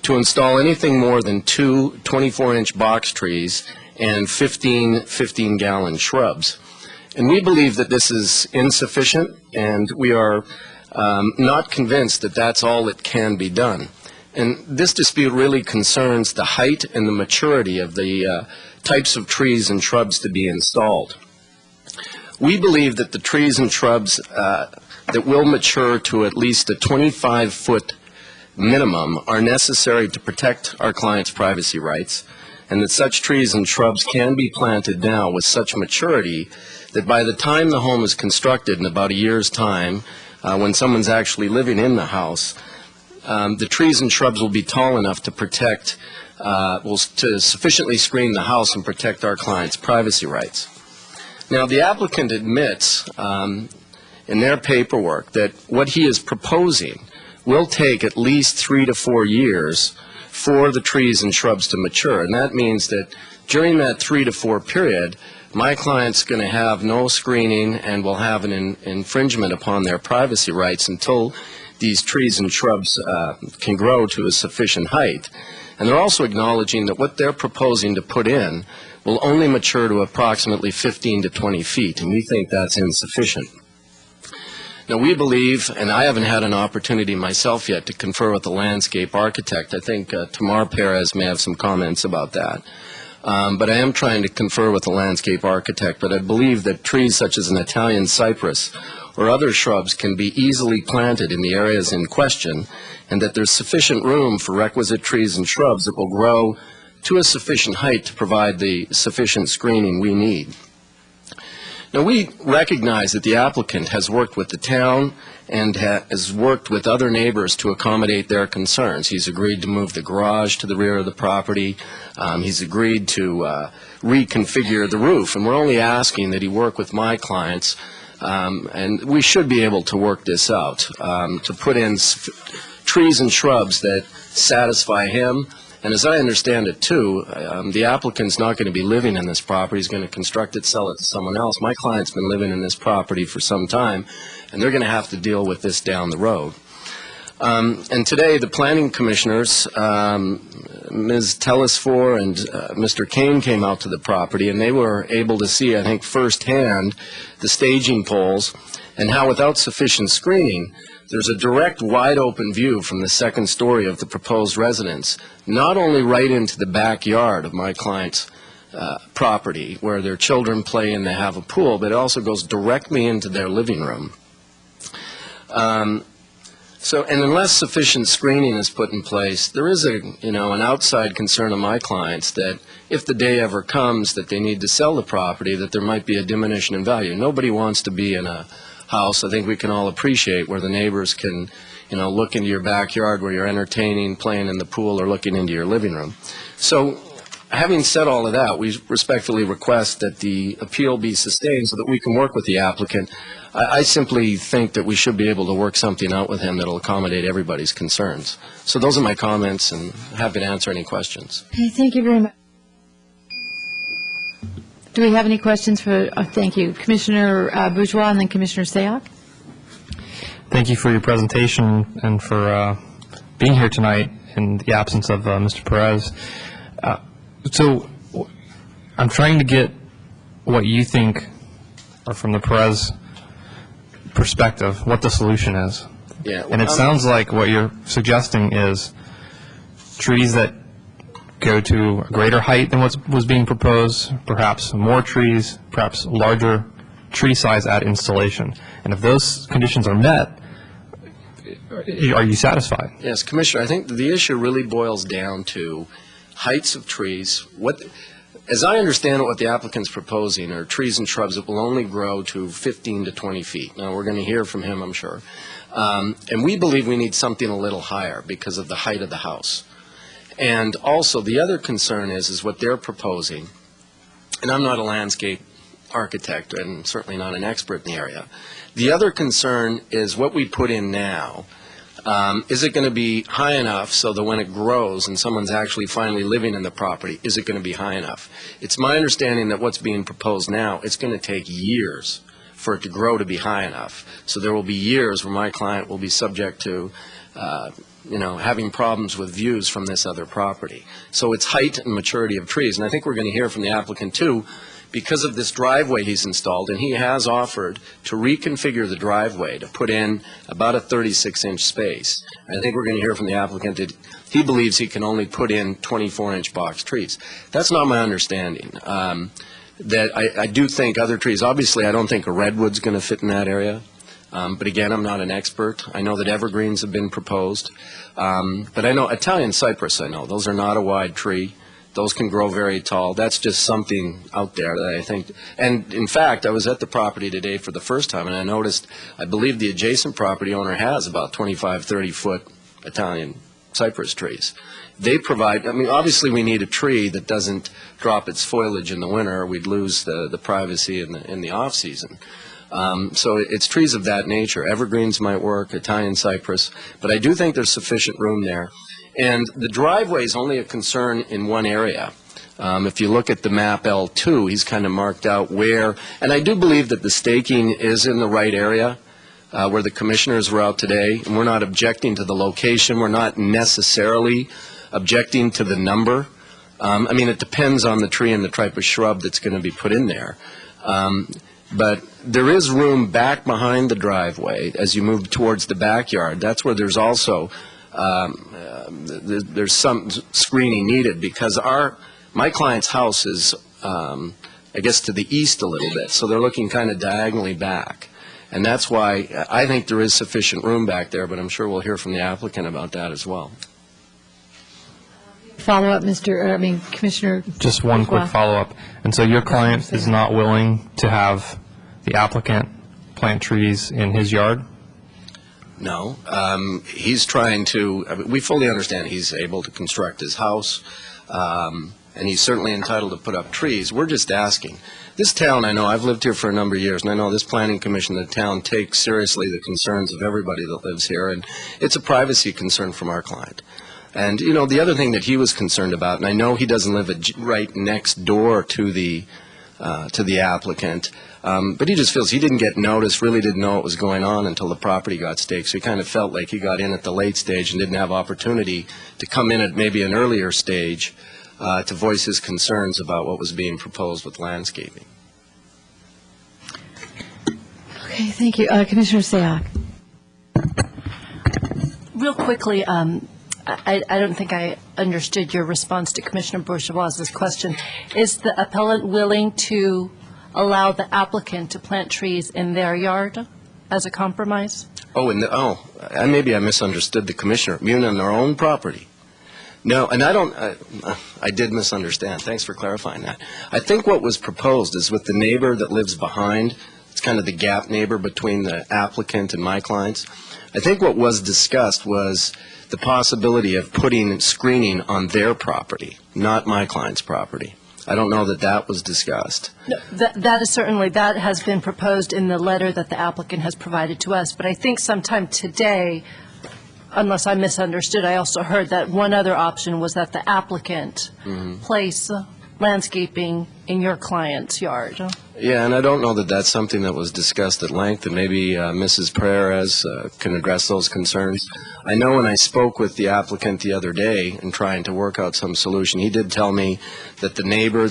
to install anything more than two 24-inch box trees and 15 15-gallon shrubs. And we believe that this is insufficient, and we are not convinced that that's all that can be done. And this dispute really concerns the height and the maturity of the types of trees and shrubs to be installed. We believe that the trees and shrubs that will mature to at least a 25-foot minimum are necessary to protect our client's privacy rights, and that such trees and shrubs can be planted now with such maturity that by the time the home is constructed in about a year's time, when someone's actually living in the house, the trees and shrubs will be tall enough to protect, to sufficiently screen the house and protect our client's privacy rights. Now, the applicant admits in their paperwork that what he is proposing will take at least 3 to 4 years for the trees and shrubs to mature. And that means that during that 3 to 4 period, my client's going to have no screening and will have an infringement upon their privacy rights until these trees and shrubs can grow to a sufficient height. And they're also acknowledging that what they're proposing to put in will only mature to approximately 15 to 20 feet, and we think that's insufficient. Now, we believe, and I haven't had an opportunity myself yet to confer with the landscape architect. I think Tamar Perez may have some comments about that. But I am trying to confer with the landscape architect. But I believe that trees such as an Italian cypress or other shrubs can be easily planted in the areas in question, and that there's sufficient room for requisite trees and shrubs that will grow to a sufficient height to provide the sufficient screening we need. Now, we recognize that the applicant has worked with the town and has worked with other neighbors to accommodate their concerns. He's agreed to move the garage to the rear of the property. He's agreed to reconfigure the roof, and we're only asking that he work with my clients, and we should be able to work this out, to put in trees and shrubs that satisfy him. And as I understand it, too, the applicant's not going to be living in this property. He's going to construct it, sell it to someone else. My client's been living in this property for some time, and they're going to have to deal with this down the road. And today, the planning commissioners, Ms. Telesfor and Mr. Kane, came out to the property, and they were able to see, I think, firsthand the staging poles and how, without sufficient screening, there's a direct, wide-open view from the second story of the proposed residence, not only right into the backyard of my client's property, where their children play and they have a pool, but it also goes directly into their living room. And unless sufficient screening is put in place, there is an outside concern of my clients that if the day ever comes that they need to sell the property, that there might be a diminution in value. Nobody wants to be in a house, I think we can all appreciate, where the neighbors can, look into your backyard where you're entertaining, playing in the pool, or looking into your living room. So, having said all of that, we respectfully request that the appeal be sustained so that we can work with the applicant. I simply think that we should be able to work something out with him that will accommodate everybody's concerns. So those are my comments, and happy to answer any questions. Okay, thank you very much. Do we have any questions for, thank you, Commissioner Bourgeois and then Commissioner Sayoc? Thank you for your presentation and for being here tonight in the absence of Mr. Perez. So I'm trying to get what you think, or from the Perez perspective, what the solution is. Yeah, well, and it sounds like what you're suggesting is trees that go to a greater height than what was being proposed, perhaps more trees, perhaps larger tree size at installation. And if those conditions are met, are you satisfied? Yes, Commissioner, I think the issue really boils down to heights of trees. As I understand it, what the applicant's proposing are trees and shrubs that will only grow to 15 to 20 feet. Now, we're going to hear from him, I'm sure. And we believe we need something a little higher because of the height of the house. And also, the other concern is what they're proposing, and I'm not a landscape architect and certainly not an expert in the area. The other concern is what we put in now. Is it going to be high enough so that when it grows and someone's actually finally living in the property, is it going to be high enough? It's my understanding that what's being proposed now, it's going to take years for it to grow to be high enough. So there will be years where my client will be subject to having problems with views from this other property. So it's height and maturity of trees. And I think we're going to hear from the applicant, too, because of this driveway he's installed, and he has offered to reconfigure the driveway to put in about a 36-inch space. And I think we're going to hear from the applicant that he believes he can only put in 24-inch box trees. That's not my understanding. I do think other trees, obviously I don't think a redwood's going to fit in that area. But again, I'm not an expert. I know that evergreens have been proposed. But I know Italian cypress, those are not a wide tree. Those can grow very tall. That's just something out there that I think. And in fact, I was at the property today for the first time, and I noticed, I believe the adjacent property owner has about 25, 30-foot Italian cypress trees. They provide, obviously we need a tree that doesn't drop its foliage in the winter, or we'd lose the privacy in the off-season. So it's trees of that nature. Evergreens might work, Italian cypress, but I do think there's sufficient room there. And the driveway is only a concern in one area. If you look at the map L2, he's kind of marked out where, and I do believe that the staking is in the right area where the commissioners were out today, and we're not objecting to the location. We're not necessarily objecting to the number. It depends on the tree and the type of shrub that's going to be put in there. But there is room back behind the driveway as you move towards the backyard. That's where there's also there's some screening needed because my client's house is, I guess, to the east a little bit, so they're looking kind of diagonally back. And that's why I think there is sufficient room back there, but I'm sure we'll hear from the applicant about that as well. Follow-up, Commissioner? Just one quick Wow. follow-up. And so your client is not willing to have the applicant plant trees in his yard? No. He's trying to, we fully understand he's able to construct his house, and he's certainly entitled to put up trees. We're just asking. This town, I know, I've lived here for a number of years, and I know this planning commission, the town takes seriously the concerns of everybody that lives here, and it's a privacy concern from our client. And, you know, the other thing that he was concerned about, and I know he doesn't live right next door to the applicant, but he just feels he didn't get notice, really didn't know what was going on until the property got staked. So he kind of felt like he got in at the late stage and didn't have opportunity to come in at maybe an earlier stage to voice his concerns about what was being proposed with landscaping. Okay, thank you. Commissioner Sayak. Real quickly, I don't think I understood your response to Commissioner Bourgeois's question. Is the appellant willing to allow the applicant to plant trees in their yard as a compromise? Maybe I misunderstood the commissioner. You mean on their own property? No, and I did misunderstand. Thanks for clarifying that. I think what was proposed is with the neighbor that lives behind, it's kind of the gap neighbor between the applicant and my clients. I think what was discussed was the possibility of putting screening on their property, not my client's property. I don't know that that was discussed. No, that has been proposed in the letter that the applicant has provided to us, but I think sometime today, unless I misunderstood, I also heard that one other option was that the applicant place landscaping in your client's yard. Yeah, and I don't know that that's something that was discussed at length, and maybe Mrs. Perez can address those concerns. I know when I spoke with the applicant the other day and trying to work out some solution, he did tell me that the neighbor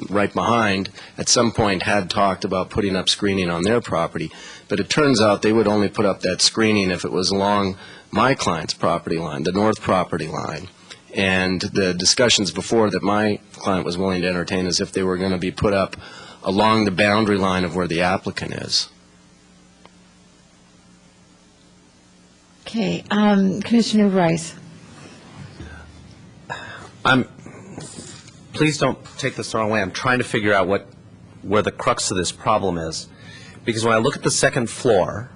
right behind at some point had talked about putting up screening on their property, but it turns out they would only put up that screening if it was along my client's property line, the north property line. And the discussions before that my client was willing to entertain is if they were going to be put up along the boundary line of where the applicant is. Okay, Commissioner Rice. Please don't take this the wrong way. I'm trying to figure out where the crux of this problem is. Because when I look at the second floor,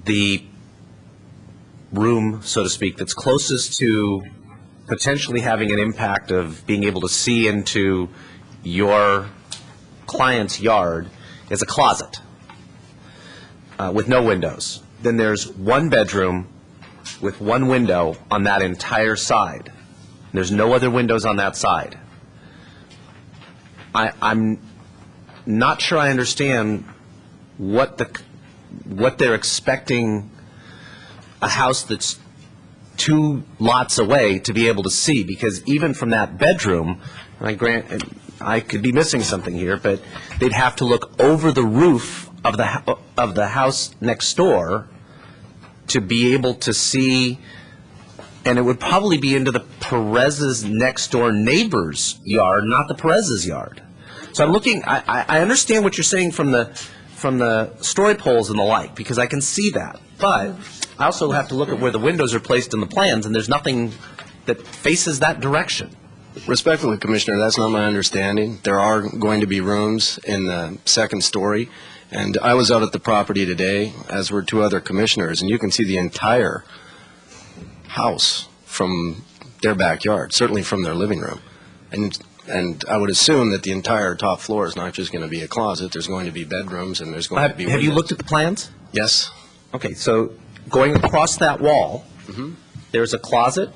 the room, so to speak, that's closest to potentially having an impact of being able to see into your client's yard is a closet with no windows. Then there's one bedroom with one window on that entire side. There's no other windows on that side. I'm not sure I understand what they're expecting a house that's 2 lots away to be able to see, because even from that bedroom, and I could be missing something here, but they'd have to look over the roof of the house next door to be able to see, and it would probably be into the Perez's next door neighbor's yard, not the Perez's yard. So I'm looking. I understand what you're saying from the story poles and the like, because I can see that, but I also have to look at where the windows are placed in the plans, and there's nothing that faces that direction. Respectfully, Commissioner, that's not my understanding. There are going to be rooms in the second story, and I was out at the property today, as were 2 other commissioners, and you can see the entire house from their backyard, certainly from their living room. And I would assume that the entire top floor is not just going to be a closet. There's going to be bedrooms, and there's going to be windows. Have you looked at the plans? Yes. Okay, so going across that wall, there's a closet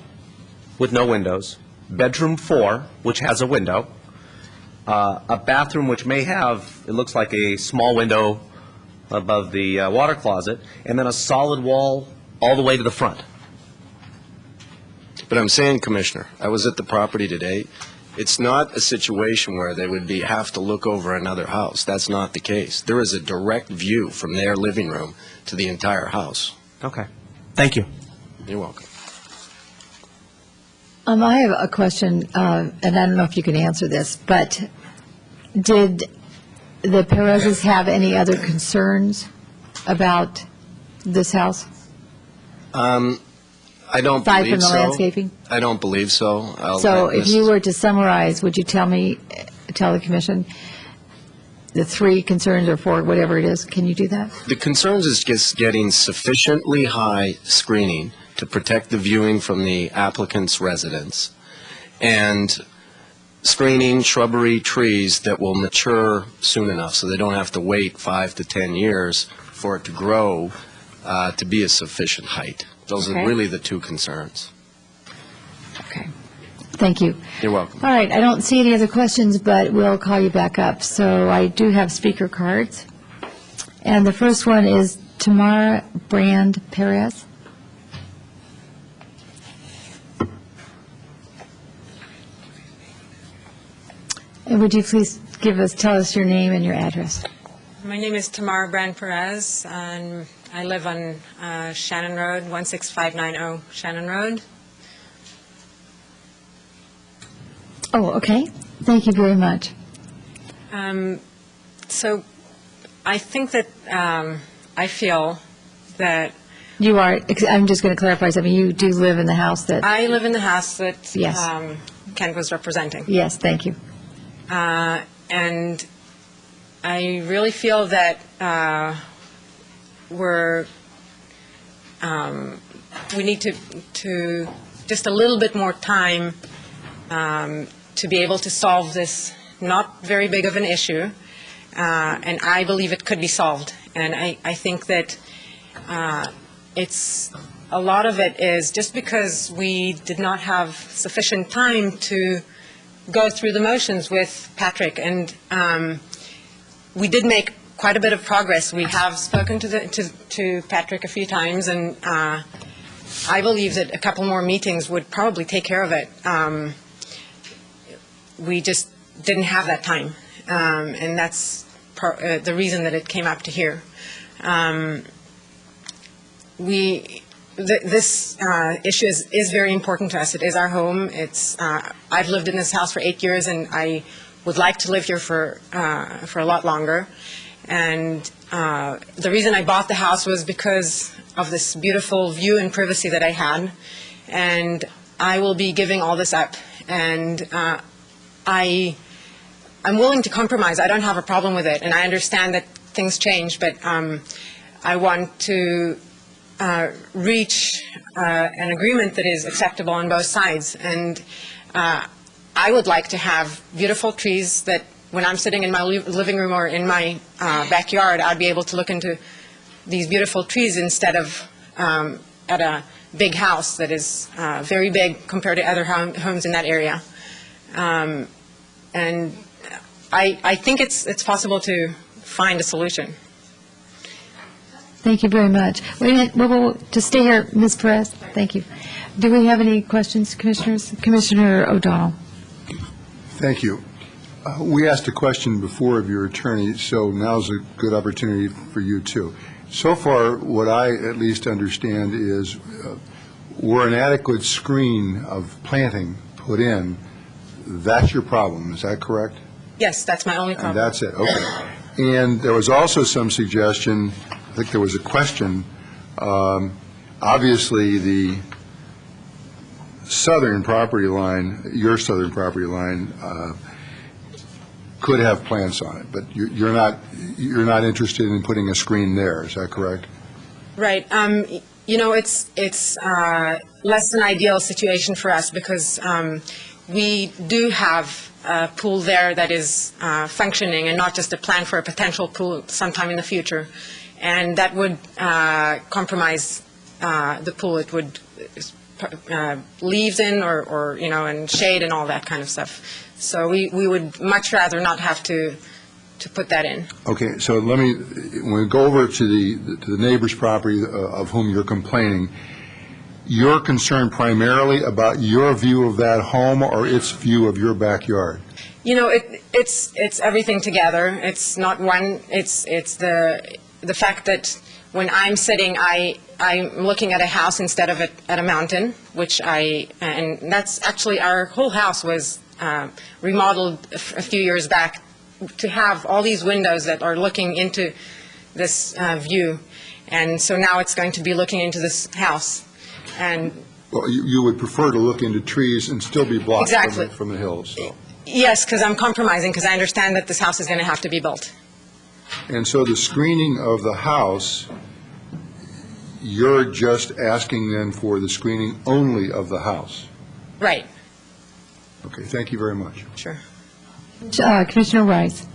with no windows, bedroom 4, which has a window, a bathroom which may have, it looks like a small window above the water closet, and then a solid wall all the way to the front. But I'm saying, Commissioner, I was at the property today. It's not a situation where they would have to look over another house. That's not the case. There is a direct view from their living room to the entire house. Okay. Thank you. You're welcome. I have a question, and I don't know if you can answer this, but did the Perez's have any other concerns about this house? I don't Aside believe from the so. landscaping? I don't believe so. So if you were to summarize, would you tell the commission the 3 concerns or 4, whatever it is? Can you do that? The concerns is just getting sufficiently high screening to protect the viewing from the applicant's residence, and screening shrubbery, trees that will mature soon enough so they don't have to wait 5 to 10 years for it to grow to be a sufficient height. Those Okay. are really the 2 concerns. Okay. Thank you. You're welcome. All right, I don't see any other questions, but we'll call you back up. So I do have speaker cards. And the first one is Tamara Brand Perez. And would you please tell us your name and your address? My name is Tamara Brand Perez, and I live on Shannon Road, 16590 Shannon Road. Oh, okay. Thank you very much. So I think that I feel that You are, I'm just going to clarify something. You do live in the house that, I live in the house that Yes. Kent was representing. yes, thank you. And I really feel that we need to just a little bit more time to be able to solve this not very big of an issue, and I believe it could be solved. And I think that it's a lot of it is just because we did not have sufficient time to go through the motions with Patrick, and we did make quite a bit of progress. We have spoken to Patrick a few times, and I believe that a couple more meetings would probably take care of it. We just didn't have that time, and that's the reason that it came up to here. This issue is very important to us. It is our home. I've lived in this house for 8 years, and I would like to live here for a lot longer. And the reason I bought the house was because of this beautiful view and privacy that I had. And I will be giving all this up. And I'm willing to compromise. I don't have a problem with it. And I understand that things change, but I want to reach an agreement that is acceptable on both sides. And I would like to have beautiful trees that when I'm sitting in my living room or in my backyard, I'd be able to look into these beautiful trees instead of at a big house that is very big compared to other homes in that area. And I think it's possible to find a solution. Thank you very much. Wait a minute, we'll just stay here, Ms. Perez. Thank you. Do we have any questions, Commissioners? Commissioner O'Donnell. Thank you. We asked a question before of your attorney, so now's a good opportunity for you too. So far, what I at least understand is were an adequate screen of planting put in, that's your problem, is that correct? Yes, that's my only problem. And that's it, okay. And there was also some suggestion, I think there was a question, obviously the southern property line, your southern property line, could have plants on it, but you're not interested in putting a screen there, is that correct? Right. You know, it's less than ideal situation for us because we do have a pool there that is functioning and not just a plan for a potential pool sometime in the future. And that would compromise the pool. It would leaves in or you know, and shade and all that kind of stuff. So we would much rather not have to put that in. Okay, so when we go over to the neighbor's property of whom you're complaining, you're concerned primarily about your view of that home or its view of your backyard? You know, it's everything together. It's not one. It's the fact that when I'm sitting, I'm looking at a house instead of at a mountain, and that's actually our whole house was remodeled a few years back to have all these windows that are looking into this view. And so now it's going to be looking into this house. And Well, you would prefer to look into trees and still be blocked Exactly. from the hills, so. yes, because I'm compromising, because I understand that this house is going to have to be built. And so the screening of the house, you're just asking then for the screening only of the house? Right. Okay, thank you very much. Sure. Commissioner Rice.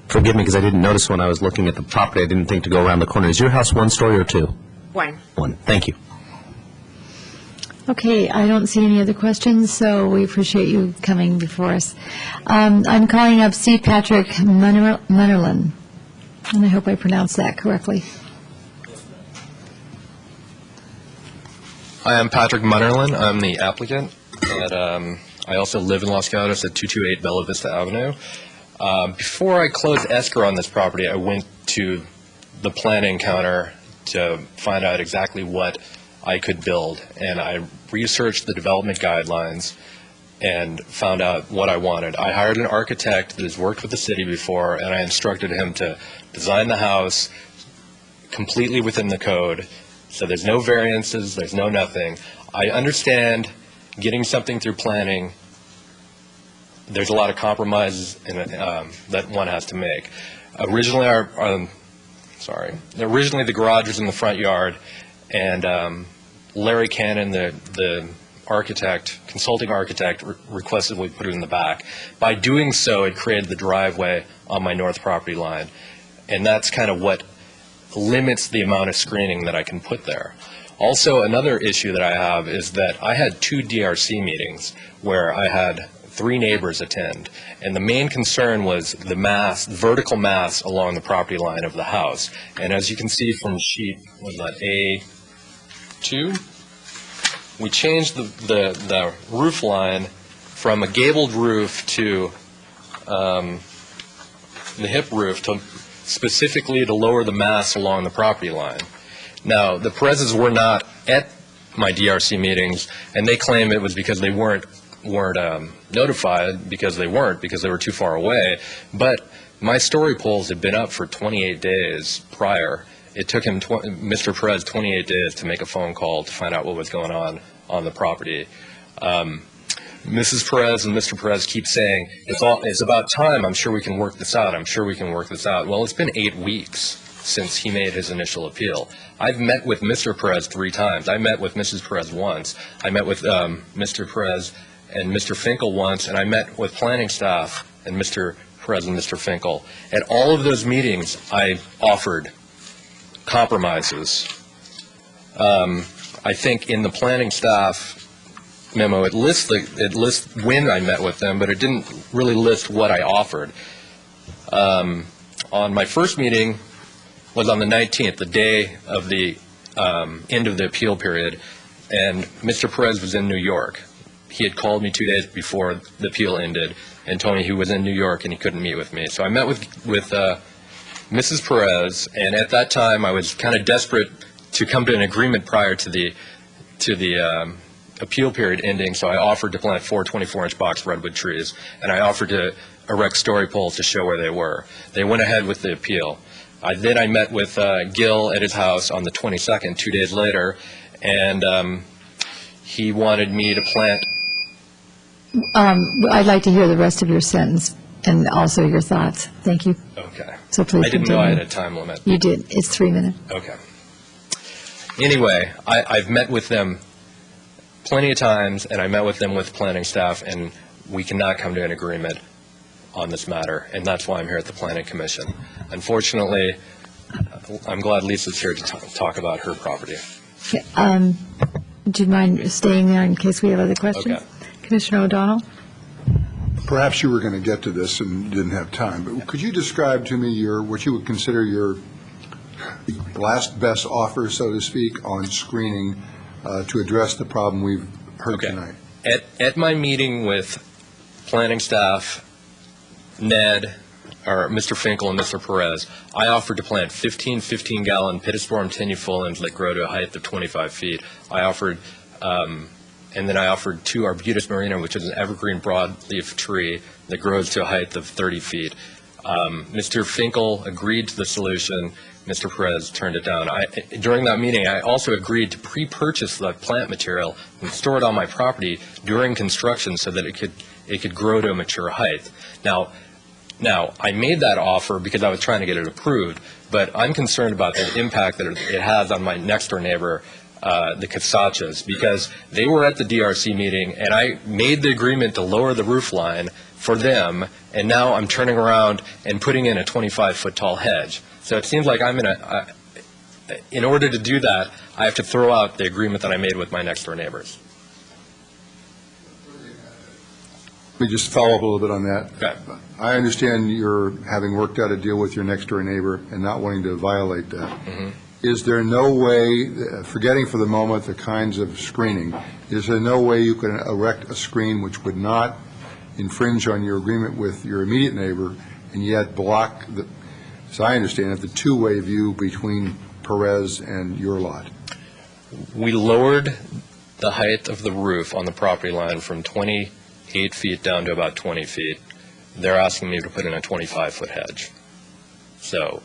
Forgive me, because I didn't notice when I was looking at the property, I didn't think to go around the corner. Is your house one story or two? One. One. Thank you. Okay, I don't see any other questions, so we appreciate you coming before us. I'm calling up C. Patrick Munnerlin, and I hope I pronounced that correctly. Hi, I'm Patrick Munnerlin. I'm the applicant. I also live in Los Gatos at 228 Bella Vista Avenue. Before I closed escrow on this property, I went to the planning counter to find out exactly what I could build, and I researched the development guidelines and found out what I wanted. I hired an architect that has worked with the city before, and I instructed him to design the house completely within the code, so there's no variances, there's no nothing. I understand getting something through planning, there's a lot of compromises that one has to make. Originally, originally the garage was in the front yard, and Larry Cannon, the architect, consulting architect, requested we put it in the back. By doing so, it created the driveway on my north property line, and that's kind of what limits the amount of screening that I can put there. Also, another issue that I have is that I had 2 DRC meetings where I had 3 neighbors attend, and the main concern was the mass, vertical mass along the property line of the house. And as you can see from sheet, was that A2? We changed the roof line from a gabled roof to the hip roof to specifically to lower the mass along the property line. Now, the Perez's were not at my DRC meetings, and they claim it was because they weren't notified, because they were too far away. But my story poles had been up for 28 days prior. It took him, Mr. Perez, 28 days to make a phone call to find out what was going on the property. Mrs. Perez and Mr. Perez keep saying, it's about time, I'm sure we can work this out, I'm sure we can work this out. Well, it's been 8 weeks since he made his initial appeal. I've met with Mr. Perez 3 times. I met with Mrs. Perez once. I met with Mr. Perez and Mr. Finkel once, and I met with planning staff and Mr. Perez and Mr. Finkel. At all of those meetings, I offered compromises. I think in the planning staff memo, it lists when I met with them, but it didn't really list what I offered. On my first meeting was on the 19th, the day of the end of the appeal period, and Mr. Perez was in New York. He had called me 2 days before the appeal ended and told me he was in New York and he couldn't meet with me. So I met with Mrs. Perez, and at that time I was kind of desperate to come to an agreement prior to the appeal period ending, so I offered to plant 4 24-inch box redwood trees, and I offered to erect story poles to show where they were. They went ahead with the appeal. Then I met with Gil at his house on the 22nd, 2 days later, and he wanted me to plant. I'd like to hear the rest of your sentence and also your thoughts. Thank you. Okay. So please I didn't continue. know I had a time limit. You did. It's 3 minutes. Okay. Anyway, I've met with them plenty of times, and I met with them with planning staff, and we cannot come to an agreement on this matter, and that's why I'm here at the Planning Commission. Unfortunately, I'm glad Lisa's here to talk about her property. Okay, do you mind staying there in case we have other questions? Okay. Commissioner O'Donnell? Perhaps you were going to get to this and didn't have time, but could you describe to me what you would consider your last best offer, so to speak, on screening to address the problem we've heard tonight? At my meeting with planning staff, Ned, or Mr. Finkel and Mr. Perez, I offered to plant 15 15-gallon pittosporum tenuifoliums that grow to a height of 25 feet. I offered and then I offered 2 Arbutus marina, which is an evergreen broadleaf tree that grows to a height of 30 feet. Mr. Finkel agreed to the solution. Mr. Perez turned it down. During that meeting, I also agreed to pre-purchase the plant material and store it on my property during construction so that it could grow to a mature height. Now, I made that offer because I was trying to get it approved, but I'm concerned about the impact that it has on my next-door neighbor, the Casachas, because they were at the DRC meeting, and I made the agreement to lower the roof line for them, and now I'm turning around and putting in a 25-foot tall hedge. So it seems like I'm in order to do that, I have to throw out the agreement that I made with my next-door neighbors. Let me just follow up a little bit on that. Okay. I understand you're having worked out a deal with your next-door neighbor and not wanting to violate that. Mm-hmm. Is there no way, forgetting for the moment the kinds of screening, is there no way you can erect a screen which would not infringe on your agreement with your immediate neighbor and yet block, as I understand it, the two-way view between Perez and your lot? We lowered the height of the roof on the property line from 28 feet down to about 20 feet. They're asking me to put in a 25-foot hedge. So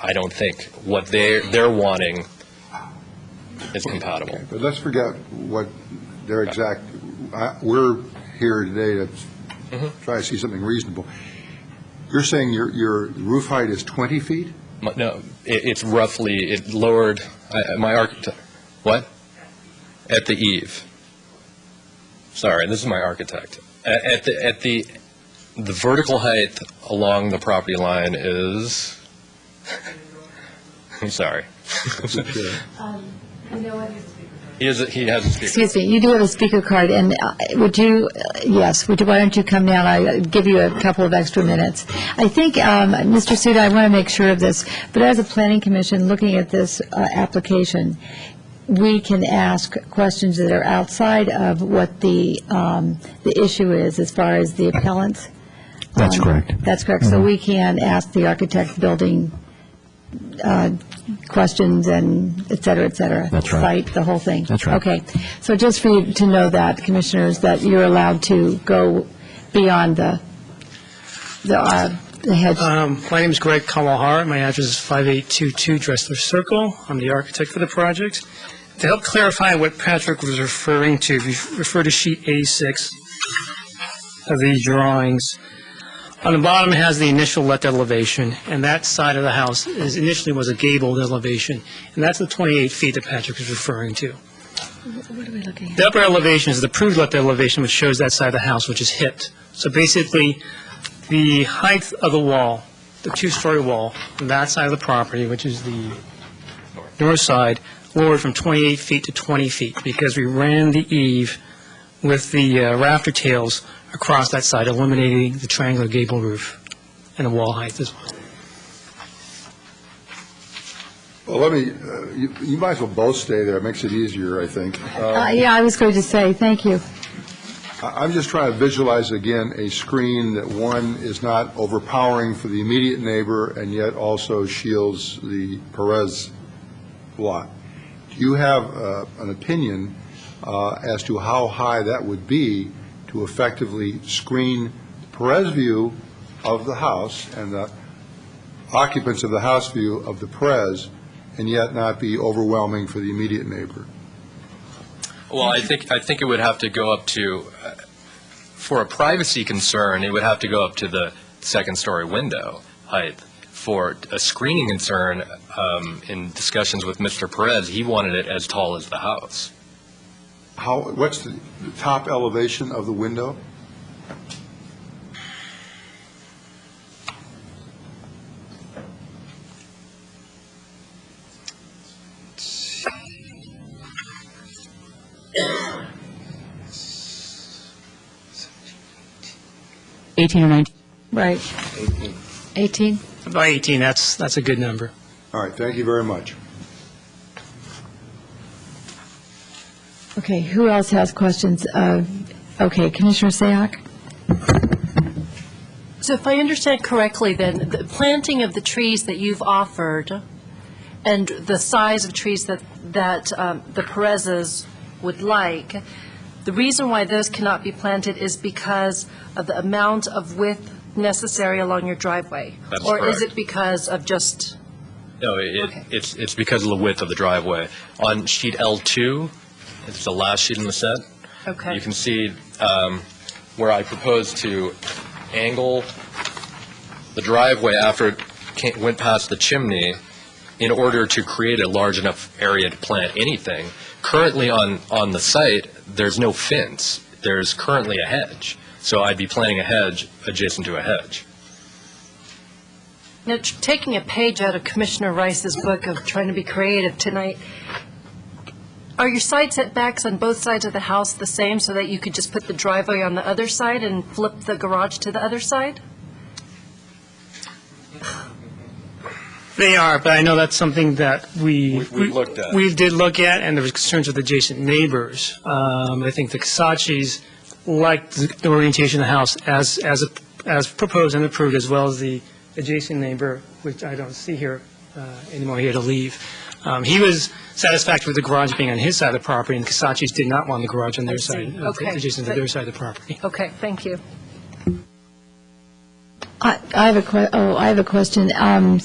I don't think what they're wanting is compatible. Okay, but let's forget what their exact, we're here today to try to see something reasonable. You're saying your roof height is 20 feet? No, it's roughly, it lowered, my architect, what? At the eave. Sorry, this is my architect. At the vertical height along the property line is, I'm sorry. He has a speaker. Excuse me, you do have a speaker card, and would you, why don't you come down? I'll give you a couple of extra minutes. I think, Mr. Suda, I want to make sure of this, but as a planning commission looking at this application, we can ask questions that are outside of what the issue is as far as the appellants. That's correct. That's correct. So we can ask the architect building questions and et cetera, et cetera. That's right. Cite the whole thing. That's right. Okay. So just for you to know that, Commissioners, that you're allowed to go beyond the hedge. My name is Greg Kamahar. My address is 5822 Dressler Circle. I'm the architect for the project. To help clarify what Patrick was referring to, we refer to sheet 86 of the drawings. On the bottom it has the initial let elevation, and that side of the house initially was a gabled elevation, and that's the 28 feet that Patrick is referring to. What are we looking at? The upper elevation is the approved let elevation, which shows that side of the house, which is hit. So basically, the height of the wall, the two-story wall, on that side of the property, which is the north side, lowered from 28 feet to 20 feet because we ran the eave with the rafter tails across that side, eliminating the triangular gable roof and the wall height as well. Well, let me, you might as well both stay there. It makes it easier, I think. Yeah, I was going to say, thank you. I'm just trying to visualize, again, a screen that, one, is not overpowering for the immediate neighbor and yet also shields the Perez lot. Do you have an opinion as to how high that would be to effectively screen the Perez view of the house and the occupants of the house view of the Perez, and yet not be overwhelming for the immediate neighbor? Well, I think it would have to go up to, for a privacy concern, it would have to go up to the second-story window height. For a screening concern, in discussions with Mr. Perez, he wanted it as tall as the house. What's the top elevation of the window? $18 or $19. Right. 18? About 18, that's a good number. All right, thank you very much. Okay, who else has questions? Okay, Commissioner Sayoc? So if I understand correctly, then, the planting of the trees that you've offered and the size of trees that the Perez's would like, The reason why those cannot be planted is because of the amount of width necessary along your driveway? That's Or is correct. it because of just, No, it's because of the width of the driveway. On sheet L2, it's the last sheet in the set. okay. You can see where I proposed to angle the driveway after it went past the chimney in order to create a large enough area to plant anything. Currently on the site, there's no fence. There's currently a hedge. So I'd be planting a hedge adjacent to a hedge. Now, taking a page out of Commissioner Rice's book of trying to be creative tonight, are your side setbacks on both sides of the house the same so that you could just put the driveway on the other side and flip the garage to the other side? They are, but I know that's something that we looked at. We did look at, and there was concerns with adjacent neighbors. I think the Casacci's liked the orientation of the house as proposed and approved, as well as the adjacent neighbor, which I don't see here anymore. He had to leave. He was satisfactory with the garage being on his side of the property, and Casacci's did not want the garage on their side, Okay. adjacent to their side of the property. Okay, thank you. I have a question.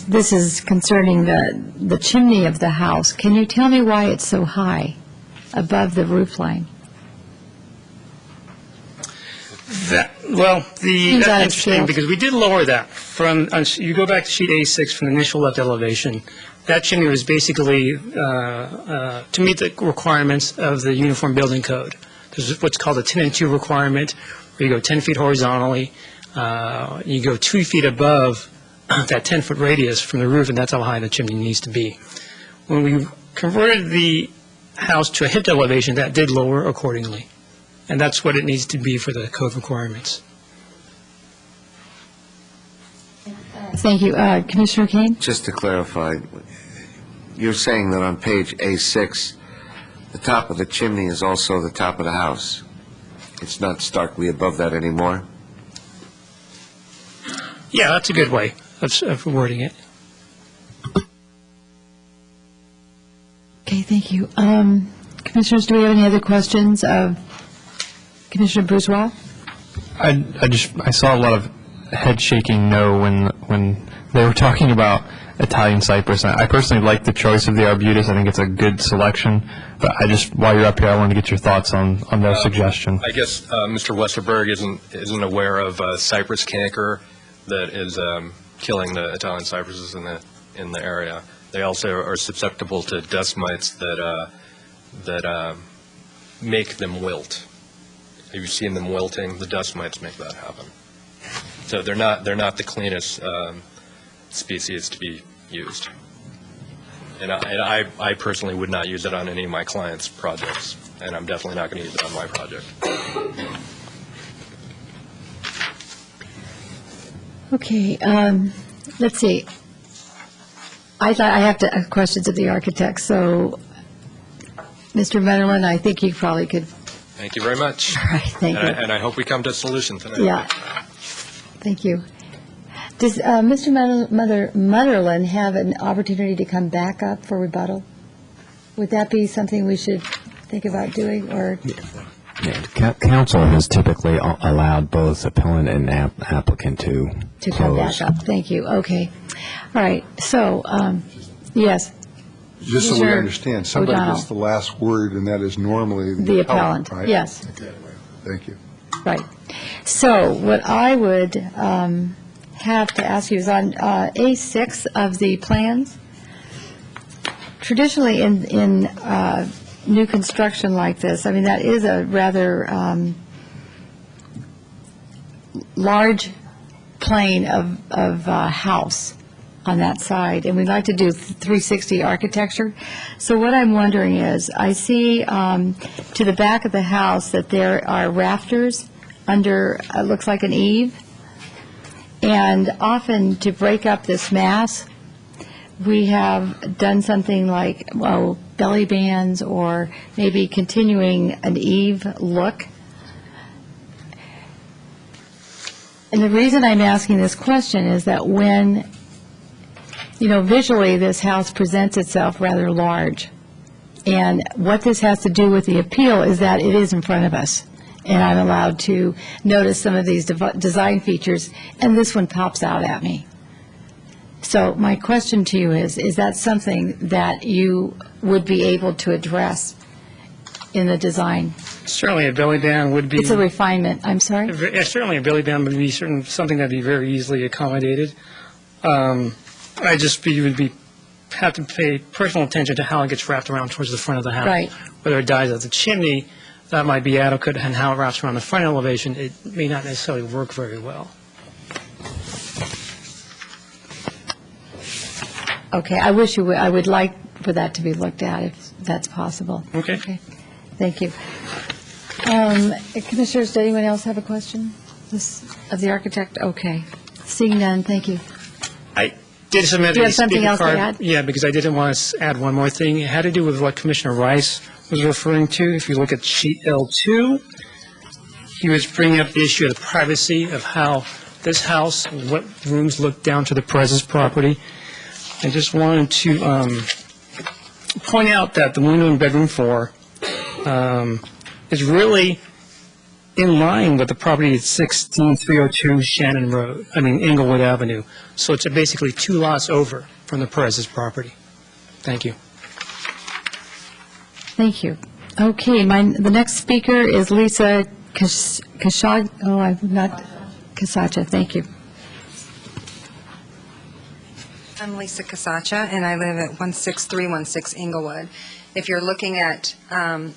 This is concerning the chimney of the house. Can you tell me why it's so high above the roof line? That's interesting, because we did lower that from, you go back to sheet A6 from the initial left elevation, that chimney was basically to meet the requirements of the Uniform Building Code. There's what's called a 10 and 2 requirement, where you go 10 feet horizontally, you go 2 feet above that 10-foot radius from the roof, and that's how high the chimney needs to be. When we converted the house to a hip elevation, that did lower accordingly. And that's what it needs to be for the code requirements. Thank you. Commissioner Kane? Just to clarify, you're saying that on page A6, the top of the chimney is also the top of the house. It's not starkly above that anymore? Yeah, that's a good way of wording it. Okay, thank you. Commissioners, do we have any other questions of Commissioner Bourgeois? I saw a lot of head shaking no when they were talking about Italian cypress. I personally like the choice of the arbutus. I think it's a good selection. But while you're up here, I wanted to get your thoughts on their suggestion. I guess Mr. Westerberg isn't aware of cypress canker that is killing the Italian cypresses in the area. They also are susceptible to dust mites that make them wilt. Have you seen them wilting? The dust mites make that happen. So they're not the cleanest species to be used. And I personally would not use it on any of my clients' projects, and I'm definitely not going to use it on my project. Okay, let's see. I have to have questions of the architect, so Mr. Mutterland, I think you probably could. Thank you very much. All right, thank you. And I hope we come to a solution tonight. Yeah. Thank you. Does Mr. Mutterland have an opportunity to come back up for rebuttal? Would that be something we should think about doing, or? Council has typically allowed both appellant and applicant to come close. back up? Thank you. Okay. All right. So, yes. Just so we Commissioner understand, somebody O'Donnell. gets the last word, and that is normally The appellant, right? yes. Okay. Thank you. Right. So what I would have to ask you is on A6 of the plans, traditionally in new construction like this, I mean, that is a rather large plane of house on that side, and we'd like to do 360 architecture. So what I'm wondering is, I see to the back of the house that there are rafters under, looks like an eave, and often to break up this mass, we have done something like, well, belly bands or maybe continuing an eave look. And the reason I'm asking this question is that when, visually this house presents itself rather large, And what this has to do with the appeal is that it is in front of us, and I'm allowed to notice some of these design features, and this one pops out at me. So my question to you is that something that you would be able to address in the design? Certainly a belly band would be... It's a refinement, I'm sorry? Yeah, certainly a belly band would be something that would be very easily accommodated. You would have to pay personal attention to how it gets wrapped around towards the front of the house. Right. Whether it dies at the chimney, that might be adequate, and how it wraps around the front elevation, it may not necessarily work very well. Okay, I would like for that to be looked at if that's possible. Okay. Thank you. Commissioners, does anyone else have a question of the architect? Okay. Seeing none, thank you. I did submit Do you a have something speaker else to card. add? Yeah, because I didn't want to add one more thing. It had to do with what Commissioner Rice was referring to. If you look at sheet L2, he was bringing up the issue of the privacy of how this house and what rooms look down to the Perez's property. I just wanted to point out that the window in bedroom 4 is really in line with the property at 16302 Englewood Avenue. So it's basically 2 lots over from the Perez's property. Thank you. Thank you. Okay, the next speaker is Lisa Casacha. Thank you. I'm Lisa Casacha, and I live at 16316 Englewood. If you're looking at the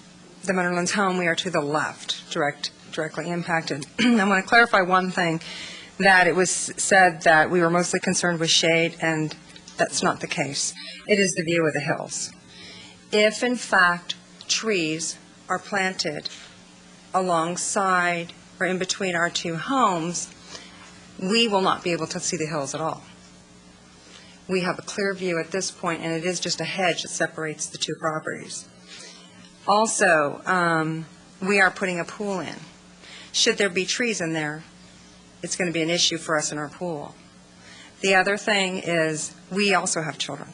Munderlands home, we are to the left, directly impacted. I want to clarify one thing, that it was said that we were mostly concerned with shade, and that's not the case. It is the view of the hills. If, in fact, trees are planted alongside or in between our 2 homes, we will not be able to see the hills at all. We have a clear view at this point, and it is just a hedge that separates the 2 properties. Also, we are putting a pool in. Should there be trees in there, it's going to be an issue for us in our pool. The other thing is we also have children.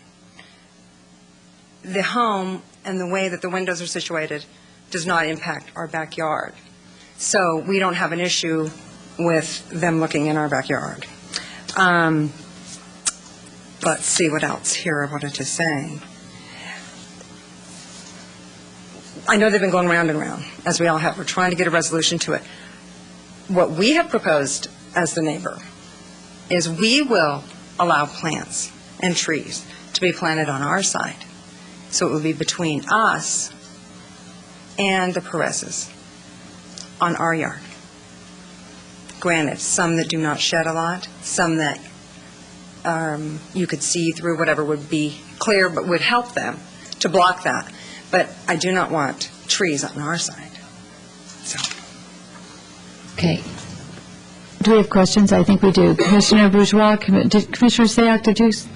The home and the way that the windows are situated does not impact our backyard. So we don't have an issue with them looking in our backyard. Let's see what else here I wanted to say. I know they've been going round and round, as we all have. We're trying to get a resolution to it. What we have proposed as the neighbor is we will allow plants and trees to be planted on our side. So it will be between us and the Perez's on our yard. Granted, some that do not shed a lot, some that you could see through, whatever would be clear but would help them to block that. But I do not want trees on our side. Okay. Do we have questions? I think we do. Commissioner Bourgeois, Commissioner Sayoc,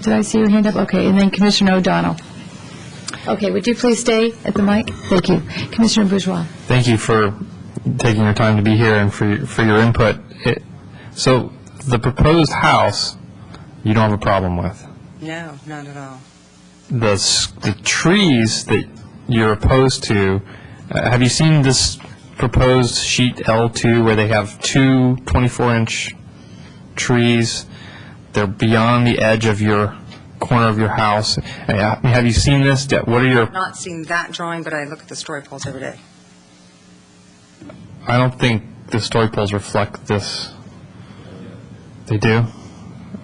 did I see your hand up? Okay, and then Commissioner O'Donnell. Okay, would you please stay at the mic? Thank you. Commissioner Bourgeois. Thank you for taking your time to be here and for your input. So the proposed house, you don't have a problem with? No, not at all. The trees that you're opposed to, have you seen this proposed sheet L2 where they have 2 24-inch trees? They're beyond the edge of your corner of your house. Have you seen this? What are your... I've not seen that drawing, but I look at the story poles every day. I don't think the story poles reflect this. They do?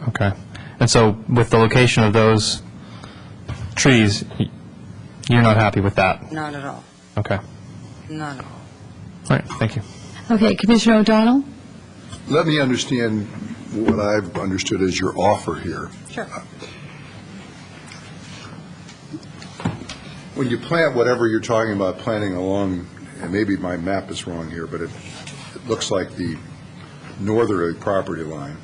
Okay. And so with the location of those trees, you're not happy with that? Not at all. Okay. Not at all. All right, thank you. Okay, Commissioner O'Donnell? Let me understand what I've understood as your offer here. Sure. When you plant whatever you're talking about planting along, and maybe my map is wrong here, but it looks like the northerly property line.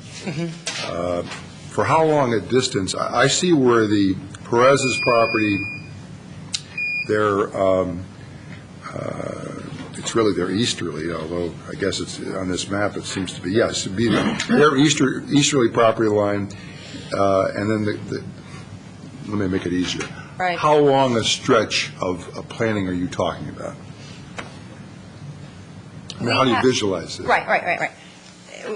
For how long a distance? I see where the Perez's property, it's really their easterly, although I guess it's on this map it seems to be, yes, it'd be their easterly property line, and then let me make it easier. Right. How long a stretch of planning are you talking about? I mean, how do you visualize this? Right.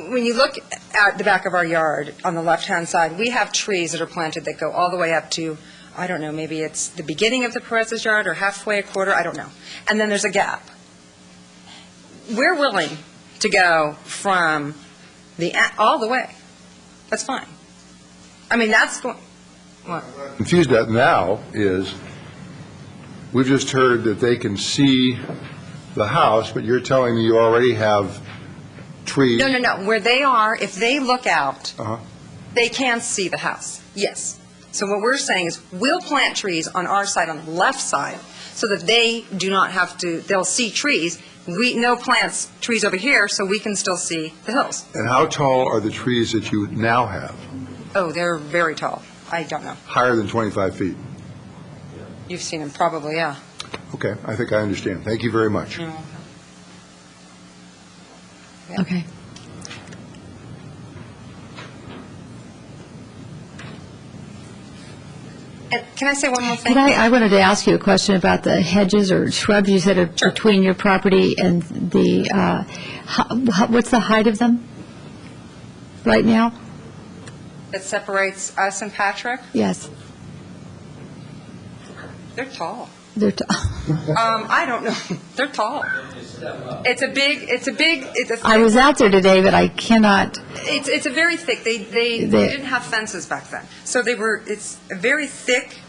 When you look at the back of our yard, on the left-hand side, we have trees that are planted that go all the way up to, I don't know, maybe it's the beginning of the Perez's yard or halfway, a quarter, I don't know. And then there's a gap. We're willing to go from all the way. That's fine. I mean, that's going, what? Confused at now is, we've just heard that they can see the house, but you're telling me you already have trees. No. Where they are, if they look out, Uh-huh. they can see the house, yes. So what we're saying is, we'll plant trees on our side, on the left side, so that they do not have to, they'll see trees. No plants, trees over here, so we can still see the hills. And how tall are the trees that you now have? Oh, they're very tall. I don't know. Higher than 25 feet? You've seen them, probably, yeah. Okay, I think I understand. Thank you very much. Okay. And can I say one more thing? I wanted to ask you a question about the hedges or shrubs you said are between your property and the, what's the height of them right now? That separates us and Patrick? Yes. They're tall. They're I don't know. They're tall. It's a big. I was out there today, but I cannot. It's a very thick. They didn't have fences back then, so it's a very thick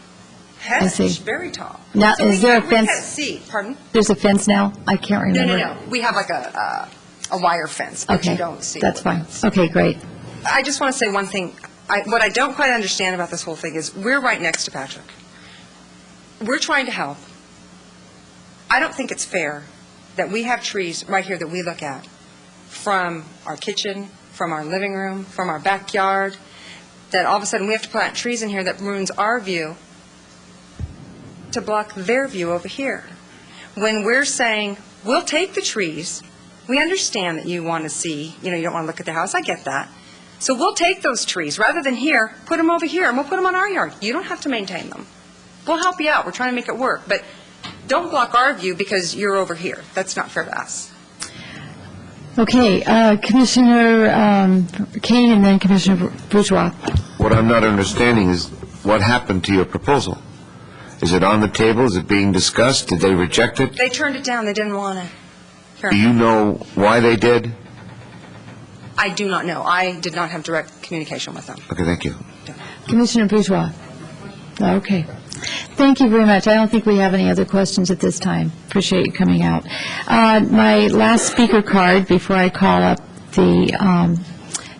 hedge. I see. Very tall. Now, so is there a we fence? can't see. Pardon? There's a fence now? I can't remember. No. We have like a wire fence, but Okay. you don't see. That's fine. Okay, great. I just want to say one thing. What I don't quite understand about this whole thing is we're right next to Patrick. We're trying to help. I don't think it's fair that we have trees right here that we look at from our kitchen, from our living room, from our backyard, that all of a sudden we have to plant trees in here that ruins our view to block their view over here. When we're saying, we'll take the trees, we understand that you want to see, you don't want to look at the house, I get that. So we'll take those trees, rather than here, put them over here, and we'll put them on our yard. You don't have to maintain them. We'll help you out, we're trying to make it work, but don't block our view because you're over here. That's not fair to us. Okay, Commissioner Kane and then Commissioner Bourgeois. What I'm not understanding is what happened to your proposal? Is it on the table? Is it being discussed? Did they reject it? They turned it down, they didn't want it. Do you know why they did? I do not know. I did not have direct communication with them. Okay, thank you. Commissioner Bourgeois. Okay. Thank you very much. I don't think we have any other questions at this time. Appreciate you coming out. My last speaker card before I call up the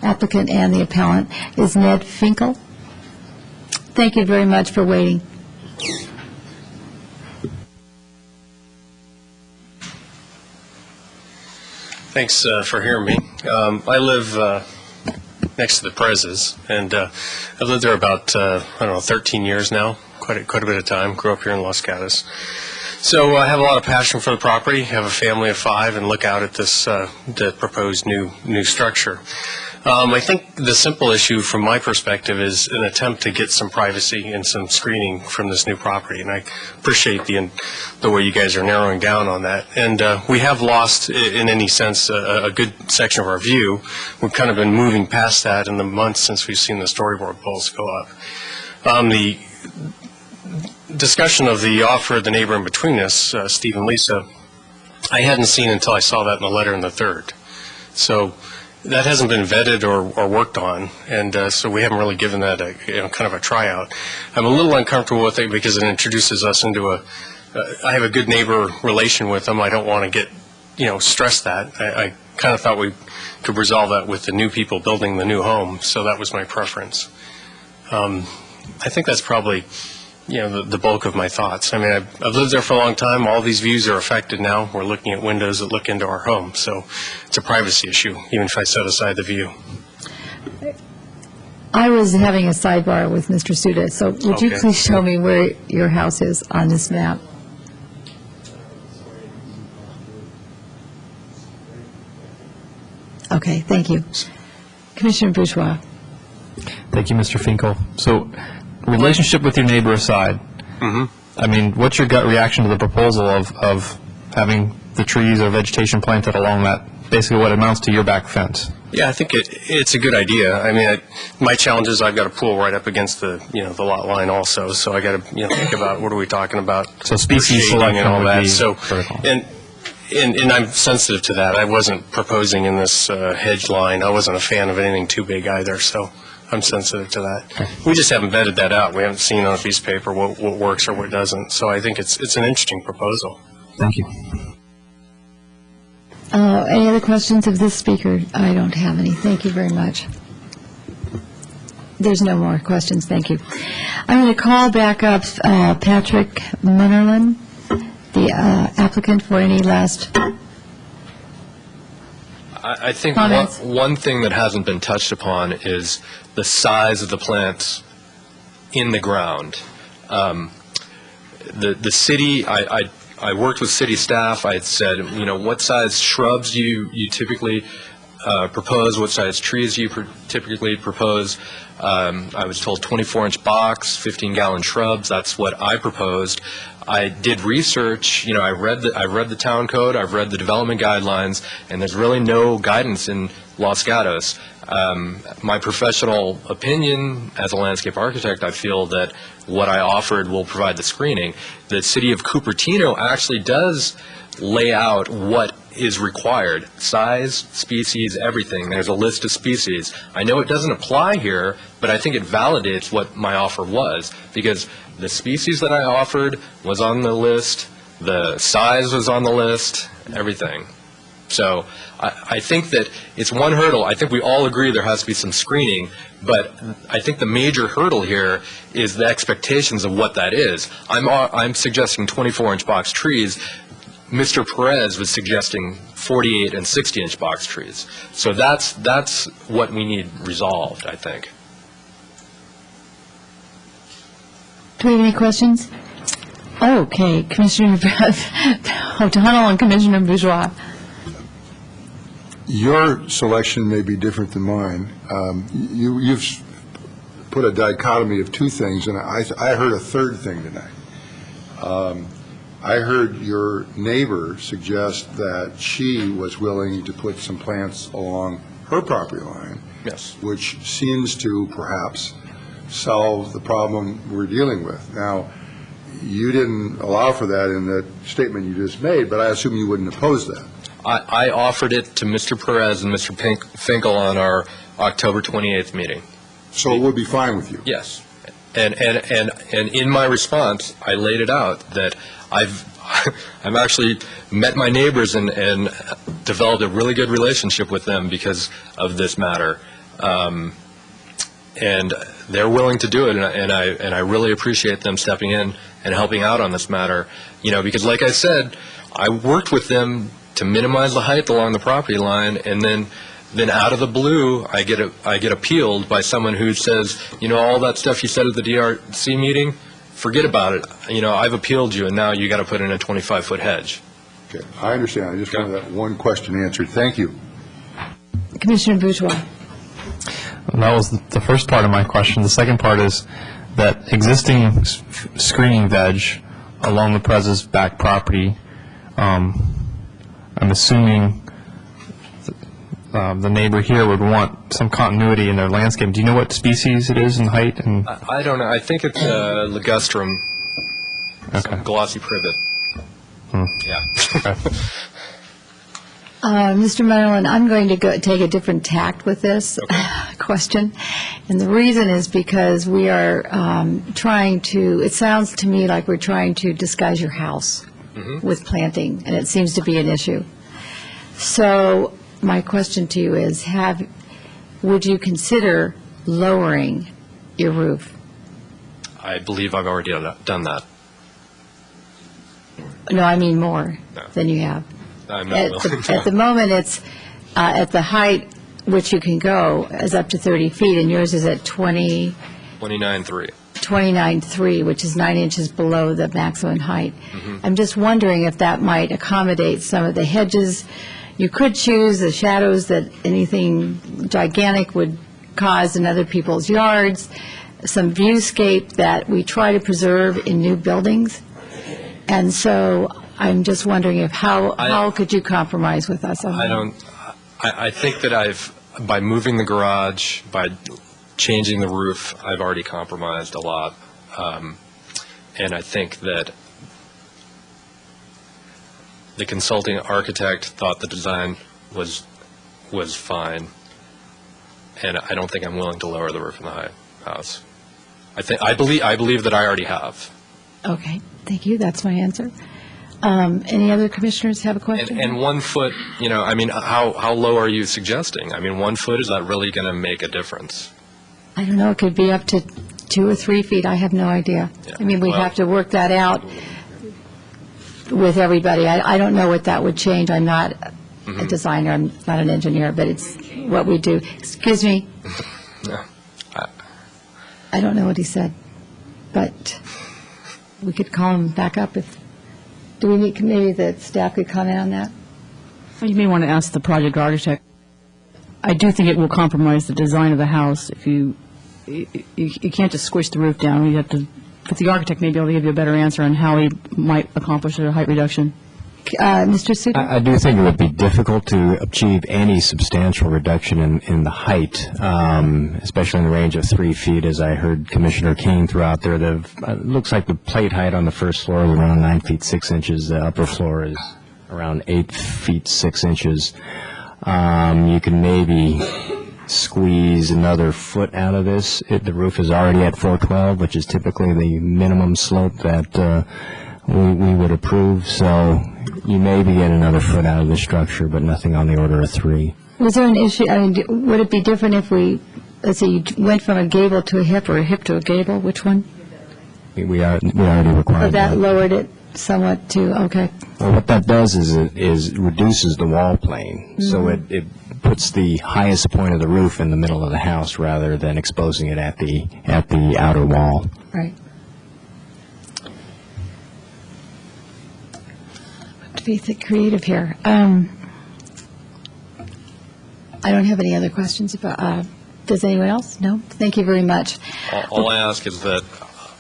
applicant and the appellant is Ned Finkel. Thank you very much for waiting. Thanks for hearing me. I live next to the Perez's, and I've lived there about, 13 years now, quite a bit of time. Grew up here in Los Gatos. So I have a lot of passion for the property, have a family of 5, and look out at this the proposed new structure. I think the simple issue from my perspective is an attempt to get some privacy and some screening from this new property, and I appreciate the way you guys are narrowing down on that. And we have lost, in any sense, a good section of our view. We've kind of been moving past that in the months since we've seen the storyboard poles go up. The discussion of the offer of the neighbor in between us, Steve and Lisa, I hadn't seen until I saw that in the letter in the 3rd. So that hasn't been vetted or worked on, and so we haven't really given that kind of a tryout. I'm a little uncomfortable with it because it introduces us into I have a good neighbor relation with them. I don't want to get, stress that. I kind of thought we could resolve that with the new people building the new home, so that was my preference. I think that's probably the bulk of my thoughts. I mean, I've lived there for a long time. All these views are affected now. We're looking at windows that look into our home. So it's a privacy issue, even if I set aside the view. I was having a sidebar with Mr. Suda, so would you Okay. please show me where your house is on this map? Okay, thank you. Commissioner Bourgeois. Thank you, Mr. Finkel. So, relationship with your neighbor aside, I mean, what's your gut reaction to the proposal of having the trees or vegetation planted along that, basically what amounts to your back fence? Yeah, I think it's a good idea. I mean, my challenge is I've got a pool right up against the lot line also, so I got to think about what are we talking about. So species Shading selection and all would that. be So critical. and I'm sensitive to that. I wasn't proposing in this hedge line. I wasn't a fan of anything too big either, so I'm sensitive to that. We just haven't vetted that out. We haven't seen on a piece of paper what works or what doesn't. So I think it's an interesting proposal. Thank you. Any other questions of this speaker? I don't have any. Thank you very much. There's no more questions. Thank you. I'm going to call back up Patrick Munnerlin, the applicant, for any last I think comments. one thing that hasn't been touched upon is the size of the plants in the ground. The city, I worked with city staff. I had said, what size shrubs do you typically propose? What size trees do you typically propose? I was told 24-inch box, 15-gallon shrubs. That's what I proposed. I did research. I read the town code. I've read the development guidelines, and there's really no guidance in Los Gatos. My professional opinion as a landscape architect, I feel that what I offered will provide the screening. The city of Cupertino actually does lay out what is required: size, species, everything. There's a list of species. I know it doesn't apply here, but I think it validates what my offer was, because the species that I offered was on the list, the size was on the list, everything. So I think that it's one hurdle. I think we all agree there has to be some screening, but I think the major hurdle here is the expectations of what that is. I'm suggesting 24-inch box trees. Mr. Perez was suggesting 48 and 60-inch box trees. So that's what we need resolved, I think. Do we have any questions? Okay, Commissioner O'Donnell and Commissioner Bourgeois. Your selection may be different than mine. You've put a dichotomy of two things, and I heard a third thing tonight. I heard your neighbor suggest that she was willing to put some plants along her property line. Yes. Which seems to perhaps solve the problem we're dealing with. Now, you didn't allow for that in the statement you just made, but I assume you wouldn't oppose that. I offered it to Mr. Perez and Mr. Finkel on our October 28th meeting. So it would be fine with you? Yes. And in my response, I laid it out that I've actually met my neighbors and developed a really good relationship with them because of this matter. And they're willing to do it, and I really appreciate them stepping in and helping out on this matter. Because like I said, I worked with them to minimize the height along the property line, and then out of the blue, I get appealed by someone who says, all that stuff you said at the DRC meeting, forget about it. I've appealed you, and now you got to put in a 25-foot hedge. Okay, I understand. I just wanted that one question answered. Thank you. Commissioner Bourgeois. That was the first part of my question. The second part is that existing screening veg along the Perez's back property, I'm assuming the neighbor here would want some continuity in their landscape. Do you know what species it is in height? And I don't know. I think it's ligustrum, okay. glossy privet. Yeah. Mr. Munnerlin, I'm going to take a different tact with this question. And the reason is because we are trying to, it sounds to me like we're trying to disguise your house with planting, and it seems to be an issue. So my question to you is, would you consider lowering your roof? I believe I've already done that. No, I mean more than you have. I'm not willing. At the moment, it's at the height which you can go is up to 30 feet, and yours is at 29.3. 29.3, which is 9 inches below the maximum height. I'm just wondering if that might accommodate some of the hedges. You could choose the shadows that anything gigantic would cause in other people's yards. some viewscape that we try to preserve in new buildings. And so I'm just wondering if how could you compromise with us on that? I think that by moving the garage, by changing the roof, I've already compromised a lot. And I think that the consulting architect thought the design was fine, and I don't think I'm willing to lower the roof in the house. I believe that I already have. Okay, thank you. That's my answer. Any other commissioners have a question? And 1 foot, I mean, how low are you suggesting? I mean, 1 foot, is that really going to make a difference? I don't know. It could be up to 2 or 3 feet. I have no idea. Yeah, I mean, we'd have to work that out with everybody. I don't know what that would change. I'm not a designer. I'm not an engineer, but it's what we do. Excuse me. Yeah. I don't know what he said, but we could call him back up if. Do we need, maybe the staff could comment on that? You may want to ask the project architect. I do think it will compromise the design of the house if you can't just squish the roof down. You have to, but the architect may be able to give you a better answer on how he might accomplish a height reduction. Mr. Suter? I do think it would be difficult to achieve any substantial reduction in the height, especially in the range of 3 feet, as I heard Commissioner Kane throw out there. It looks like the plate height on the first floor is around 9 feet 6 inches. The upper floor is around 8 feet 6 inches. You can maybe squeeze another foot out of this. The roof is already at 412, which is typically the minimum slope that we would approve, so you may be getting another foot out of the structure, but nothing on the order of 3. Was there an issue, I mean, would it be different if let's say you went from a gable to a hip or a hip to a gable? Which one? We already required That lowered it somewhat to, okay. Well, what that does is it reduces the wall plane, so it puts the highest point of the roof in the middle of the house rather than exposing it at the outer wall. Right. To be creative here. I don't have any other questions. Does anyone else? No? Thank you very much. All I ask is that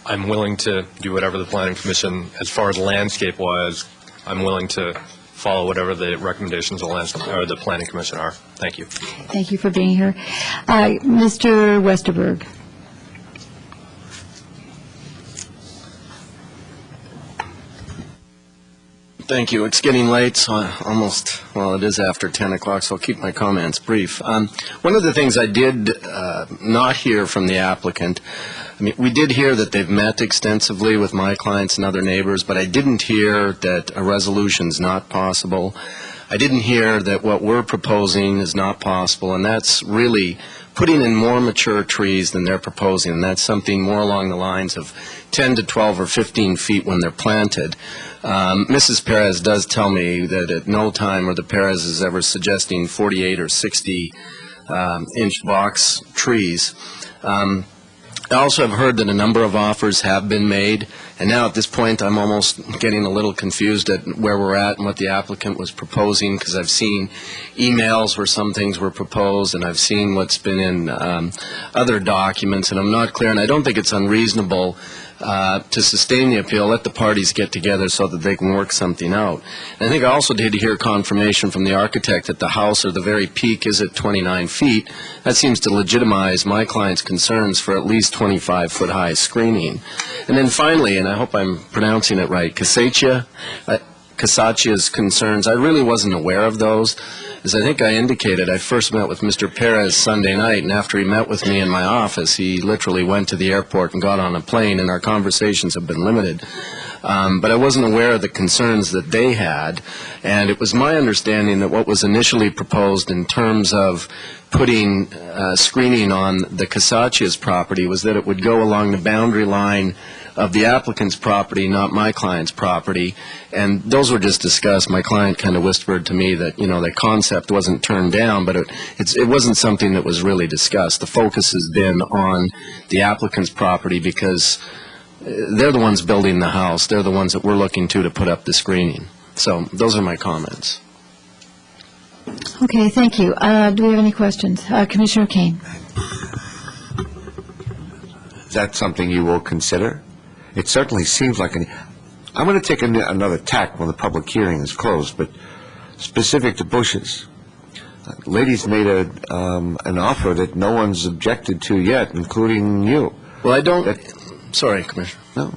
I'm willing to do whatever the Planning Commission, as far as landscape-wise, I'm willing to follow whatever the recommendations of the Planning Commission are. Thank you. Thank you for being here. Mr. Westerberg. Thank you. It's getting late, so it is after 10 o'clock, so I'll keep my comments brief. One of the things I did not hear from the applicant, I mean, we did hear that they've met extensively with my clients and other neighbors, but I didn't hear that a resolution's not possible. I didn't hear that what we're proposing is not possible, and that's really putting in more mature trees than they're proposing, and that's something more along the lines of 10 to 12 or 15 feet when they're planted. Mrs. Perez does tell me that at no time are the Perez's ever suggesting 48 or 60 inch box trees. I also have heard that a number of offers have been made, and now at this point I'm almost getting a little confused at where we're at and what the applicant was proposing, because I've seen emails where some things were proposed, and I've seen what's been in other documents, and I'm not clear, and I don't think it's unreasonable to sustain the appeal, let the parties get together so that they can work something out. And I think I also did hear confirmation from the architect that the house or the very peak is at 29 feet. That seems to legitimize my client's concerns for at least 25-foot high screening. And then finally, and I hope I'm pronouncing it right, Casachia's concerns, I really wasn't aware of those. As I think I indicated, I first met with Mr. Perez Sunday night, and after he met with me in my office, he literally went to the airport and got on a plane, and our conversations have been limited. But I wasn't aware of the concerns that they had, and it was my understanding that what was initially proposed in terms of putting screening on the Casachia's property was that it would go along the boundary line of the applicant's property, not my client's property, and those were just discussed. My client kind of whispered to me that, the concept wasn't turned down, but it wasn't something that was really discussed. The focus has been on the applicant's property because they're the ones building the house. They're the ones that we're looking to put up the screening. So those are my comments. Okay, thank you. Do we have any questions? Commissioner Kane. Is that something you will consider? It certainly seems like I'm going to take another tack when the public hearing is closed, but specific to bushes. Ladies made an offer that no one's objected to yet, including you. Well, I don't... Sorry, Commissioner. No.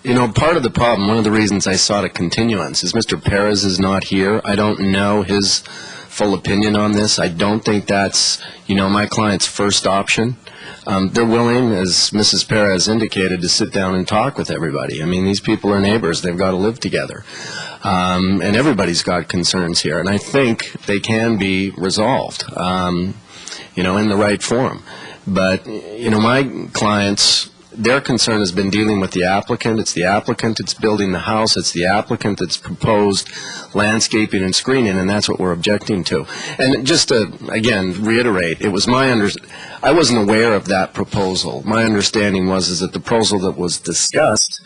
You know, part of the problem, one of the reasons I sought a continuance is Mr. Perez is not here. I don't know his full opinion on this. I don't think that's, my client's first option. They're willing, as Mrs. Perez indicated, to sit down and talk with everybody. I mean, these people are neighbors. They've got to live together. And everybody's got concerns here. And I think they can be resolved, in the right form. But, my clients, their concern has been dealing with the applicant. It's the applicant that's building the house. It's the applicant that's proposed landscaping and screening, and that's what we're objecting to. And just to, again, reiterate, it was I wasn't aware of that proposal. My understanding is that the proposal that was discussed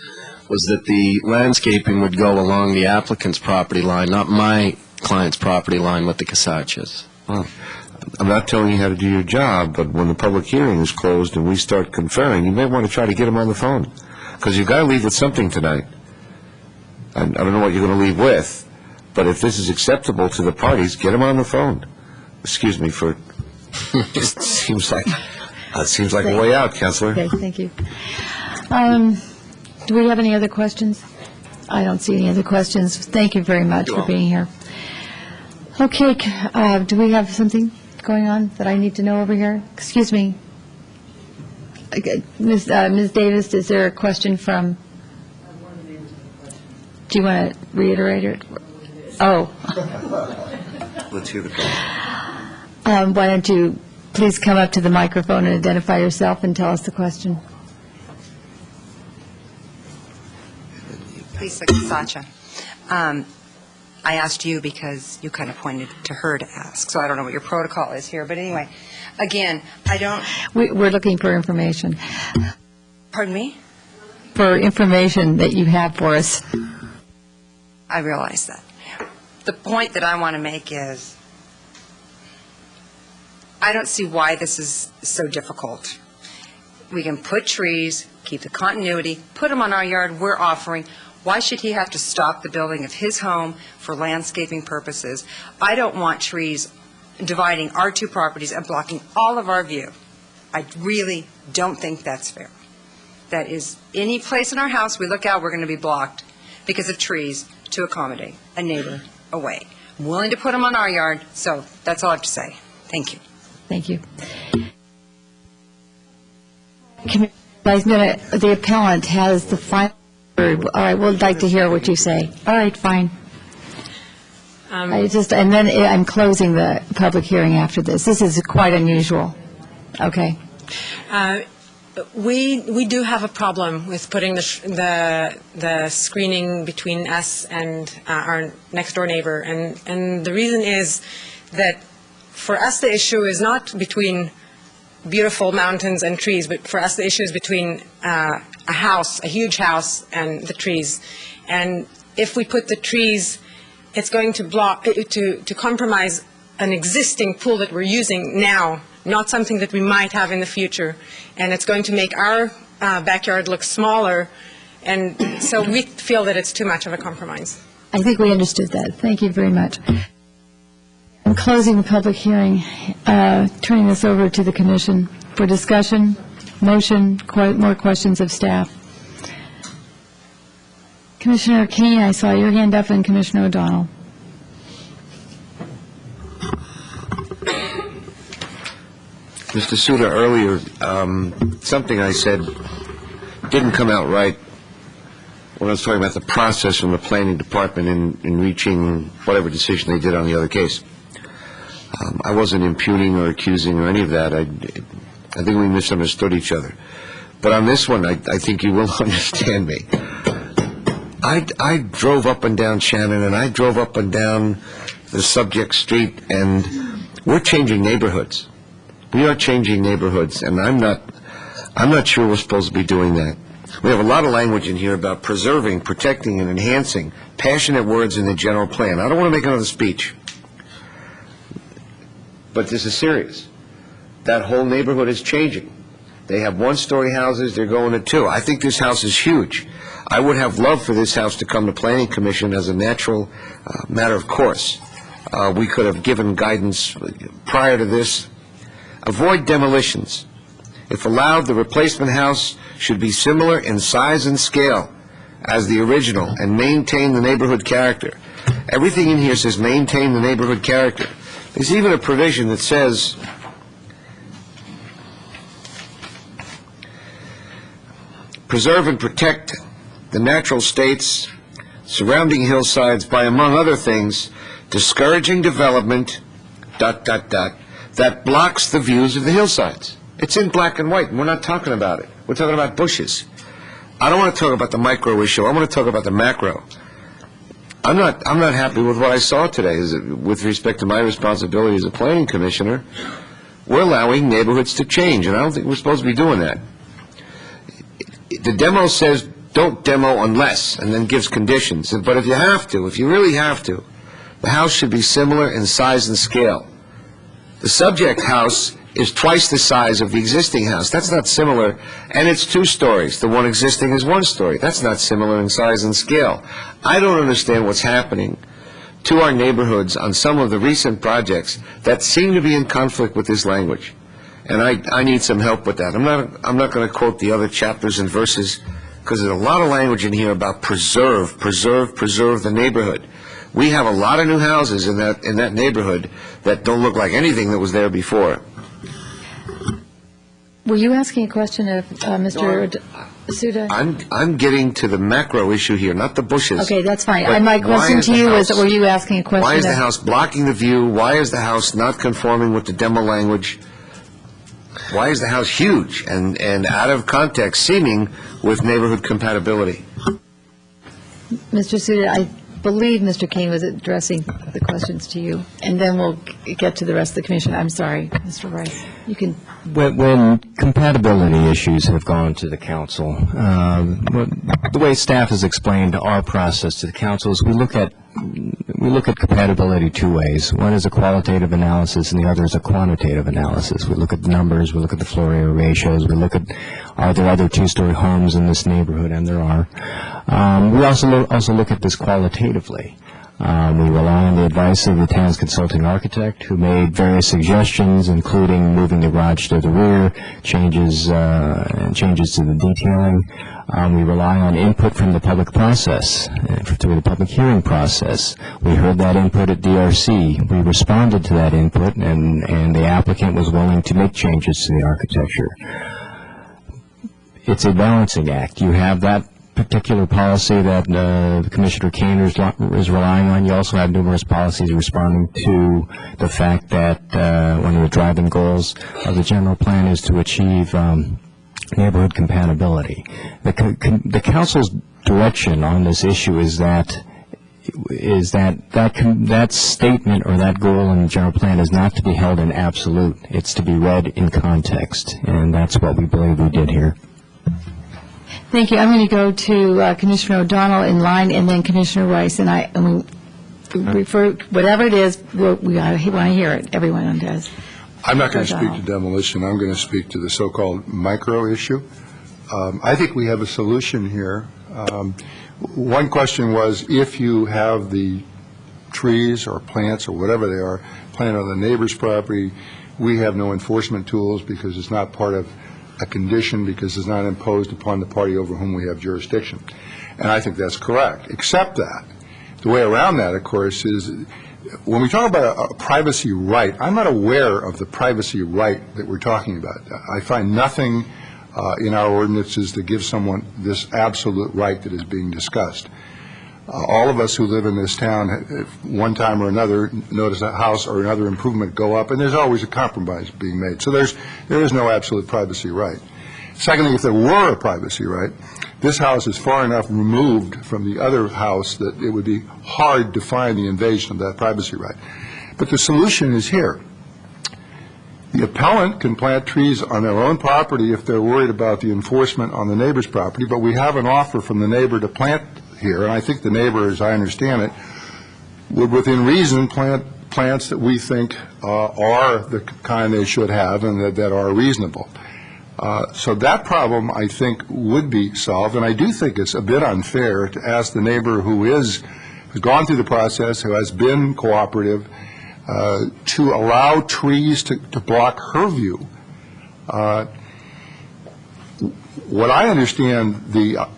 was that the landscaping would go along the applicant's property line, not my client's property line with the Casaccias. Well, I'm not telling you how to do your job, but when the public hearing is closed and we start conferring, you may want to try to get them on the phone, because you've got to leave with something tonight. I don't know what you're going to leave with, but if this is acceptable to the parties, get them on the phone. Excuse me for... It seems like a way out, Councilor. Okay, thank you. Do we have any other questions? I don't see any other questions. Thank you very much for being here. Okay, do we have something going on that I need to know over here? Excuse me. Ms. Davis, is there a question from... Do you want to reiterate it? Oh. Let's hear the question. Why don't you please come up to the microphone and identify yourself and tell us the question. Lisa Casaccia. I asked you because you kind of pointed to her to ask, so I don't know what your protocol is here. But anyway, again, I don't... We're looking for information. Pardon me? For information that you have for us. I realize that. The point that I want to make is I don't see why this is so difficult. We can put trees, keep the continuity, put them on our yard. We're offering. Why should he have to stop the building of his home for landscaping purposes? I don't want trees dividing our two properties and blocking all of our view. I really don't think that's fair. That is, any place in our house we look out, we're going to be blocked because of trees to accommodate a neighbor away. I'm willing to put them on our yard, so that's all I have to say. Thank you. Thank you. The appellant has the final word. All right, we'd like to hear what you say. All right, fine. And then I'm closing the public hearing after this. This is quite unusual. Okay. We do have a problem with putting the screening between us and our next door neighbor, and the reason is that for us the issue is not between beautiful mountains and trees, but for us the issue is between a huge house, and the trees. And if we put the trees, it's going to block to compromise an existing pool that we're using now, not something that we might have in the future, and it's going to make our backyard look smaller, and so we feel that it's too much of a compromise. I think we understood that. Thank you very much. I'm closing the public hearing, turning this over to the Commission for discussion, motion, more questions of staff. Commissioner Kane, I saw your hand up, and Commissioner O'Donnell. Mr. Suda, earlier, something I said didn't come out right when I was talking about the process from the planning department in reaching whatever decision they did on the other case. I wasn't impugning or accusing or any of that. I think we misunderstood each other. But on this one, I think you will understand me. I drove up and down Shannon, and I drove up and down the subject street, and we're changing neighborhoods. We are changing neighborhoods, and I'm not sure we're supposed to be doing that. We have a lot of language in here about preserving, protecting, and enhancing. Passionate words in the general plan. I don't want to make another speech, but this is serious. That whole neighborhood is changing. They have one-story houses, they're going to two. I think this house is huge. I would have loved for this house to come to Planning Commission as a natural matter of course. We could have given guidance prior to this. Avoid demolitions. If allowed, the replacement house should be similar in size and scale as the original and maintain the neighborhood character. Everything in here says maintain the neighborhood character. There's even a provision that says preserve and protect the natural states surrounding hillsides by, among other things, discouraging development, ... that blocks the views of the hillsides. It's in black and white, and we're not talking about it. We're talking about bushes. I don't want to talk about the micro issue. I want to talk about the macro. I'm not happy with what I saw today with respect to my responsibility as a planning commissioner. We're allowing neighborhoods to change, and I don't think we're supposed to be doing that. The demo says don't demo unless, and then gives conditions. But if you have to, if you really have to, the house should be similar in size and scale. The subject house is twice the size of the existing house. That's not similar, and it's 2 stories. The one existing is 1 story. That's not similar in size and scale. I don't understand what's happening to our neighborhoods on some of the recent projects that seem to be in conflict with this language, and I need some help with that. I'm not going to quote the other chapters and verses because there's a lot of language in here about preserve the neighborhood. We have a lot of new houses in that neighborhood that don't look like anything that was there before. Were you asking a question of Mr. Suda? I'm getting to the macro issue here, not the bushes. Okay, that's fine. But My question to you was, were you asking a question why is of... the house blocking the view? Why is the house not conforming with the demo language? Why is the house huge and out of context, seeming with neighborhood compatibility? Mr. Suda, I believe Mr. Kane was addressing the questions to you, and then we'll get to the rest of the commission. I'm sorry, Mr. Rice. You can... When compatibility issues have gone to the council, the way staff has explained our process to the council is we look at compatibility 2 ways. One is a qualitative analysis, and the other is a quantitative analysis. We look at the numbers, we look at the floor area ratios, we look at are there other 2-story homes in this neighborhood, and there are. We also look at this qualitatively. We rely on the advice of the town's consulting architect, who made various suggestions, including moving the garage to the rear, changes to the detailing. We rely on input from the public process, through the public hearing process. We heard that input at DRC. We responded to that input, and the applicant was willing to make changes to the architecture. It's a balancing act. You have that particular policy that Commissioner Kane is relying on. You also have numerous policies responding to the fact that one of the driving goals of the general plan is to achieve neighborhood compatibility. The council's direction on this issue is that statement or that goal in the general plan is not to be held in absolute. It's to be read in context, and that's what we believe we did here. Thank you. I'm going to go to Commissioner O'Donnell in line, and then Commissioner Rice. And we refer, whatever it is, we want to hear it. Everyone does. I'm not going to speak to demolition. I'm going to speak to the so-called micro issue. I think we have a solution here. One question was, if you have the trees or plants or whatever they are planted on the neighbor's property, we have no enforcement tools because it's not part of a condition, because it's not imposed upon the party over whom we have jurisdiction. And I think that's correct, except that the way around that, of course, is when we talk about a privacy right, I'm not aware of the privacy right that we're talking about. I find nothing in our ordinances that gives someone this absolute right that is being discussed. All of us who live in this town, one time or another, notice a house or another improvement go up, and there's always a compromise being made. So there is no absolute privacy right. Secondly, if there were a privacy right, this house is far enough removed from the other house that it would be hard to find the invasion of that privacy right. But the solution is here. The appellant can plant trees on their own property if they're worried about the enforcement on the neighbor's property, but we have an offer from the neighbor to plant here, and I think the neighbor, as I understand it, would within reason plant plants that we think are the kind they should have and that are reasonable. So that problem, I think, would be solved, and I do think it's a bit unfair to ask the neighbor who's gone through the process, who has been cooperative, to allow trees to block her view. What I understand the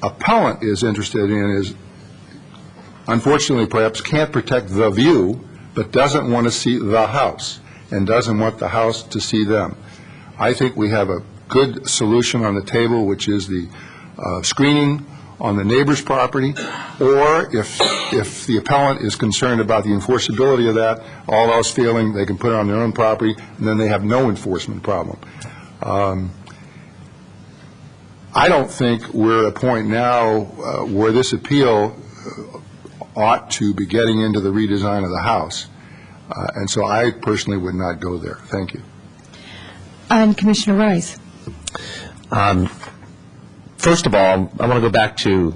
appellant is interested in is, unfortunately, perhaps can't protect the view, but doesn't want to see the house, and doesn't want the house to see them. I think we have a good solution on the table, which is the screening on the neighbor's property, or if the appellant is concerned about the enforceability of that, all else failing, they can put it on their own property, and then they have no enforcement problem. I don't think we're at a point now where this appeal ought to be getting into the redesign of the house, and so I personally would not go there. Thank you. And Commissioner Rice. First of all, I want to go back to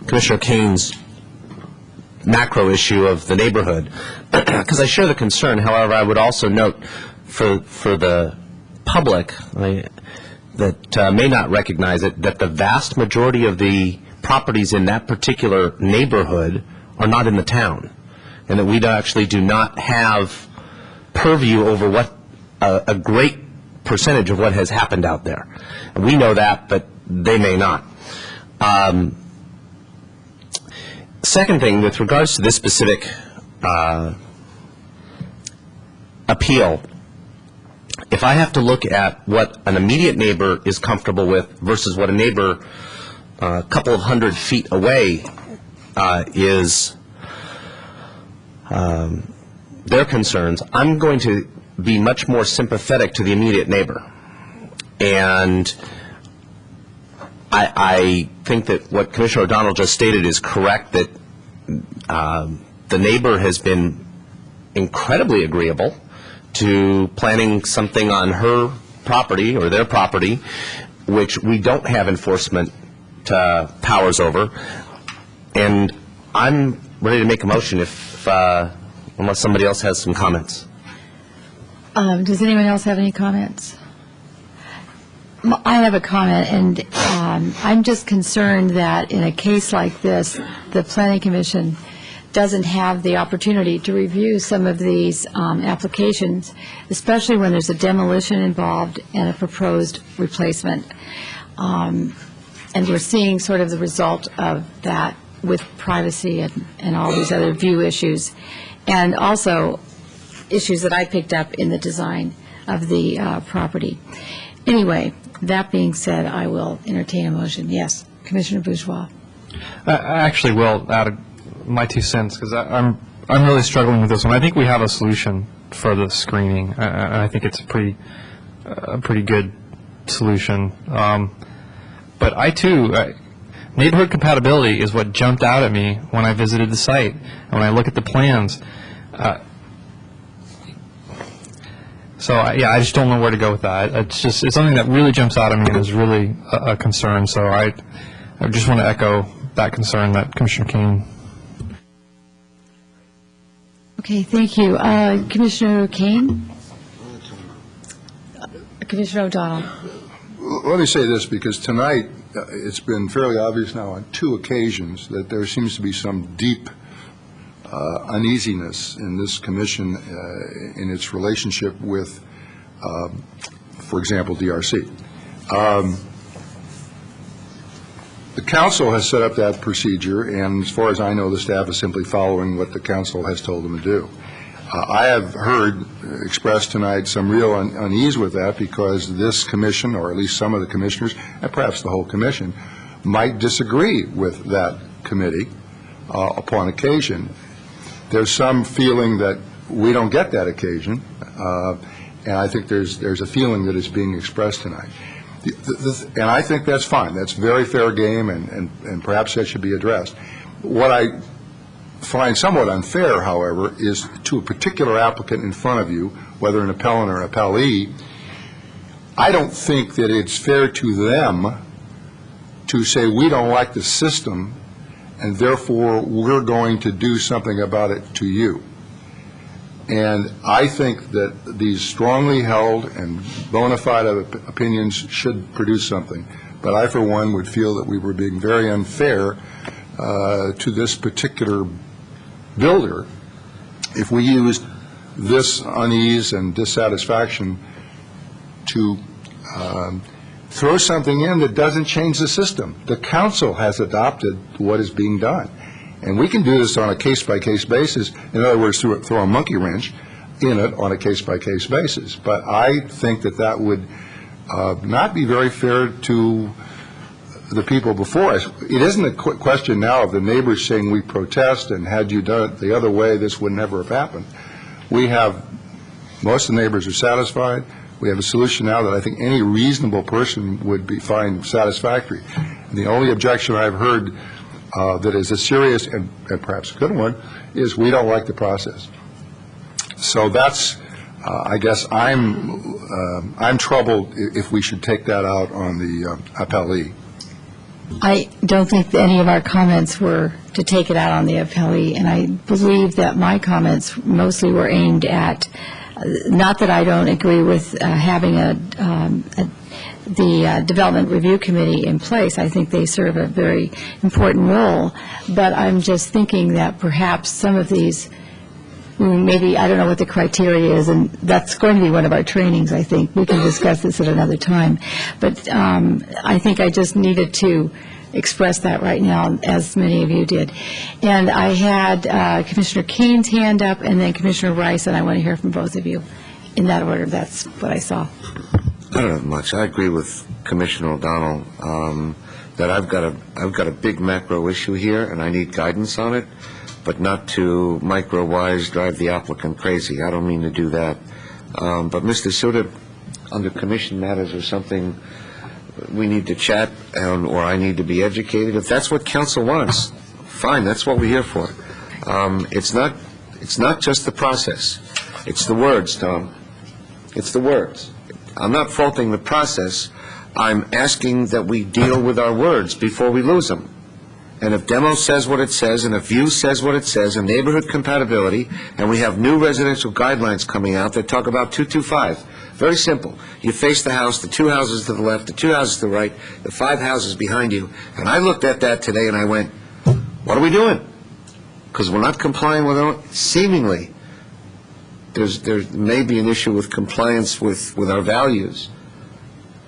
Commissioner Kane's macro issue of the neighborhood, because I share the concern. However, I would also note for the public that may not recognize it, that the vast majority of the properties in that particular neighborhood are not in the town, and that we actually do not have purview over what a great percentage of what has happened out there. And we know that, but they may not. Second thing, with regards to this specific appeal, if I have to look at what an immediate neighbor is comfortable with versus what a neighbor a couple of 100 feet away is their concerns, I'm going to be much more sympathetic to the immediate neighbor. And I think that what Commissioner O'Donnell just stated is correct, that the neighbor has been incredibly agreeable to planning something on her property or their property, which we don't have enforcement powers over. And I'm ready to make a motion unless somebody else has some comments. Does anyone else have any comments? I have a comment, and I'm just concerned that in a case like this, the Planning Commission doesn't have the opportunity to review some of these applications, especially when there's a demolition involved and a proposed replacement. And we're seeing sort of the result of that with privacy and all these other view issues, and also issues that I picked up in the design of the property. Anyway, that being said, I will entertain a motion. Yes, Commissioner Bourgeois. I actually will add my 2 cents, because I'm really struggling with this one. I think we have a solution for the screening. I think it's a pretty good solution. But I too, neighborhood compatibility is what jumped out at me when I visited the site. And when I look at the plans, I just don't know where to go with that. It's something that really jumps out at me and is really a concern. So I just want to echo that concern that Commissioner Kane. Okay, thank you. Commissioner Kane? Commissioner O'Donnell? Let me say this, because tonight it's been fairly obvious now on 2 occasions that there seems to be some deep uneasiness in this commission in its relationship with, for example, DRC. The council has set up that procedure, and as far as I know, the staff is simply following what the council has told them to do. I have heard expressed tonight some real unease with that, because this commission, or at least some of the commissioners, and perhaps the whole commission, might disagree with that committee upon occasion. There's some feeling that we don't get that occasion, and I think there's a feeling that is being expressed tonight. And I think that's fine. That's very fair game, and perhaps that should be addressed. What I find somewhat unfair, however, is to a particular applicant in front of you, whether an appellant or an appellee, I don't think that it's fair to them to say we don't like the system and therefore we're going to do something about it to you. And I think that these strongly held and bona fide opinions should produce something. But I, for one, would feel that we were being very unfair to this particular builder if we used this unease and dissatisfaction to throw something in that doesn't change the system. The council has adopted what is being done. And we can do this on a case-by-case basis. In other words, throw a monkey wrench in it on a case-by-case basis. But I think that that would not be very fair to the people before us. It isn't a question now of the neighbors saying we protest, and had you done it the other way, this would never have happened. Most of the neighbors are satisfied. We have a solution now that I think any reasonable person would find satisfactory. And the only objection I've heard that is a serious and perhaps a good one is we don't like the process. So that's, I guess, I'm troubled if we should take that out on the appellee. I don't think that any of our comments were to take it out on the appellee, and I believe that my comments mostly were aimed at, not that I don't agree with having the Development Review Committee in place. I think they serve a very important role, but I'm just thinking that perhaps some of these, maybe, I don't know what the criteria is, and that's going to be one of our trainings, I think. We can discuss this at another time. But I think I just needed to express that right now, as many of you did. And I had Commissioner Kane's hand up, and then Commissioner Rice, and I want to hear from both of you. In that order, that's what I saw. I don't have much. I agree with Commissioner O'Donnell that I've got a big macro issue here, and I need guidance on it, but not to micro-wise drive the applicant crazy. I don't mean to do that. But Mr. Suda, under commission matters or something, we need to chat, or I need to be educated. If that's what council wants, fine. That's what we're here for. It's not just the process. It's the words, Tom. It's the words. I'm not faulting the process. I'm asking that we deal with our words before we lose them. And if demo says what it says, and if view says what it says, and neighborhood compatibility, and we have new residential guidelines coming out that talk about 225. Very simple. You face the house, the two houses to the left, the two houses to the right, the five houses behind you. And I looked at that today and I went, what are we doing? Because we're not complying with our, seemingly, there may be an issue with compliance with our values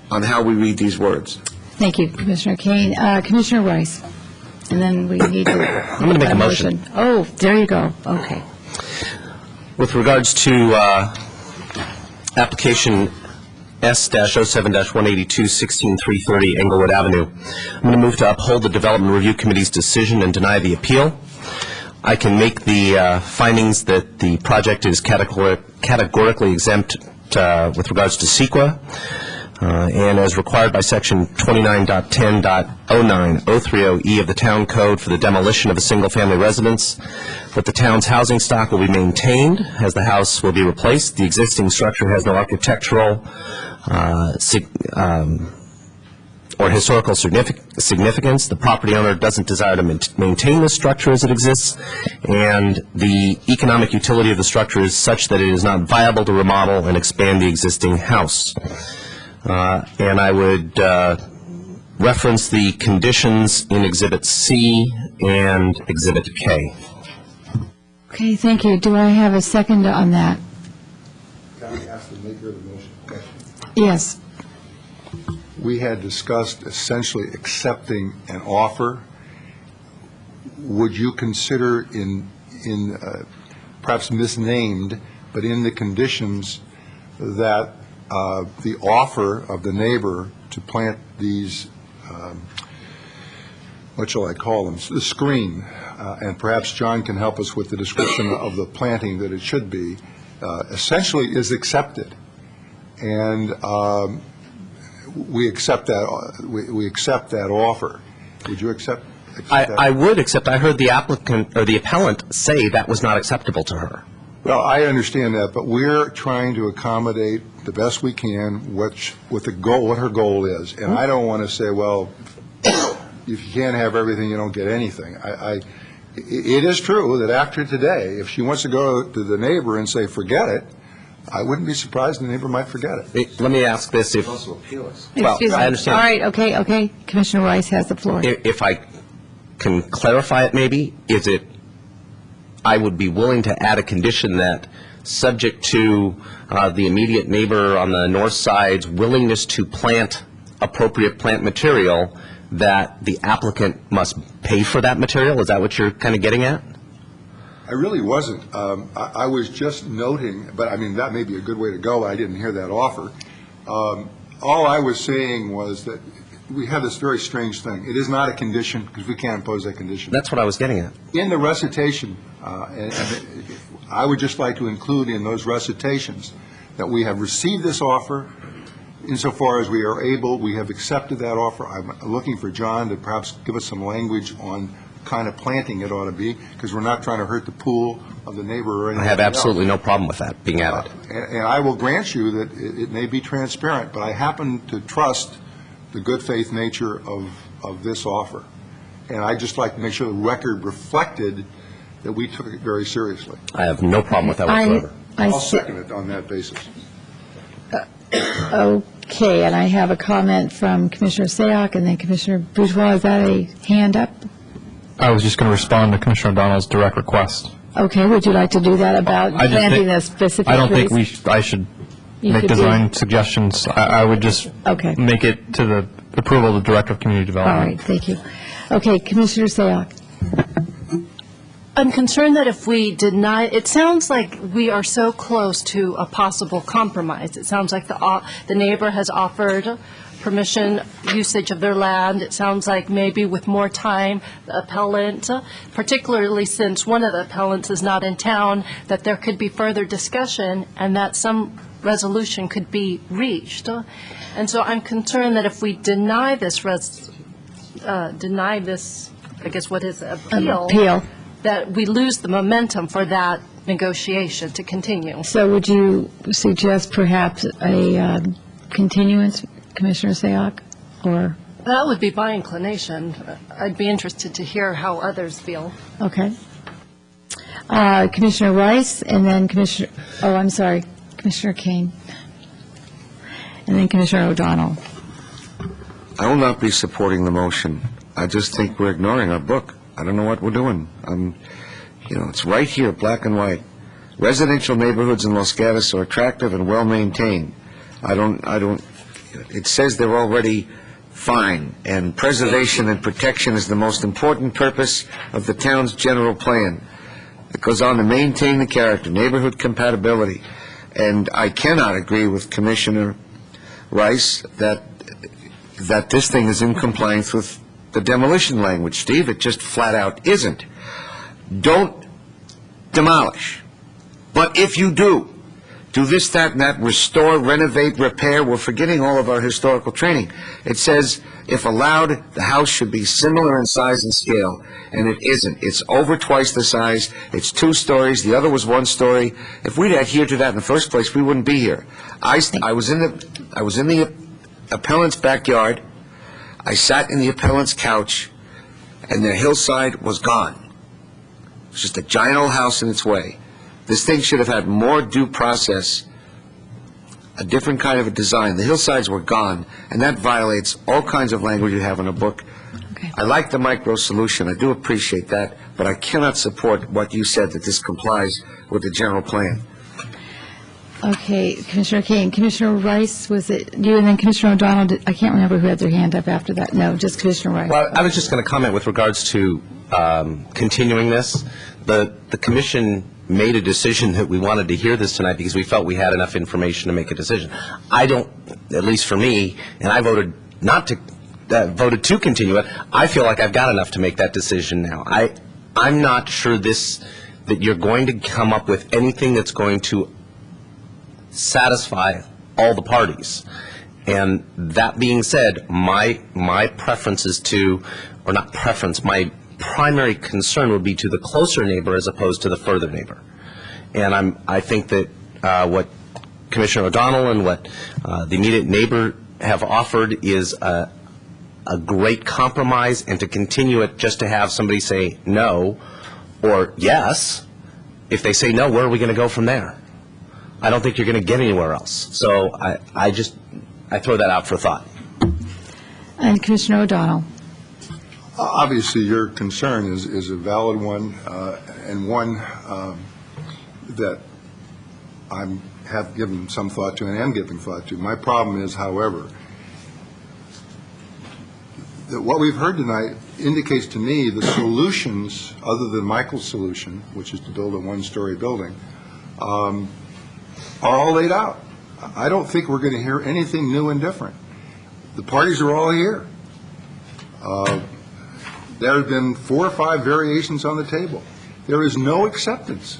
on how we read these words. Thank you, Commissioner Kane. Commissioner Rice. And then we need to... I'm going to make a motion. Oh, there you go. Okay. With regards to application S-07-182-16330 Englewood Avenue, I'm going to move to uphold the Development Review Committee's decision and deny the appeal. I can make the findings that the project is categorically exempt with regards to CEQA, and as required by Section 29.10.09030E of the Town Code for the demolition of a single-family residence, that the town's housing stock will be maintained as the house will be replaced. The existing structure has no architectural or historical significance. The property owner doesn't desire to maintain the structure as it exists, and the economic utility of the structure is such that it is not viable to remodel and expand the existing house. And I would reference the conditions in Exhibit C and Exhibit K. Okay, thank you. Do I have a second on that? Can I ask the maker of the motion a question? Yes. We had discussed essentially accepting an offer. Would you consider in perhaps misnamed, but in the conditions that the offer of the neighbor to plant these, what shall I call them, the screen, and perhaps John can help us with the description of the planting that it should be, essentially is accepted. And we accept that offer. Would you accept that? I would, except I heard the applicant or the appellant say that was not acceptable to her. Well, I understand that, but we're trying to accommodate the best we can with the goal, what her goal is. And I don't want to say, well, if you can't have everything, you don't get anything. It is true that after today, if she wants to go to the neighbor and say, forget it, I wouldn't be surprised the neighbor might forget it. Let me ask this, if, Also appeal us. well, Excuse me. I understand. All right, okay. Commissioner Rice has the floor. If I can clarify it maybe, is it, I would be willing to add a condition that, subject to the immediate neighbor on the north side's willingness to plant appropriate plant material, that the applicant must pay for that material? Is that what you're kind of getting at? I really wasn't. I was just noting, but I mean, that may be a good way to go. I didn't hear that offer. All I was saying was that we have this very strange thing. It is not a condition, because we can't impose that condition. That's what I was getting at. In the recitation, and I would just like to include in those recitations that we have received this offer. Insofar as we are able, we have accepted that offer. I'm looking for John to perhaps give us some language on the kind of planting it ought to be, because we're not trying to hurt the pool of the neighbor or anything I have absolutely else. no problem with that being added. And I will grant you that it may be transparent, but I happen to trust the good faith nature of this offer. And I'd just like to make sure the record reflected that we took it very seriously. I have no problem with that whatsoever. I'll second it on that basis. Okay, and I have a comment from Commissioner Sayoc and then Commissioner Bourgeois. Is that a hand up? I was just going to respond to Commissioner O'Donnell's direct request. Okay, would you like to do that about I just planting think- the specific I don't think trees? I should You make could do- design suggestions. I would just Okay. make it to the approval of the Director of Community All Development. right, thank you. Okay, Commissioner Sayoc. I'm concerned that if we deny, it sounds like we are so close to a possible compromise. It sounds like the neighbor has offered permission usage of their land. It sounds like maybe with more time, the appellant, particularly since one of the appellants is not in town, that there could be further discussion and that some resolution could be reached. And so I'm concerned that if we deny this, I guess what is it, Appeal. that we lose the momentum for that negotiation to continue. So would you suggest perhaps a continuance, Commissioner Sayoc, or? That would be my inclination. I'd be interested to hear how others feel. Okay. Commissioner Rice, and then Commissioner Kane, and then Commissioner O'Donnell. I will not be supporting the motion. I just think we're ignoring our book. I don't know what we're doing. It's right here, black and white. Residential neighborhoods in Los Gatos are attractive and well-maintained. It says they're already fine, and preservation and protection is the most important purpose of the town's general plan. It goes on to maintain the character, neighborhood compatibility. And I cannot agree with Commissioner Rice that this thing is in compliance with the demolition language. Steve, it just flat out isn't. Don't demolish. But if you do this, that, and that, restore, renovate, repair, we're forgetting all of our historical training. It says, if allowed, the house should be similar in size and scale, and it isn't. It's over twice the size. It's 2 stories. The other was 1 story. If we'd adhered to that in the first place, we wouldn't be here. I was in the appellant's backyard. I sat in the appellant's couch, and their hillside was gone. It was just a giant old house in its way. This thing should have had more due process, a different kind of a design. The hillsides were gone, and that violates all kinds of language you have in a book. Okay. I like the micro solution. I do appreciate that, but I cannot support what you said, that this complies with the general plan. Okay, Commissioner Kane. Commissioner Rice, was it you, and then Commissioner O'Donnell? I can't remember who had their hand up after that. No, just Commissioner Rice. Well, I was just going to comment with regards to continuing this. The commission made a decision that we wanted to hear this tonight because we felt we had enough information to make a decision. I don't, at least for me, and I voted voted to continue it. I feel like I've got enough to make that decision now. I'm not sure that you're going to come up with anything that's going to satisfy all the parties. And that being said, my preference is to, or not preference, my primary concern would be to the closer neighbor as opposed to the further neighbor. And I think that what Commissioner O'Donnell and what the immediate neighbor have offered is a great compromise and to continue it just to have somebody say no or yes. If they say no, where are we going to go from there? I don't think you're going to get anywhere else. So I throw that out for thought. And Commissioner O'Donnell. Obviously, your concern is a valid one, and one that I have given some thought to and am giving thought to. My problem is, however, that what we've heard tonight indicates to me the solutions, other than Michael's solution, which is to build a one-story building, are all laid out. I don't think we're going to hear anything new and different. The parties are all here. There have been 4 or 5 variations on the table. There is no acceptance.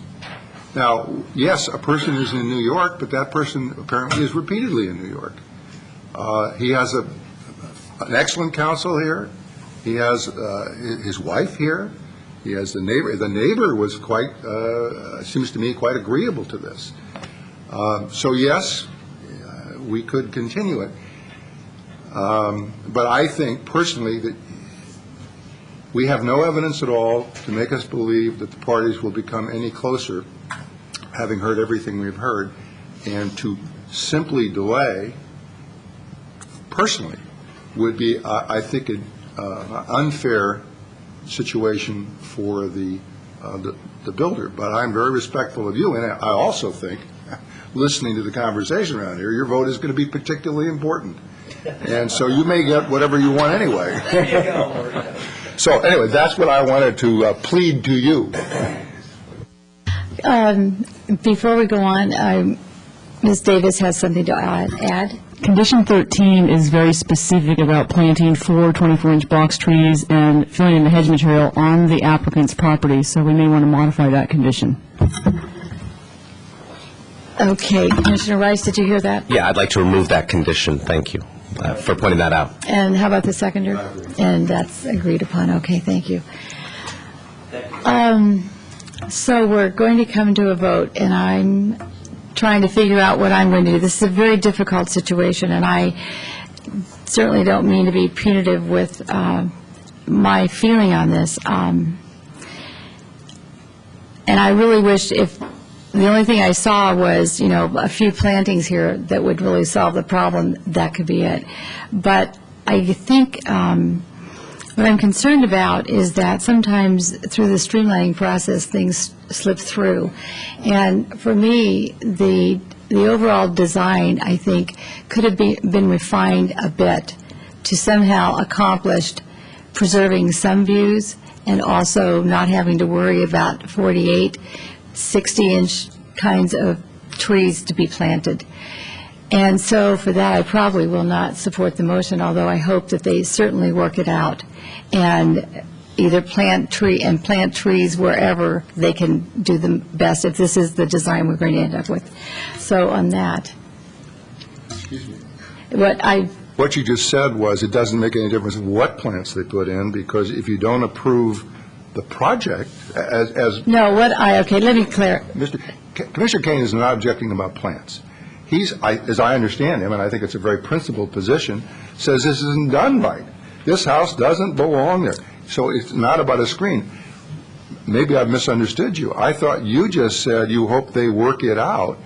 Now, yes, a person is in New York, but that person apparently is repeatedly in New York. He has an excellent counsel here. He has his wife here. He has the neighbor. The neighbor was quite, seems to me, quite agreeable to this. So, yes, we could continue it. But I think personally that we have no evidence at all to make us believe that the parties will become any closer, having heard everything we've heard, and to simply delay, personally, would be, I think, an unfair situation for the builder. But I'm very respectful of you, and I also think, listening to the conversation around here, your vote is going to be particularly important. And so you may get whatever you want anyway. There you go. So anyway, that's what I wanted to plead to you. Before we go on, Ms. Davis has something to add. Condition 13 is very specific about planting 4 24-inch box trees and filling in the hedge material on the applicant's property, so we may want to modify that condition. Okay, Commissioner Rice, did you hear that? Yeah, I'd like to remove that condition. Thank you for pointing that out. And how about the seconder? And that's agreed upon. Okay, thank you. So we're going to come to a vote, and I'm trying to figure out what I'm going to do. This is a very difficult situation, and I certainly don't mean to be punitive with my feeling on this. And I really wish if the only thing I saw was, a few plantings here that would really solve the problem, that could be it. But I think what I'm concerned about is that sometimes through the streamlining process, things slip through. And for me, the overall design, I think, could have been refined a bit to somehow accomplish preserving some views and also not having to worry about 48, 60-inch kinds of trees to be planted. And so for that, I probably will not support the motion, although I hope that they certainly work it out and either plant trees wherever they can do the best, if this is the design we're going to end up with. So on that. Excuse me. What you just said was it doesn't make any difference what plants they put in, because if you don't approve the project as No, okay, let me clear. Commissioner Kane is not objecting about plants. He's, as I understand him, and I think it's a very principled position, says this isn't done right. This house doesn't belong there. So it's not about a screen. Maybe I've misunderstood you. I thought you just said you hope they work it out.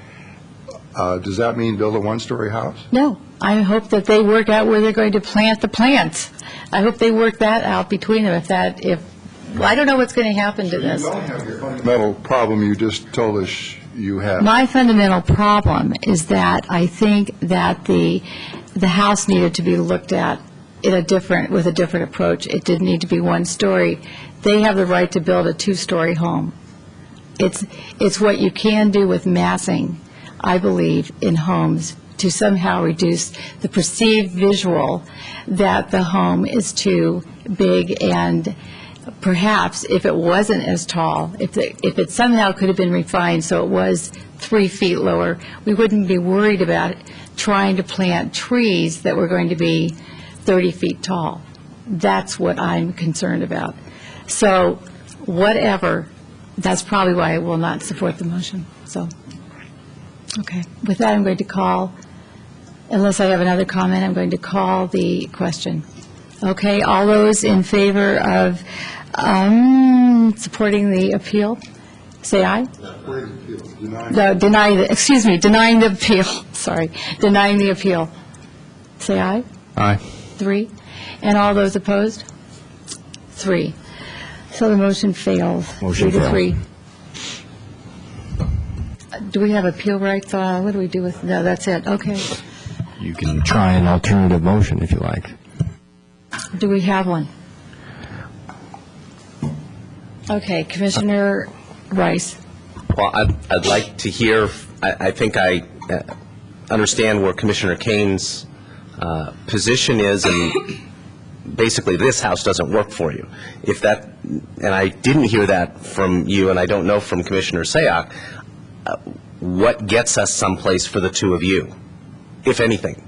Does that mean build a one-story house? No, I hope that they work out where they're going to plant the plants. I hope they work that out between them. I don't know what's going to happen to this. You don't have your fundamental problem you just told us you have. My fundamental problem is that I think that the house needed to be looked at with a different approach. It didn't need to be one story. They have the right to build a 2-story home. It's what you can do with massing, I believe, in homes to somehow reduce the perceived visual that the home is too big, and perhaps if it wasn't as tall, if it somehow could have been refined so it was 3 feet lower, we wouldn't be worried about trying to plant trees that were going to be 30 feet tall. That's what I'm concerned about. So whatever, that's probably why I will not support the motion. So, okay. With that, I'm going to call, unless I have another comment, I'm going to call the question. Okay, all those in favor of supporting the appeal, say aye. No, denying the appeal, sorry, denying the appeal. Say aye. Aye. 3. And all those opposed? 3. So the motion fails. Motion 3 to failed. 3. Do we have appeal rights? What do we do with, no, that's it, okay. You can try an alternative motion if you like. Do we have one? Okay, Commissioner Rice. Well, I'd like to hear, I think I understand where Commissioner Kane's position is, and basically this house doesn't work for you. If that, and I didn't hear that from you, and I don't know from Commissioner Sayoc, what gets us someplace for the two of you, if anything?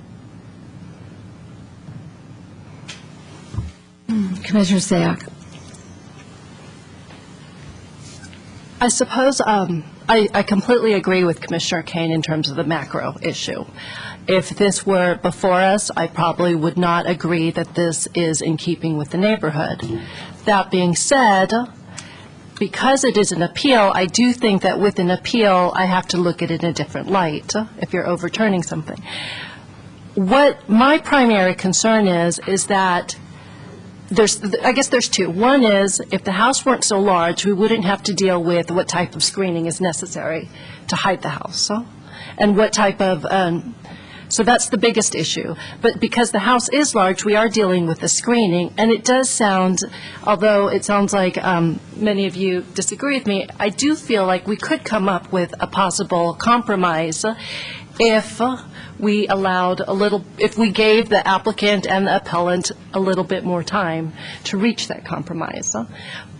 Commissioner Sayoc. I suppose I completely agree with Commissioner Kane in terms of the macro issue. If this were before us, I probably would not agree that this is in keeping with the neighborhood. That being said, because it is an appeal, I do think that with an appeal, I have to look at it in a different light if you're overturning something. What my primary concern is that I guess there's two. One is, if the house weren't so large, we wouldn't have to deal with what type of screening is necessary to hide the house, and what type of, so that's the biggest issue. But because the house is large, we are dealing with the screening, and it does sound, although it sounds like many of you disagree with me, I do feel like we could come up with a possible compromise if we allowed if we gave the applicant and the appellant a little bit more time to reach that compromise.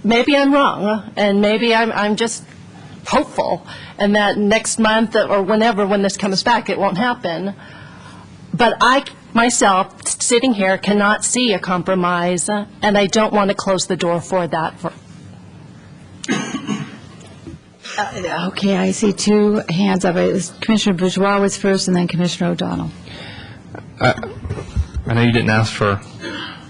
Maybe I'm wrong, and maybe I'm just hopeful, and that next month or whenever, when this comes back, it won't happen. But I, myself, sitting here, cannot see a compromise, and I don't want to close the door for that. Okay, I see two hands up. Commissioner Bourgeois was first, and then Commissioner O'Donnell. I know you didn't ask for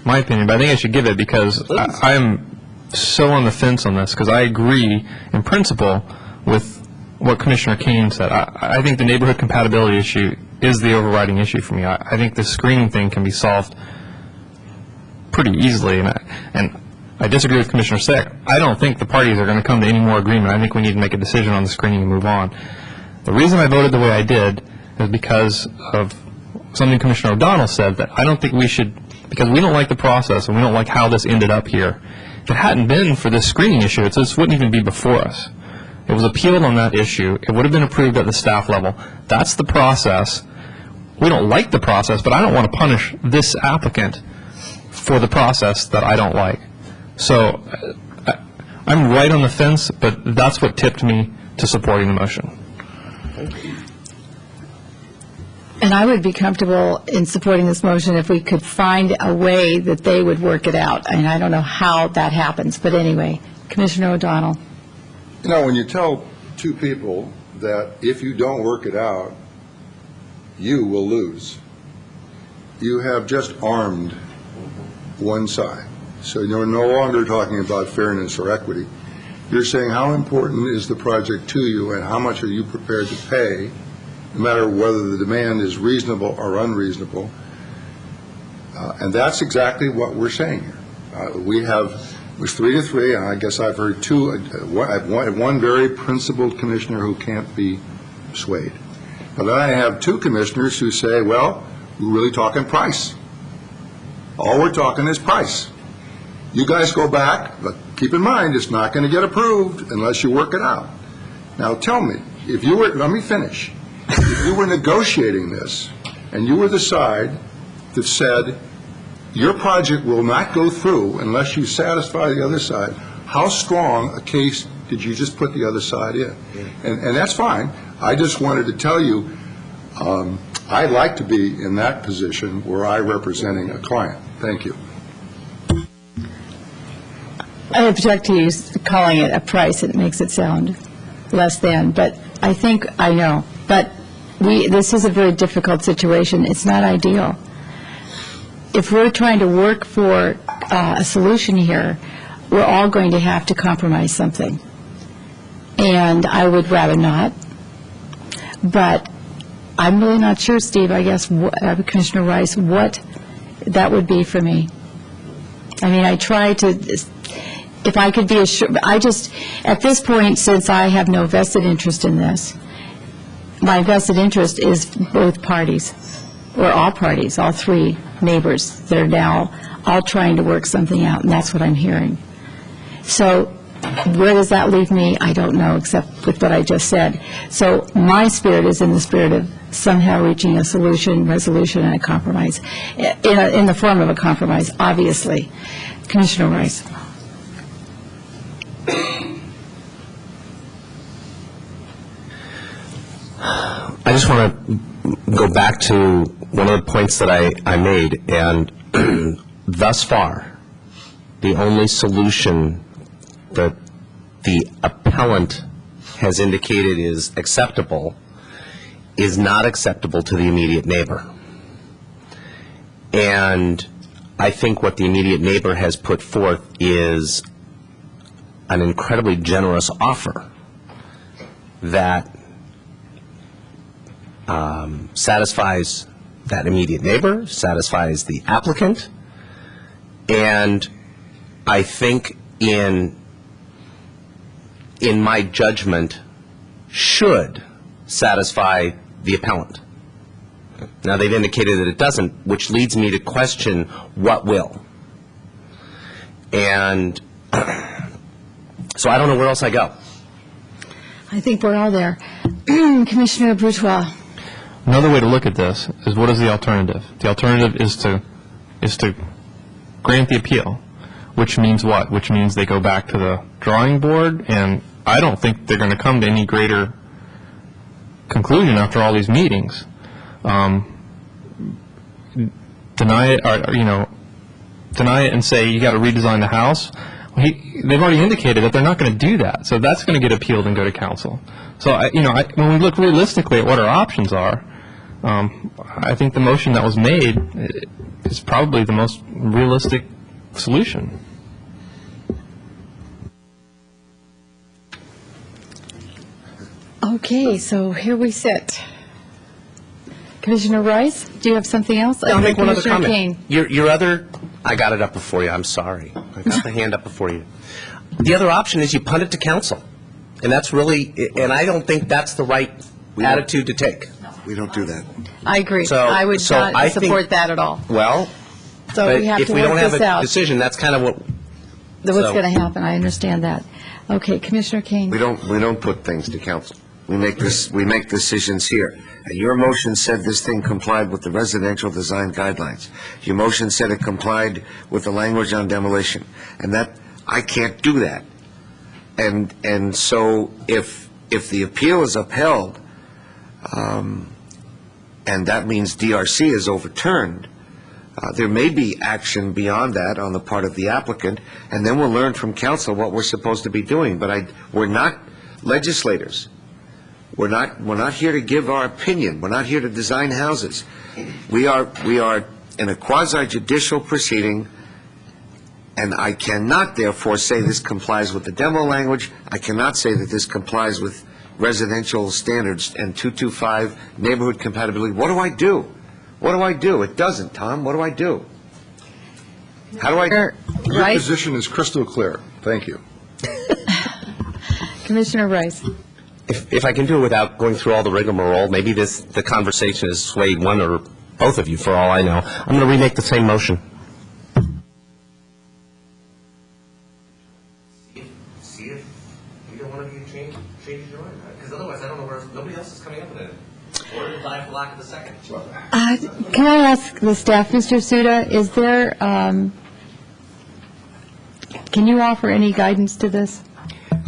my opinion, but I think I should give it because I am so on the fence on this, because I agree in principle with what Commissioner Kane said. I think the neighborhood compatibility issue is the overriding issue for me. I think the screening thing can be solved pretty easily, and I disagree with Commissioner Sayoc. I don't think the parties are going to come to any more agreement. I think we need to make a decision on the screening and move on. The reason I voted the way I did is because of something Commissioner O'Donnell said, that I don't think we should, because we don't like the process and we don't like how this ended up here. If it hadn't been for this screening issue, this wouldn't even be before us. It was appealed on that issue. It would have been approved at the staff level. That's the process. We don't like the process, but I don't want to punish this applicant for the process that I don't like. So I'm right on the fence, but that's what tipped me to supporting the motion. And I would be comfortable in supporting this motion if we could find a way that they would work it out. And I don't know how that happens, but anyway, Commissioner O'Donnell. You know, when you tell two people that if you don't work it out, you will lose, you have just armed one side. So you're no longer talking about fairness or equity. You're saying how important is the project to you and how much are you prepared to pay, no matter whether the demand is reasonable or unreasonable. And that's exactly what we're saying here. It was 3 to 3, and I guess I've heard two. I have one very principled commissioner who can't be swayed. But then I have two commissioners who say, well, we're really talking price. All we're talking is price. You guys go back, but keep in mind, it's not going to get approved unless you work it out. Now tell me, if you were, let me finish, if you were negotiating this, and you were the side that said, your project will not go through unless you satisfy the other side, how strong a case did you just put the other side in? And that's fine. I just wanted to tell you, I'd like to be in that position where I'm representing a client. Thank you. I object to you calling it a price. It makes it sound less than. But I think I know. But this is a very difficult situation. It's not ideal. if we're trying to work for a solution here, we're all going to have to compromise something. And I would rather not. But I'm really not sure, Steve, I guess, Commissioner Rice, what that would be for me. I mean, I try to, if I could be assured, I just, at this point, since I have no vested interest in this, my vested interest is both parties, or all parties, all three neighbors that are now all trying to work something out, and that's what I'm hearing. So where does that leave me? I don't know, except with what I just said. So my spirit is in the spirit of somehow reaching a solution, resolution, and a compromise, in the form of a compromise, obviously. Commissioner Rice. I just want to go back to one of the points that I made, and thus far, the only solution that the appellant has indicated is acceptable is not acceptable to the immediate neighbor. And I think what the immediate neighbor has put forth is an incredibly generous offer that satisfies that immediate neighbor, satisfies the applicant, and I think in my judgment should satisfy the appellant. Now, they've indicated that it doesn't, which leads me to question what will. And so I don't know where else I go. I think we're all there. Commissioner Bourgeois. Another way to look at this is, what is the alternative? The alternative is to grant the appeal, which means what? Which means they go back to the drawing board, and I don't think they're going to come to any greater conclusion after all these meetings. Deny it, or, deny it and say you got to redesign the house. They've already indicated that they're not going to do that, so that's going to get appealed and go to council. So, when we look realistically at what our options are, I think the motion that was made is probably the most realistic solution. Okay, so here we sit. Commissioner Rice, do you have something else? I'll make one other Commissioner comment. Kane. Your other, I got it up before you, I'm sorry. I got the hand up before you. The other option is you punt it to council. And that's really, and I don't think that's the right attitude to take. We don't do that. I agree. So- I would so not I support think- that at all. Well, So but we have if to we don't work have this a out. decision, that's kind of what. What's so- going to happen, I understand that. Okay, Commissioner Kane. We don't put things to council. We make decisions here. And your motion said this thing complied with the residential design guidelines. Your motion said it complied with the language on demolition. And that, I can't do that. And so if the appeal is upheld, and that means DRC is overturned, there may be action beyond that on the part of the applicant, and then we'll learn from council what we're supposed to be doing. But we're not legislators. We're not here to give our opinion. We're not here to design houses. We are in a quasi-judicial proceeding, and I cannot therefore say this complies with the demo language. I cannot say that this complies with residential standards and 225 neighborhood compatibility. What do I do? What do I do? It doesn't, Tom. What do I do? How do I? Your position is crystal clear. Thank you. Commissioner Rice. If I can do it without going through all the rigmarole, maybe the conversation has swayed one or both of you, for all I know. I'm going to remake the same motion. See if either one of you changes your mind, because otherwise I don't know where nobody else is coming up with it. Or to die for lack of a second. Can I ask the staff, Mr. Suda, is there, can you offer any guidance to this?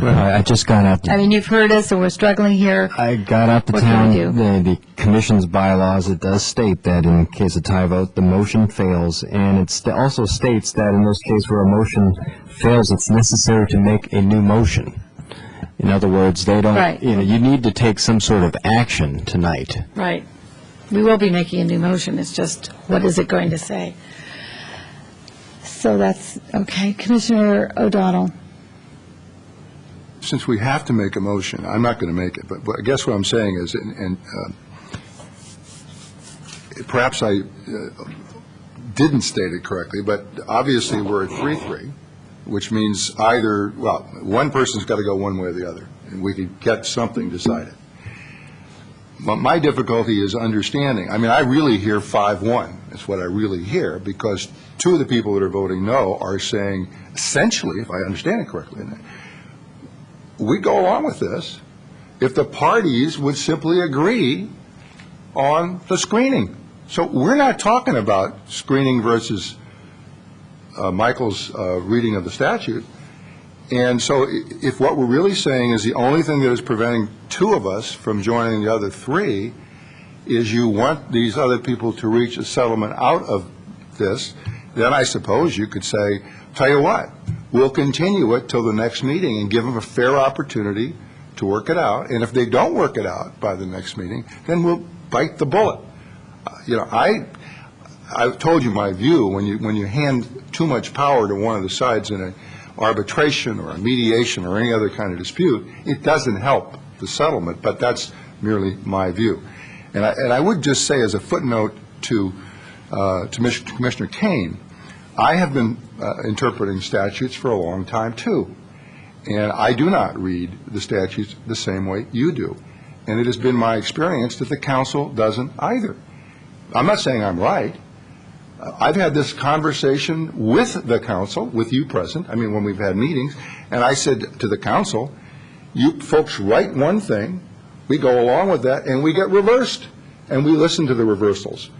Well, I just got out. I mean, you've heard us, and we're struggling here. I got out the What can we town, the commission's bylaws, it does state that in case of tie vote, the motion fails, and it also states that in those cases where a motion fails, it's necessary to make a new motion. In other words, they don't, Right. you need to take some sort of action tonight. Right. We will be making a new motion. It's just, what is it going to say? So that's, okay. Commissioner O'Donnell. Since we have to make a motion, I'm not going to make it, but I guess what I'm saying is, and perhaps I didn't state it correctly, but obviously we're at 3-3, which means either, well, one person's got to go one way or the other, and we could get something decided. But my difficulty is understanding. I mean, I really hear 5-1. That's what I really hear, because two of the people that are voting no are saying, essentially, if I understand it correctly, we go along with this if the parties would simply agree on the screening. So we're not talking about screening versus Michael's reading of the statute. And so if what we're really saying is the only thing that is preventing two of us from joining the other three is you want these other people to reach a settlement out of this, then I suppose you could say, tell you what, we'll continue it till the next meeting and give them a fair opportunity to work it out. And if they don't work it out by the next meeting, then we'll bite the bullet. You know, I've told you my view. When you hand too much power to one of the sides in an arbitration or a mediation or any other kind of dispute, it doesn't help the settlement. But that's merely my view. And I would just say, as a footnote to Commissioner Kane, I have been interpreting statutes for a long time too, and I do not read the statutes the same way you do. And it has been my experience that the council doesn't either. I'm not saying I'm right. I've had this conversation with the council, with you present, I mean, when we've had meetings, and I said to the council, you folks write one thing, we go along with that, and we get reversed, and we listen to the reversals.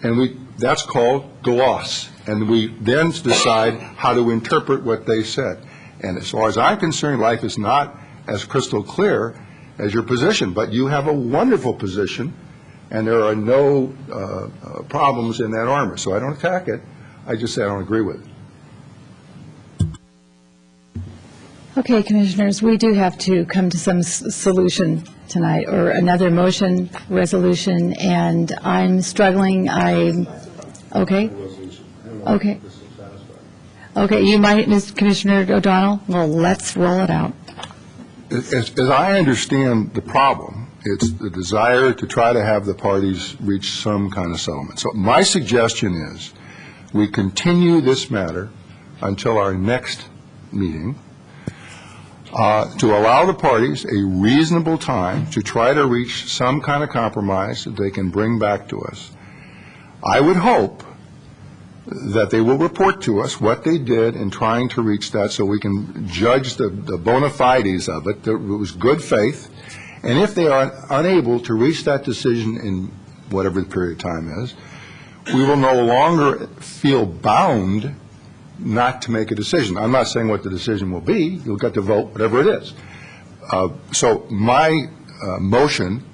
And that's called gloss, and we then decide how to interpret what they said. And as far as I'm concerned, life is not as crystal clear as your position, but you have a wonderful position, and there are no problems in that armor. So I don't attack it. I just say I don't agree with it. Okay, Commissioners, we do have to come to some solution tonight, or another motion, resolution, and I'm struggling. Okay. Okay, you might, Commissioner O'Donnell? Well, let's roll it out. As I understand the problem, it's the desire to try to have the parties reach some kind of settlement. So my suggestion is we continue this matter until our next meeting to allow the parties a reasonable time to try to reach some kind of compromise that they can bring back to us. I would hope that they will report to us what they did in trying to reach that so we can judge the bona fides of it, that it was good faith. And if they are unable to reach that decision in whatever the period of time is, we will no longer feel bound not to make a decision. I'm not saying what the decision will be. You'll get to vote whatever it is. So my motion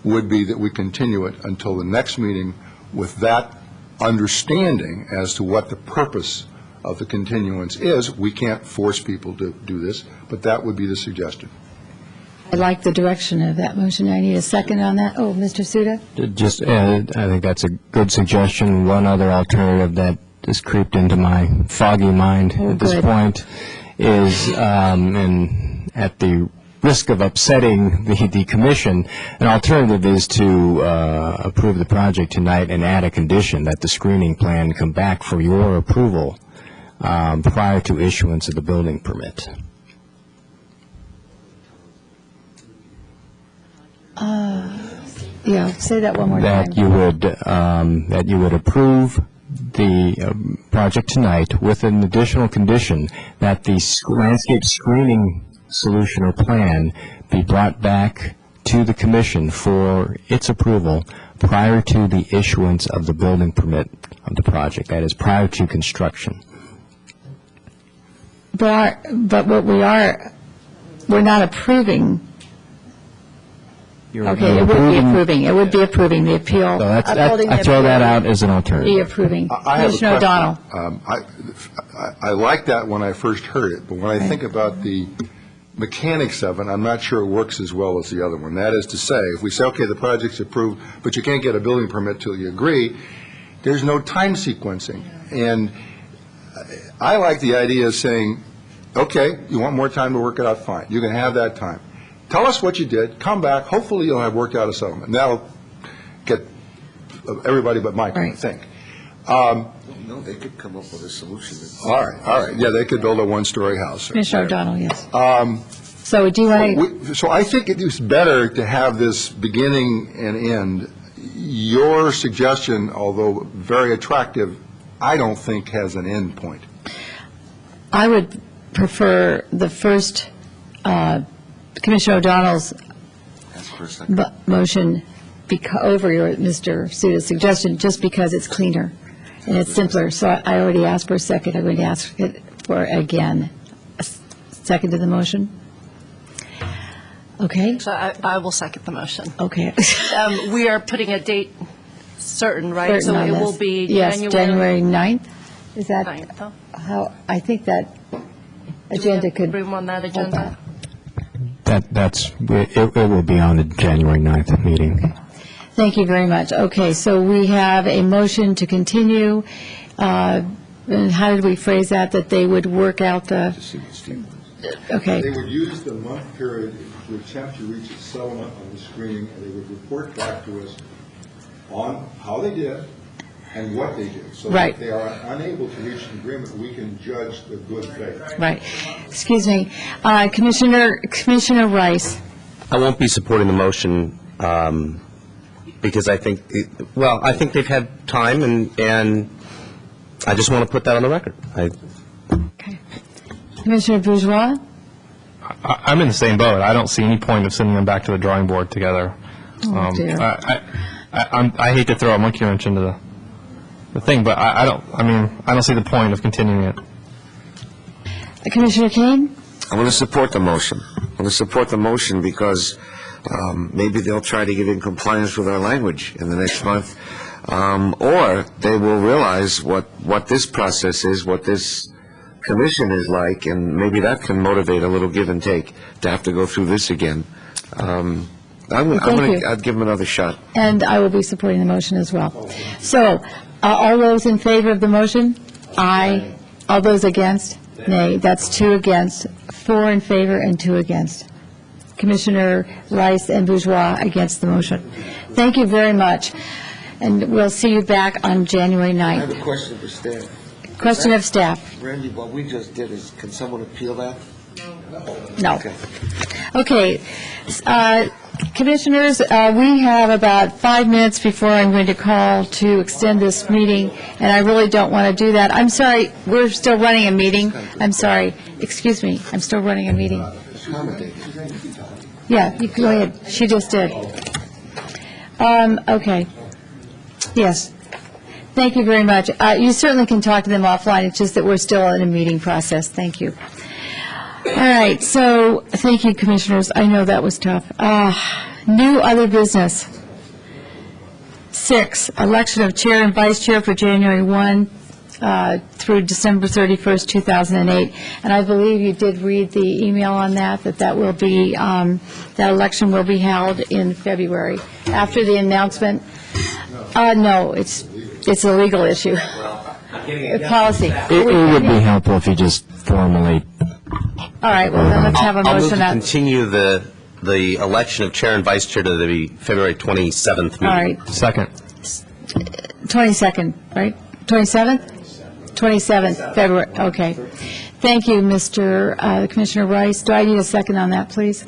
would be that we continue it until the next meeting with that understanding as to what the purpose of the continuance is. We can't force people to do this, but that would be the suggestion. I like the direction of that motion. I need a second on that. Oh, Mr. Suda? I think that's a good suggestion. One other alternative that just creeped into my foggy mind at this point is, and at the risk of upsetting the commission, an alternative is to approve the project tonight and add a condition that the screening plan come back for your approval prior to issuance of the building permit. Yeah, say that one more time. That you would approve the project tonight with an additional condition that the landscape screening solution or plan be brought back to the commission for its approval prior to the issuance of the building permit of the project, that is, prior to construction. But what we're not approving. Okay, it would be approving. It would be approving the appeal. So I throw that out as an alternative. Be approving. Commissioner O'Donnell. I like that when I first heard it, but when I think about the mechanics of it, I'm not sure it works as well as the other one. That is to say, if we say, okay, the project's approved, but you can't get a building permit till you agree, there's no time sequencing. And I like the idea of saying, okay, you want more time to work it out, fine. You can have that time. Tell us what you did, come back, hopefully you'll have worked out a settlement. And that'll get everybody but Mike, I think. No, they could come up with a solution. All right. Yeah, they could build a one-story house. Commissioner O'Donnell, yes. So do you want to? So I think it is better to have this beginning and end. Your suggestion, although very attractive, I don't think has an end point. I would prefer the first, Commissioner O'Donnell's motion over your, Mr. Suda's suggestion, just because it's cleaner and it's simpler. So I already asked for a second. I'm going to ask it for again. A second to the motion? Okay. So I will second the motion. Okay. We are putting a date certain, right? Certain So on it this. will be Yes, January 9th? Is that 9th. how, I think that agenda could. Room on that agenda? It will be on the January 9th meeting. Thank you very much. Okay, so we have a motion to continue. And how did we phrase that? That they would work out the, okay. They would use the month period to attempt to reach a settlement on the screening, and they would report back to us on how they did and what they did. So Right. if they are unable to reach an agreement, we can judge the good faith. Right. Excuse me. Commissioner Rice. I won't be supporting the motion because I think, I think they've had time, and I just want to put that on the record. Commissioner Bourgeois? I'm in the same boat. I don't see any point of sending them back to the drawing board together. Oh, dear. I hate to throw a monkey wrench into the thing, but I don't see the point of continuing it. Commissioner Kane? I'm going to support the motion. I'm going to support the motion because maybe they'll try to get in compliance with our language in the next month, or they will realize what this process is, what this commission is like, and maybe that can motivate a little give and take to have to go through this again. I'd give them another shot. And I will be supporting the motion as well. So, all those in favor of the motion? Aye. All those against? Nay. That's 2 against, 4 in favor, and 2 against. Commissioner Rice and Bourgeois against the motion. Thank you very much. And we'll see you back on January 9th. I have a question for staff. Question of staff. Randy, what we just did is, can someone appeal that? No. Okay. Okay. Commissioners, we have about 5 minutes before I'm going to call to extend this meeting, and I really don't want to do that. I'm sorry, we're still running a meeting. I'm sorry. Excuse me, I'm still running a meeting. Yeah, you go ahead. She just did. Okay. Yes. Thank you very much. You certainly can talk to them offline. It's just that we're still in a meeting process. Thank you. All right, so, thank you, Commissioners. I know that was tough. New other business. 6, election of chair and vice chair for January 1 through December 31st, 2008. And I believe you did read the email on that will be, that election will be held in February. After the announcement, no, it's a legal issue. Policy. It would be helpful if you just formally. All right, well, then let's have a I'll move motion to on. continue the election of chair and vice chair to the February 27th meeting. All right. Second. 22nd, right? 27th? 27th, February, okay. Thank you, Mr. Commissioner Rice. Do I need a second on that, please?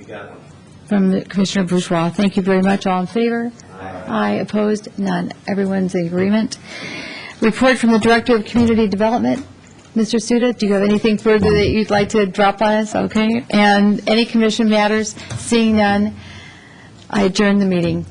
From Commissioner Bourgeois. Thank you very much. All in favor? Aye. Opposed? None. Everyone's in agreement. Report from the Director of Community Development. Mr. Suda, do you have anything further that you'd like to drop by us? Okay. And any commission matters? Seeing none, I adjourn the meeting.